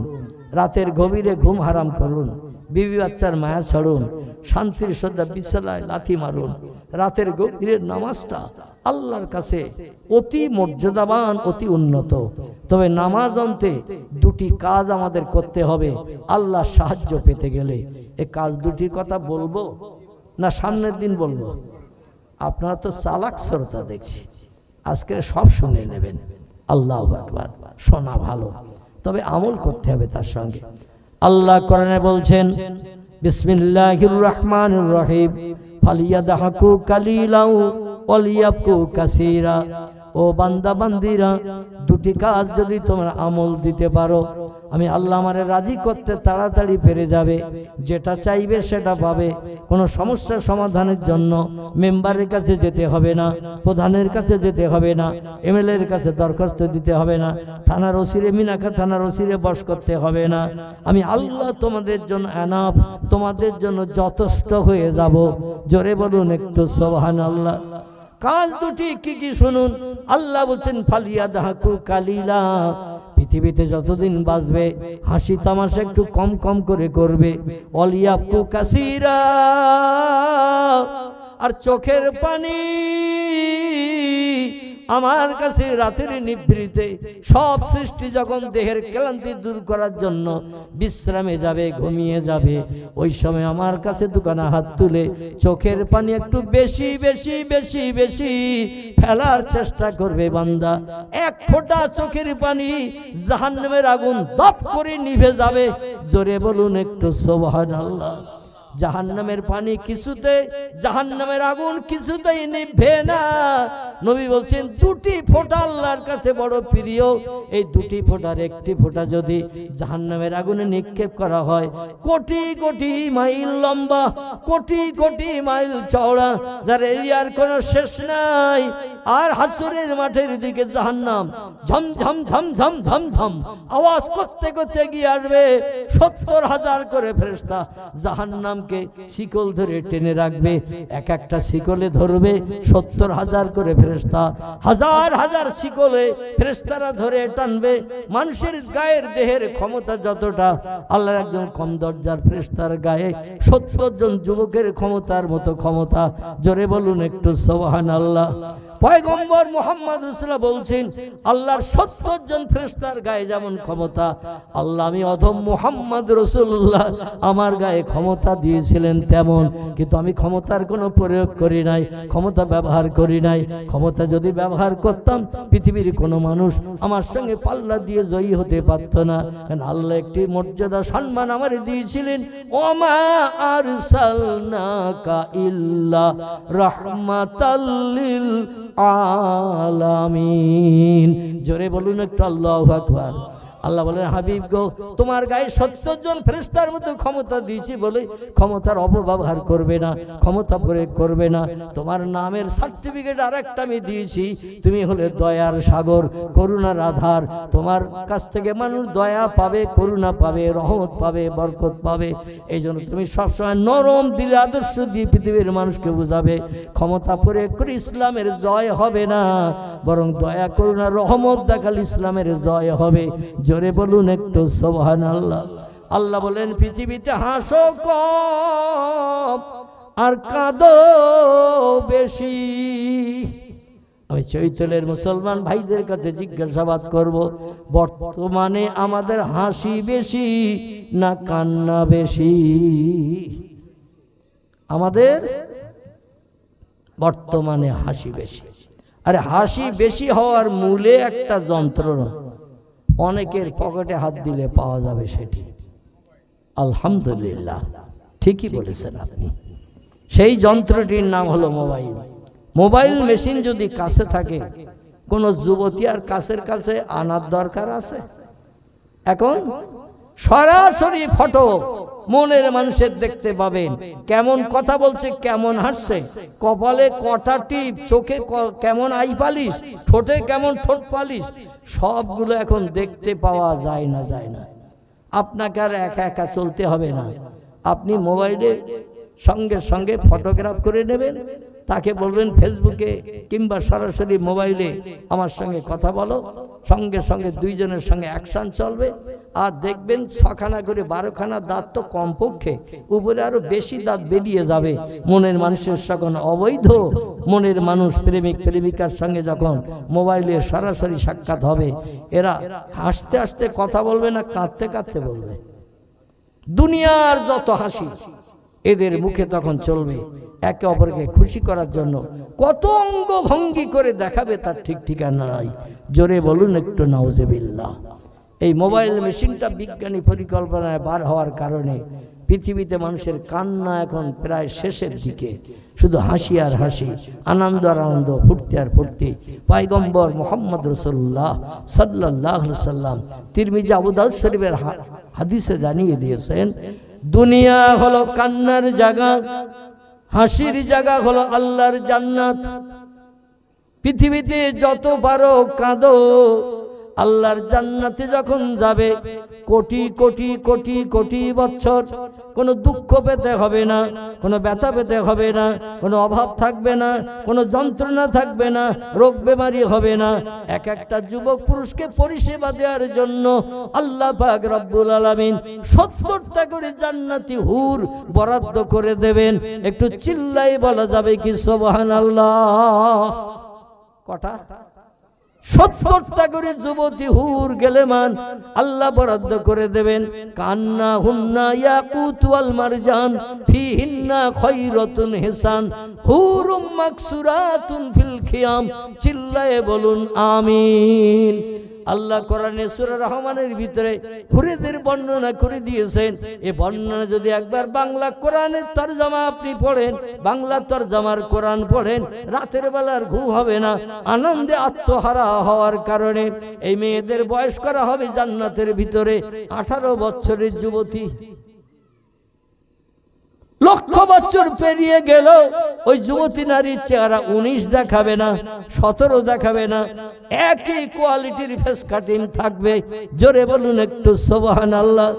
রাতের গভীরে ঘুম হারাম করুন, বিবি বাচ্চার মায়া ছাড়ুন, শান্তির সদ্যা বিছানায় লাথি মারুন। রাতের গভীরের নামাজটা আল্লাহর কাছে অতি মর্যাদাবান, অতি উন্নত। তবে নামাজ অন্তে 2টি কাজ আমাদের করতে হবে আল্লাহর সাহায্য পেতে গেলে। এই কাজ 2টির কথা বলবো না সামনের দিন বলবো? আপনারা তো চালাক শ্রোতা দেখছি, আজকে সব শুনে নেবেন। আল্লাহু আকবার। শোনা ভালো, তবে আমল করতে হবে তার সঙ্গে। আল্লাহ কোরআনে বলছেন, বিসমিল্লাহির রহমানির রহিম, ফালিয়াদহাকু কালিলাও ওয়ালিয়াবকু কাসীরা। ও বান্দা বান্দিরা, 2টি কাজ যদি তোমরা আমল দিতে পারো, আমি আল্লাহ আমারে রাজি করতে তাড়াতাড়ি পেরে যাবে, যেটা চাইবে সেটা পাবে। কোনো সমস্যার সমাধানের জন্য মেম্বারের কাছে যেতে হবে না, প্রধানের কাছে যেতে হবে না, এমএলএর কাছে দরখাস্ত দিতে হবে না, থানার ওসিরে মিনাখা থানার ওসিরে বস করতে হবে না। আমি আল্লাহ তোমাদের জন্য এনাফ, তোমাদের জন্য যথেষ্ট হয়ে যাব। জোরে বলুন একটু সুবহানাল্লাহ। কাজ দুটি কি কি শুনুন। আল্লাহ বলছেন ফালিয়াদহাকু কালিলা, পৃথিবীতে যতদিন বাঁচবে হাসি তামাশা একটু কম কম করে করবে। ওয়ালিয়াবকু কাসীরা, আর চোখের পানি আমার কাছে রাতের নিভৃতে সব সৃষ্টি যখন দেহের ক্লান্তি দূর করার জন্য বিশ্রামে যাবে, ঘুমিয়ে যাবে, ওই সময় আমার কাছে দুখানা হাত তুলে চোখের পানি একটু বেশি বেশি বেশি বেশি ফেলার চেষ্টা করবে বান্দা। এক ফোঁটা চোখের পানি জাহান্নামের আগুন দপ করে নিভে যাবে। জোরে বলুন একটু সুবহানাল্লাহ। জাহান্নামের পানি কিছুতে, জাহান্নামের আগুন কিছুতেই নিভবে না। নবী বলছেন দুটি ফোঁটা আল্লাহর কাছে বড় প্রিয়। এই দুটি ফোঁটার একটি ফোঁটা যদি জাহান্নামের আগুনে নিক্ষেপ করা হয়, কোটি কোটি মাইল লম্বা, কোটি কোটি মাইল চওড়া, যার এরিয়ার কোনো শেষ নাই। আর হাসরের মাঠের দিকে জাহান্নাম ঝমঝম ঝমঝম ঝমঝম আওয়াজ করতে করতে গিয়ে আসবে। 70,000 করে ফেরেশতা জাহান্নামকে শিকল ধরে টেনে রাখবে। এক একটা শিকলে ধরবে 70,000 করে ফেরেশতা, হাজার হাজার শিকলে ফেরেশতারা ধরে টানবে। মানুষের গায়ের দেহের ক্ষমতা যতটা, আল্লাহর একজন কম দরজার ফেরেশতার গায়ে 70 জন যুবকের ক্ষমতার মতো ক্ষমতা। জোরে বলুন একটু সুবহানাল্লাহ। পয়গম্বর মুহাম্মদ রাসূলুল্লাহ বলছেন আল্লাহর 70 জন ফেরেশতার গায়ে যেমন ক্ষমতা, আল্লাহ আমি অধম মুহাম্মদ রাসূলুল্লাহ আমার গায়ে ক্ষমতা দিয়েছিলেন তেমন। কিন্তু আমি ক্ষমতার কোনো প্রয়োগ করি নাই, ক্ষমতা ব্যবহার করি নাই। ক্ষমতা যদি ব্যবহার করতাম পৃথিবীর কোনো মানুষ আমার সঙ্গে পাল্লা দিয়ে জয়ী হতে পারত না। কারণ আল্লাহ একটি মর্যাদা সম্মান আমার দিয়েছিলেন, ওমা আরসালনাকা ইল্লা রাহমাতাল লিল আলামিন। জোরে বলুন একটু আল্লাহু আকবার। আল্লাহ বলেন হাবিব গো, তোমার গায়ে 70 জন ফেরেশতার মতো ক্ষমতা দিয়েছি বলে ক্ষমতার অপব্যবহার করবে না, ক্ষমতা প্রয়োগ করবে না। তোমার নামের সার্টিফিকেট আরেকটা আমি দিয়েছি, তুমি হলে দয়ার সাগর, করুণার আধার। তোমার কাছ থেকে মানুষ দয়া পাবে, করুণা পাবে, রহমত পাবে, বরকত পাবে। এই জন্য তুমি সবসময় নরম দিলে আদর্শ দিয়ে পৃথিবীর মানুষকে বুঝাবে। ক্ষমতা প্রয়োগ করে ইসলামের জয় হবে না, বরং দয়া করুণা রহমত দেখালে ইসলামের জয় হবে। জোরে বলুন একটু সুবহানাল্লাহ। আল্লাহ বলেন পৃথিবীতে হাসো কম আর কাঁদো বেশি। আমি চৈতলের মুসলমান ভাইদের কাছে জিজ্ঞাসাবাদ করব, বর্তমানে আমাদের হাসি বেশি না কান্না বেশি? আমাদের বর্তমানে হাসি বেশি। আরে হাসি বেশি হওয়ার মূলে একটা যন্ত্রণা, অনেকের পকেটে হাত দিলে পাওয়া যাবে সেটি। আলহামদুলিল্লাহ, ঠিকই বলেছেন আপনি। সেই যন্ত্রটির নাম হলো মোবাইল। মোবাইল মেশিন যদি কাছে থাকে, কোনো যুবতী আর কাছের কাছে আনার দরকার আছে? এখন সরাসরি ফটো মনের মানুষের দেখতে পাবেন, কেমন কথা বলছে, কেমন হাসছে, কপালে কটা টিপ, চোখে কেমন আই পালিশ, ঠোঁটে কেমন ঠোঁট পালিশ, সবগুলো এখন দেখতে পাওয়া যায় না। আপনাকে আর একা একা চলতে হবে না। আপনি মোবাইলে সঙ্গে সঙ্গে ফটোগ্রাফ করে নেবেন, তাকে বলবেন ফেসবুকে কিংবা সরাসরি মোবাইলে আমার সঙ্গে কথা বলো, সঙ্গে সঙ্গে দুইজনের সঙ্গে অ্যাকশন চলবে। আর দেখবেন 6খানা করে 12খানা দাঁত তো কমপক্ষে, উপরে আরো বেশি দাঁত বেরিয়ে যাবে। মনের মানুষের যখন অবৈধ মনের মানুষ প্রেমিক প্রেমিকার সঙ্গে যখন মোবাইলে সরাসরি সাক্ষাৎ হবে, এরা হাসতে হাসতে কথা বলবে না, কাঁদতে কাঁদতে বলবে। দুনিয়ার যত হাসি এদের মুখে তখন চলবে। একে অপরকে খুশি করার জন্য কত অঙ্গ ভঙ্গি করে দেখাবে তার ঠিক ঠিকানা নাই। জোরে বলুন একটু নাউজুবিল্লাহ। এই মোবাইল মেশিনটা বিজ্ঞানী পরিকল্পনায় বার হওয়ার কারণে পৃথিবীতে মানুষের কান্না এখন প্রায় শেষের দিকে, শুধু হাসি আর হাসি, আনন্দ আর আনন্দ, ফুর্তি আর ফুর্তি। পয়গম্বর মুহাম্মদ রাসূলুল্লাহ সাল্লাল্লাহু আলাইহি সাল্লাম তিরমিজি আবু দাউদ শরীফের হাদিসে জানিয়ে দিয়েছেন, দুনিয়া হলো কান্নার জায়গা, হাসির জায়গা হলো আল্লাহর জান্নাত। পৃথিবীতে যত পারো কাঁদো, আল্লাহর জান্নাতে যখন যাবে কোটি কোটি কোটি কোটি বছর কোনো দুঃখ পেতে হবে না, কোনো ব্যথা পেতে হবে না, কোনো অভাব থাকবে না, কোনো যন্ত্রণা থাকবে না, রোগ বেমারি হবে না। এক একটা যুবক পুরুষকে পরিষেবা দেওয়ার জন্য আল্লাহ পাক রব্বুল আলামিন 70টা করে জান্নাতি হুর বরাদ্দ করে দেবেন। একটু চিল্লাই বলা যাবে কি সুবহানাল্লাহ? কটা? 70টা করে যুবতী হুর গেলেমান আল্লাহ বরাদ্দ করে দেবেন। কান্না হুন্না ইয়াকুত ওয়াল মারজান ফিহিন্না খায়রাতুন হিসান হুরুম মাকসুরাতুন ফিল খিয়াম। চিল্লায়ে বলুন আমিন। আল্লাহ কোরআনে সূরা রহমানের ভিতরে হুরেদের বর্ণনা করে দিয়েছেন। এই বর্ণনা যদি একবার বাংলা কোরআনের তরজমা আপনি পড়েন, বাংলা তরজমার কোরআন পড়েন, রাতের বেলার ঘুম হবে না, আনন্দে আত্মহারা হওয়ার কারণে। এই মেয়েদের বয়স করা হবে জান্নাতের ভিতরে 18 বছরের যুবতী। লক্ষ বছর পেরিয়ে গেল ওই যুবতী নারীর চেহারা 19 দেখাবে না, 17 দেখাবে না, একই কোয়ালিটির ফেস কাটিং থাকবে। জোরে বলুন একটু সুবহানাল্লাহ।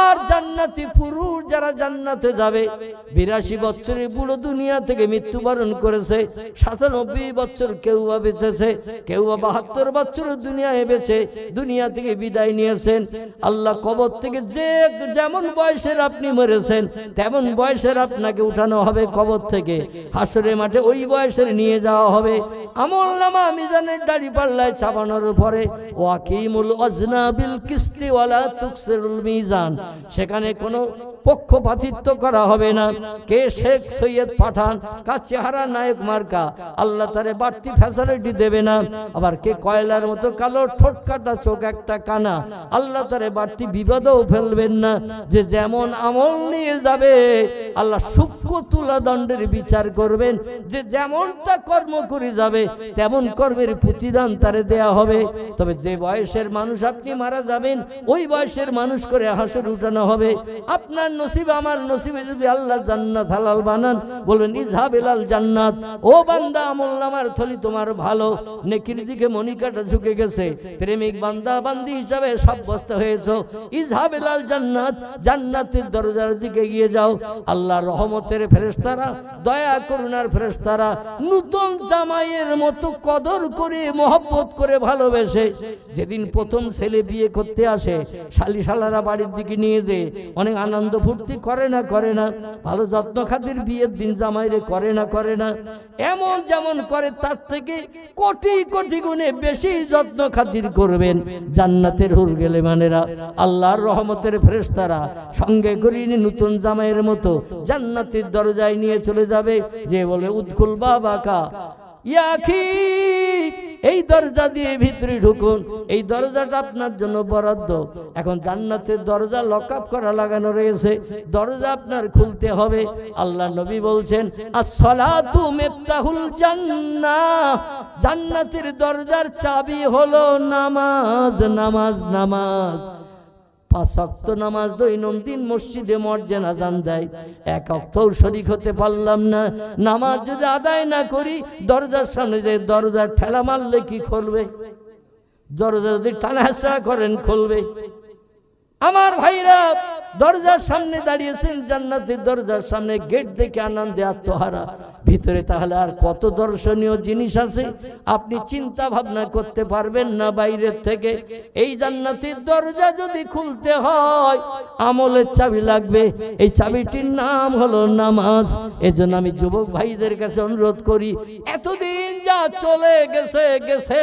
আর জান্নাতি পুরুষ যারা জান্নাতে যাবে, 82 বছরের বুড়ো দুনিয়া থেকে মৃত্যুবরণ করেছে, 97 বছর কেউ বা বেঁচেছে, কেউ বা 72 বছর দুনিয়ায় বেঁচে দুনিয়া থেকে বিদায় নিয়েছেন। আল্লাহ কবর থেকে যে যেমন বয়সের আপনি মরেছেন তেমন বয়সের আপনাকে উঠানো হবে কবর থেকে, হাসরের মাঠে ওই বয়সের নিয়ে যাওয়া হবে। আমলনামা মিজানের দাড়ি পাল্লায় চাপানোর পরে ওয়াকিমুল ওয়াজনা বিল কিসতি ওয়ালা তুকসিরুল মিজান, সেখানে কোনো পক্ষপাতিত্ব করা হবে না। কে শেখ সৈয়দ পাঠান, কার চেহারা নায়ক মার্কা, আল্লাহ তারে বাড়তি ফ্যাসিলিটি দেবে না। আবার কে কয়লার মতো কালো ঠোঁট কাটা চোখ একটা কানা, আল্লাহ তারে বাড়তি বিপদেও ফেলবেন না। যে যেমন আমল নিয়ে যাবে আল্লাহ সূক্ষ্ম তুলা দণ্ডের বিচার করবেন। যে যেমনটা কর্ম করে যাবে তেমন কর্মের প্রতিদান তারে দেয়া হবে। তবে যে বয়সের মানুষ আপনি মারা যাবেন ওই বয়সের মানুষ করে হাসর উঠানো হবে। আপনার নসিব আমার নসিবে যদি আল্লাহ জান্নাত হালাল বানান, বলবেন ইজহাবিলাল জান্নাত। ও বান্দা, আমলনামার থলি তোমার ভালো, নেকির দিকে মনিকাটা ঝুঁকে গেছে, প্রেমিক বান্দা বান্দি হিসাবে সাব্যস্ত হয়েছো, ইজহাবিলাল জান্নাত, জান্নাতের দরজার দিকে গিয়ে যাও। আল্লাহর রহমতের ফেরেশতারা, দয়া করুণার ফেরেশতারা নতুন জামাইয়ের মতো কদর করে মহব্বত করে ভালোবেসে, যেদিন প্রথম ছেলে বিয়ে করতে আসে শালি শালারা বাড়ির দিকে নিয়ে যে অনেক আনন্দ ফুর্তি করে না করে না, ভালো যত্ন খাতির বিয়ের দিন জামাইরে করে না করে না, এমন যেমন করে তার থেকে কোটি কোটি গুণে বেশি যত্ন খাতির করবেন জান্নাতের হুর গেলে মানেরা। আল্লাহর রহমতের ফেরেশতারা সঙ্গে করিয়ে নতুন জামাইয়ের মতো জান্নাতের দরজায় নিয়ে চলে যাবে। যে বলে উদখুল বাবাকা ইয়াখি, এই দরজা দিয়ে ভিতরে ঢুকুন, এই দরজাটা আপনার জন্য বরাদ্দ। এখন জান্নাতের দরজা লক আপ করা লাগানো রয়েছে, দরজা আপনার খুলতে হবে। আল্লাহ নবী বলছেন আসসালাতু মিফতাহুল জান্নাহ, জান্নাতের দরজার চাবি হলো নামাজ, নামাজ, নামাজ। 5 ওয়াক্ত নামাজ দৈনন্দিন মসজিদে মর্যাদা আজান দেয়, 1 ওয়াক্তও শরীক হতে পারলাম না, নামাজ যদি আদায় না করি দরজার সামনে যে দরজার ঠেলা মারলে কি খুলবে? দরজা যদি টানাহেঁচড়া করেন খুলবে? আমার ভাইরা, দরজার সামনে দাঁড়িয়েছেন, জান্নাতের দরজার সামনে, গেট দেখে আনন্দে আত্মহারা। ভিতরে তাহলে আর কত দর্শনীয় জিনিস আছে আপনি চিন্তা ভাবনা করতে পারবেন না বাইরের থেকে। এই জান্নাতের দরজা যদি খুলতে হয় আমলের চাবি লাগবে, এই চাবিটির নাম হলো নামাজ। এজন্য আমি যুবক ভাইদের কাছে অনুরোধ করি, এতদিন যা চলে গেছে গেছে,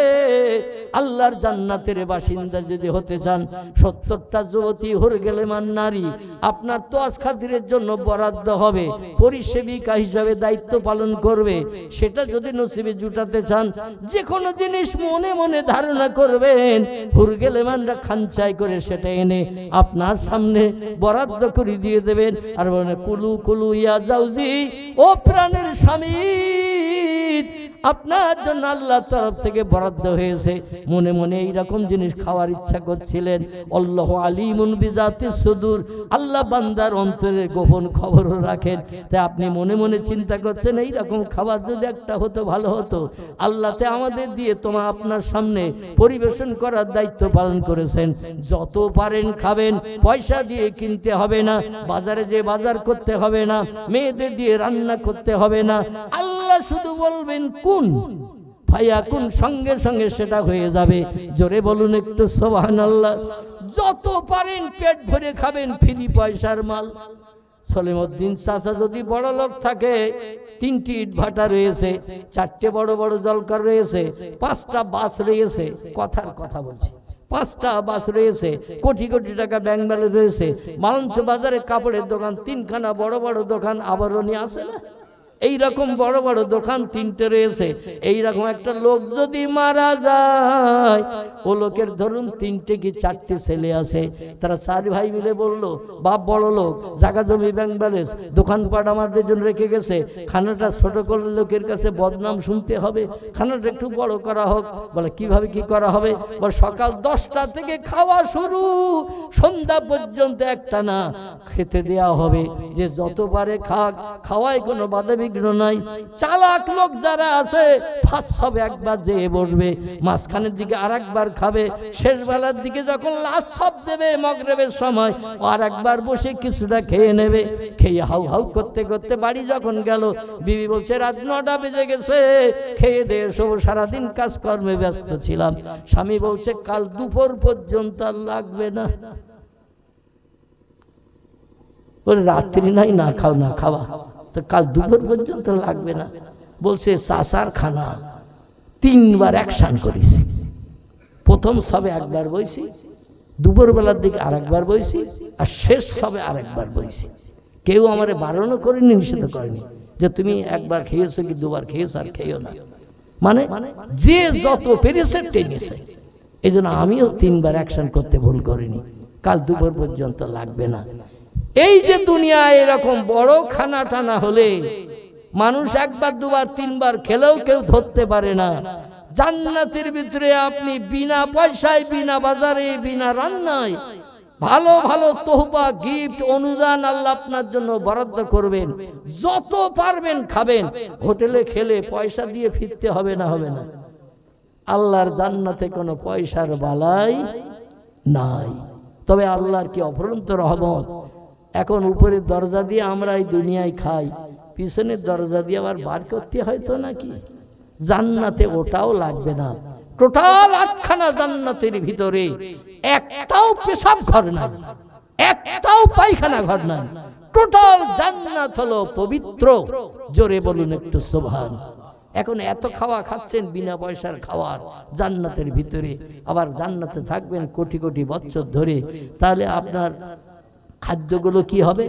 আল্লাহর জান্নাতের বাসিন্দা যদি হতে চান, 70টা যুবতী হুর গেলেমান নারী আপনার তোয়াজ খাতিরের জন্য বরাদ্দ হবে। পরিসেবিকা হিসাবে দায়িত্ব পালন করবে। সেটা যদি নসিবে জুটাতে চান, যে কোনো জিনিস মনে মনে ধারণা করবেন, হুরগেলেমানরা খানচাই করে সেটা এনে আপনার সামনে বরাদ্দ করে দিয়ে দেবেন। আর বলেন কুলু কুলু ইয়া জাউজি, ও প্রাণের স্বামী, আপনার জন্য আল্লাহর তরফ থেকে বরাদ্দ হয়েছে। মনে মনে এইরকম জিনিস খাওয়ার ইচ্ছা করছিলেন। আল্লাহু আলিমুন বিজাতিস সুদূর, আল্লাহ বান্দার অন্তরের গোপন খবরও রাখেন। তাই আপনি মনে মনে চিন্তা করছেন এইরকম খাবার যদি একটা হতো ভালো হতো। আল্লাহতে আমাদের দিয়ে তোমার আপনার সামনে পরিবেশন করার দায়িত্ব পালন করেছেন। যত পারেন খাবেন, পয়সা দিয়ে কিনতে হবে না, বাজারে যে বাজার করতে হবে না, মেয়েদের দিয়ে রান্না করতে হবে না। আল্লাহ শুধু বলবেন কুন ফায়াকুন, সঙ্গে সঙ্গে সেটা হয়ে যাবে। জোরে বলুন একটু সুবহানাল্লাহ। যত পারেন পেট ভরে খাবেন, ফ্রি পয়সার মাল। সলিমউদ্দিন চাচা যদি বড় লোক থাকে, 3টি ইট ভাটা রয়েছে, 4টে বড় বড় জলকার রয়েছে, 5টা বাস রয়েছে, কথার কথা বলছি, 5টা বাস রয়েছে, কোটি কোটি টাকা ব্যাংক ব্যালেন্স রয়েছে, মালঞ্চ বাজারে কাপড়ের দোকান 3খানা বড় বড় দোকান, আবরণী আছে না, এইরকম বড় বড় দোকান 3টে রয়েছে। এইরকম একটা লোক যদি মারা যায়, ও লোকের ধরুন 3টে কি 4টে ছেলে আছে, তারা 4 ভাই মিলে বলল, বাপ বড় লোক, জায়গা জমি ব্যাংক ব্যালেন্স, দোকানপাট আমাদের জন্য রেখে গেছে, খানাটা ছোট করলে লোকের কাছে বদনাম শুনতে হবে, খানাটা একটু বড় করা হোক। বলে কিভাবে কি করা হবে? বলে সকাল 10টা থেকে খাওয়া শুরু, সন্ধ্যা পর্যন্ত একটা না খেতে দেয়া হবে, যে যত পারে খাক, খাওয়ায় কোনো বাধা বিঘ্ন নাই। চালাক লোক যারা আছে, ফার্স্ট হবে একবার যেয়ে বসবে, মাঝখানের দিকে আর একবার খাবে, শেষ বেলার দিকে যখন লাস্ট সব দেবে মগরিবের সময়, আর একবার বসে কিছুটা খেয়ে নেবে। খেয়ে হাউ হাউ করতে করতে বাড়ি যখন গেল, বিবি বলছে রাত 9টা বেজে গেছে, খেয়ে দিয়ে সব সারাদিন কাজকর্মে ব্যস্ত ছিলাম। স্বামী বলছে কাল দুপুর পর্যন্ত আর লাগবে না। বলে রাত্রি নাই, না খাও না খাওয়া, তো কাল দুপুর পর্যন্ত লাগবে না। বলছে চাচার খানা 3বার অ্যাকশন করেছি। প্রথম সবে একবার বইছি, দুপুর বেলার দিকে আর একবার বইছি, আর শেষ সবে আর একবার বইছি। কেউ আমারে বারণও করেনি, নিষেধ করেনি যে তুমি একবার খেয়েছো কি 2বার খেয়েছো, আর খেয়েও না। মানে যে যত পেরেছে টেনেছে। এই জন্য আমিও 3বার অ্যাকশন করতে ভুল করিনি। কাল দুপুর পর্যন্ত লাগবে না। এই যে দুনিয়ায় এরকম বড় খানা টানা হলে মানুষ 1বার 2বার 3বার খেলেও কেউ ধরতে পারে না। জান্নাতের ভিতরে আপনি বিনা পয়সায়, বিনা বাজারে, বিনা রান্নায় ভালো ভালো তোহফা, গিফট, অনুদান আল্লাহ আপনার জন্য বরাদ্দ করবেন। যত পারবেন খাবেন। হোটেলে খেলে পয়সা দিয়ে ফিরতে হবে না, হবে না। আল্লাহর জান্নাতে কোনো পয়সার বালাই নাই। তবে আল্লাহর কি অফুরন্ত রহমত। এখন উপরের দরজা দিয়ে আমরা এই দুনিয়ায় খাই, পিছনের দরজা দিয়ে আবার বার করতে হয়তো নাকি। জান্নাতে ওটাও লাগবে না। টোটাল 8খানা জান্নাতের ভিতরে একটাও পেশাব ঘর নাই, একটাও পায়খানা ঘর নাই। টোটাল জান্নাত হলো পবিত্র। জোরে বলুন একটু সুবহান। এখন এত খাওয়া খাচ্ছেন বিনা পয়সার খাওয়ার জান্নাতের ভিতরে, আবার জান্নাতে থাকবেন কোটি কোটি বছর ধরে, তাহলে আপনার খাদ্যগুলো কি হবে?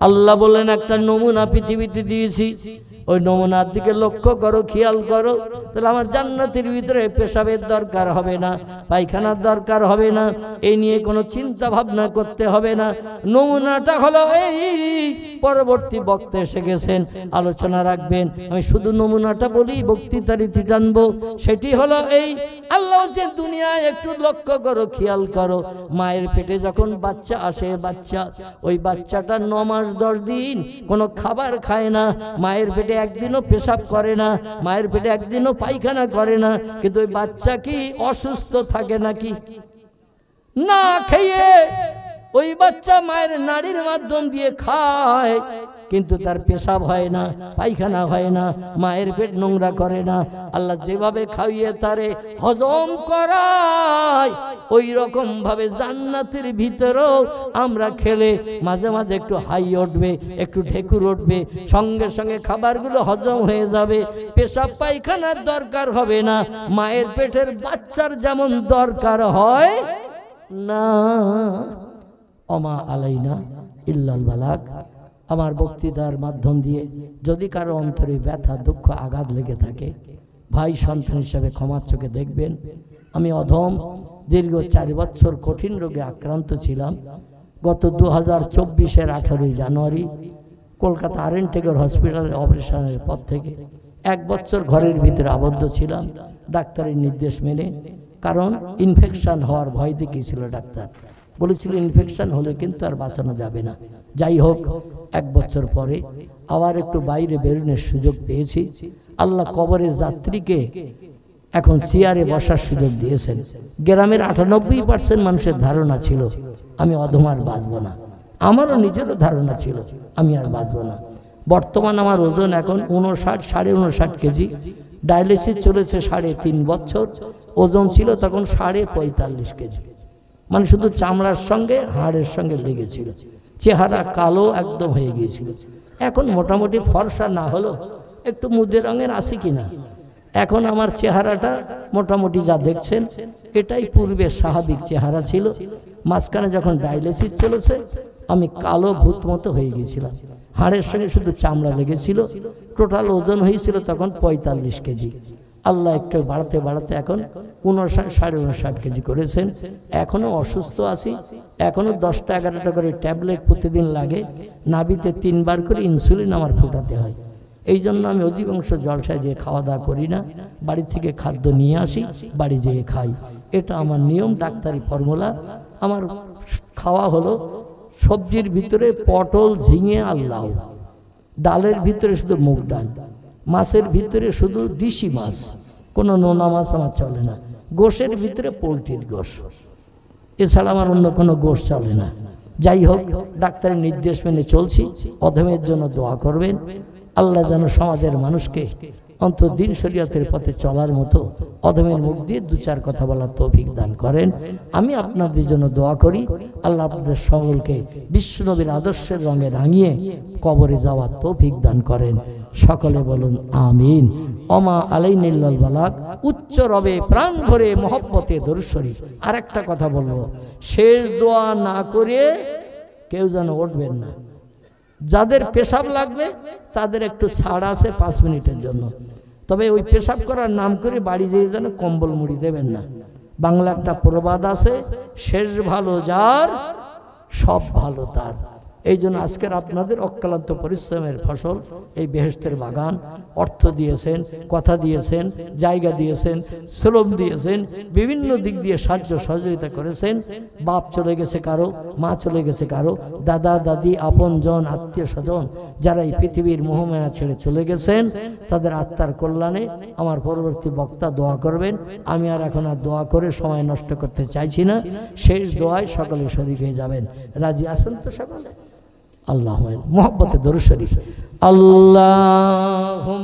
আল্লাহ বলেন একটা নমুনা পৃথিবীতে দিয়েছি, ওই নমুনার দিকে লক্ষ্য করো, খেয়াল করো, তাহলে আমার জান্নাতের ভিতরে পেশাবের দরকার হবে না, পায়খানার দরকার হবে না, এই নিয়ে কোনো চিন্তা ভাবনা করতে হবে না। নমুনাটা হলো এই, পরবর্তী বক্তা এসে গেছেন, আলোচনা রাখবেন, আমি শুধু নমুনাটা বলি, বক্তৃতার রীতি টানবো। সেটি হলো এই, আল্লাহ যে দুনিয়ায় একটু লক্ষ্য করো, খেয়াল করো, মায়ের পেটে যখন বাচ্চা আসে, বাচ্চা ওই বাচ্চাটা 9 মাস 10 দিন কোনো খাবার খায় না, মায়ের পেটে একদিনও পেশাব করে না, মায়ের পেটে একদিনও পায়খানা করে না, কিন্তু ওই বাচ্চা কি অসুস্থ থাকে নাকি? না খেয়ে ওই বাচ্চা মায়ের নাড়ির মাধ্যম দিয়ে খায়, কিন্তু তার পেশাব হয় না, পায়খানা হয় না, মায়ের পেট নোংরা করে না। আল্লাহ যেভাবে খাইয়ে তারে হজম করায়, ওই রকম ভাবে জান্নাতের ভিতরেও আমরা খেলে মাঝে মাঝে একটু হাই উঠবে, একটু ঢেকুর উঠবে, সঙ্গে সঙ্গে খাবারগুলো হজম হয়ে যাবে, পেশাব পায়খানার দরকার হবে না। মায়ের পেটের বাচ্চার যেমন দরকার হয় না। ওমা আলাইনা ইল্লাল বালাগ। আমার বক্তৃতার মাধ্যম দিয়ে যদি কারো অন্তরে ব্যথা দুঃখ আঘাত লেগে থাকে, ভাই সন্তান হিসাবে ক্ষমার চোখে দেখবেন। আমি অধম দীর্ঘ 4 বছর কঠিন রোগে আক্রান্ত ছিলাম। গত 2024-এর 18 জানুয়ারি কলকাতা আরএনটেগর হসপিটালে অপারেশনের পর থেকে 1 বছর ঘরের ভিতরে আবদ্ধ ছিলাম ডাক্তারের নির্দেশ মেনে। কারণ ইনফেকশন হওয়ার ভয় দেখিয়েছিল ডাক্তার, বলেছিল ইনফেকশন হলে কিন্তু আর বাঁচানো যাবে না। যাই হোক, 1 বছর পরে আবার একটু বাইরে বেরোনোর সুযোগ পেয়েছি। আল্লাহ কবরের যাত্রীকে এখন চেয়ারে বসার সুযোগ দিয়েছেন। গ্রামের 98% মানুষের ধারণা ছিল আমি অধম আর বাঁচব না। আমারও নিজেরও ধারণা ছিল আমি আর বাঁচব না। বর্তমান আমার ওজন এখন 59-59.5 কেজি। ডায়ালিসিস চলেছে 3.5 বছর। ওজন ছিল তখন 45.5 কেজি, মানে শুধু চামড়ার সঙ্গে হাড়ের সঙ্গে লেগেছিল। চেহারা কালো একদম হয়ে গিয়েছিল। এখন মোটামুটি ফর্সা না হলো একটু মুদে রঙের আছি কিনা, এখন আমার চেহারাটা মোটামুটি যা দেখছেন এটাই পূর্বে স্বাভাবিক চেহারা ছিল। মাঝখানে যখন ডায়ালিসিস চলেছে আমি কালো ভূত মতো হয়ে গিয়েছিলাম, হাড়ের সঙ্গে শুধু চামড়া লেগেছিল। টোটাল ওজন হয়েছিল তখন 45 কেজি। আল্লাহ একটু বাড়াতে বাড়াতে এখন 59-59.5 কেজি করেছেন। এখনও অসুস্থ আছি, এখনও 10টা-11টা করে ট্যাবলেট প্রতিদিন লাগে। নাভিতে 3 বার করে ইনসুলিন আমার ফোটাতে হয়। এই জন্য আমি অধিকাংশ জলসায় যেয়ে খাওয়া দাওয়া করি না, বাড়ি থেকে খাদ্য নিয়ে আসি, বাড়ি যেয়ে খাই। এটা আমার নিয়ম, ডাক্তারি ফর্মুলা। আমার খাওয়া হলো সবজির ভিতরে পটল, ঝিঙে আর লাউ, ডালের ভিতরে শুধু মুগ ডাল, মাছের ভিতরে শুধু দেশি মাছ, কোনো নোনা মাছ আমার চলে না। গোশের ভিতরে পোলট্রির গোশ, এছাড়া আমার অন্য কোনো গোশ চলে না। যাই হোক, ডাক্তারের নির্দেশ মেনে চলছি। অধমের জন্য দোয়া করবেন। আল্লাহ যেন সমাজের মানুষকে অন্তত দিন শরীয়তের পথে চলার মতো অধমের মুখ দিয়ে 2-4 কথা বলার তৌফিক দান করেন। আমি আপনাদের জন্য দোয়া করি, আল্লাহ আপনাদের সকলকে বিশ্বনবীর আদর্শের রঙে রাঙিয়ে কবরে যাওয়ার তৌফিক দান করেন। সকলে বলুন আমিন। ওমা আলাইনিল বালাগ। উচ্চ রবে প্রাণ ভরে মহব্বতে দরুদ শরীফ। আর একটা কথা বলবো, শেষ দোয়া না করে কেউ যেন উঠবেন না। যাদের পেশাব লাগবে তাদের একটু ছাড় আছে 5 মিনিটের জন্য, তবে ওই পেশাব করার নাম করে বাড়ি যেয়ে যেন কম্বল মুড়ি দেবেন না। বাংলা একটা প্রবাদ আছে, শেষ ভালো যার সব ভালো তার। এই জন্য আজকের আপনাদের অক্লান্ত পরিশ্রমের ফসল এই বেহেশতের বাগান। অর্থ দিয়েছেন, কথা দিয়েছেন, জায়গা দিয়েছেন, শ্রম দিয়েছেন, বিভিন্ন দিক দিয়ে সাহায্য সহযোগিতা করেছেন। বাপ চলে গেছে কারো, মা চলে গেছে কারো, দাদা দাদি, আপনজন, আত্মীয় স্বজন যারা এই পৃথিবীর মোহমায়া ছেড়ে চলে গেছেন, তাদের আত্মার কল্যাণে আমার পরবর্তী বক্তা দোয়া করবেন। আমি আর এখন আর দোয়া করে সময় নষ্ট করতে চাইছি না। শেষ দোয়ায় সকলে শরীক হয়ে যাবেন। রাজি আছেন তো সকলে? আল্লাহ মোহাব্বতে দরুদ শরীফ। আল্লাহুম্মা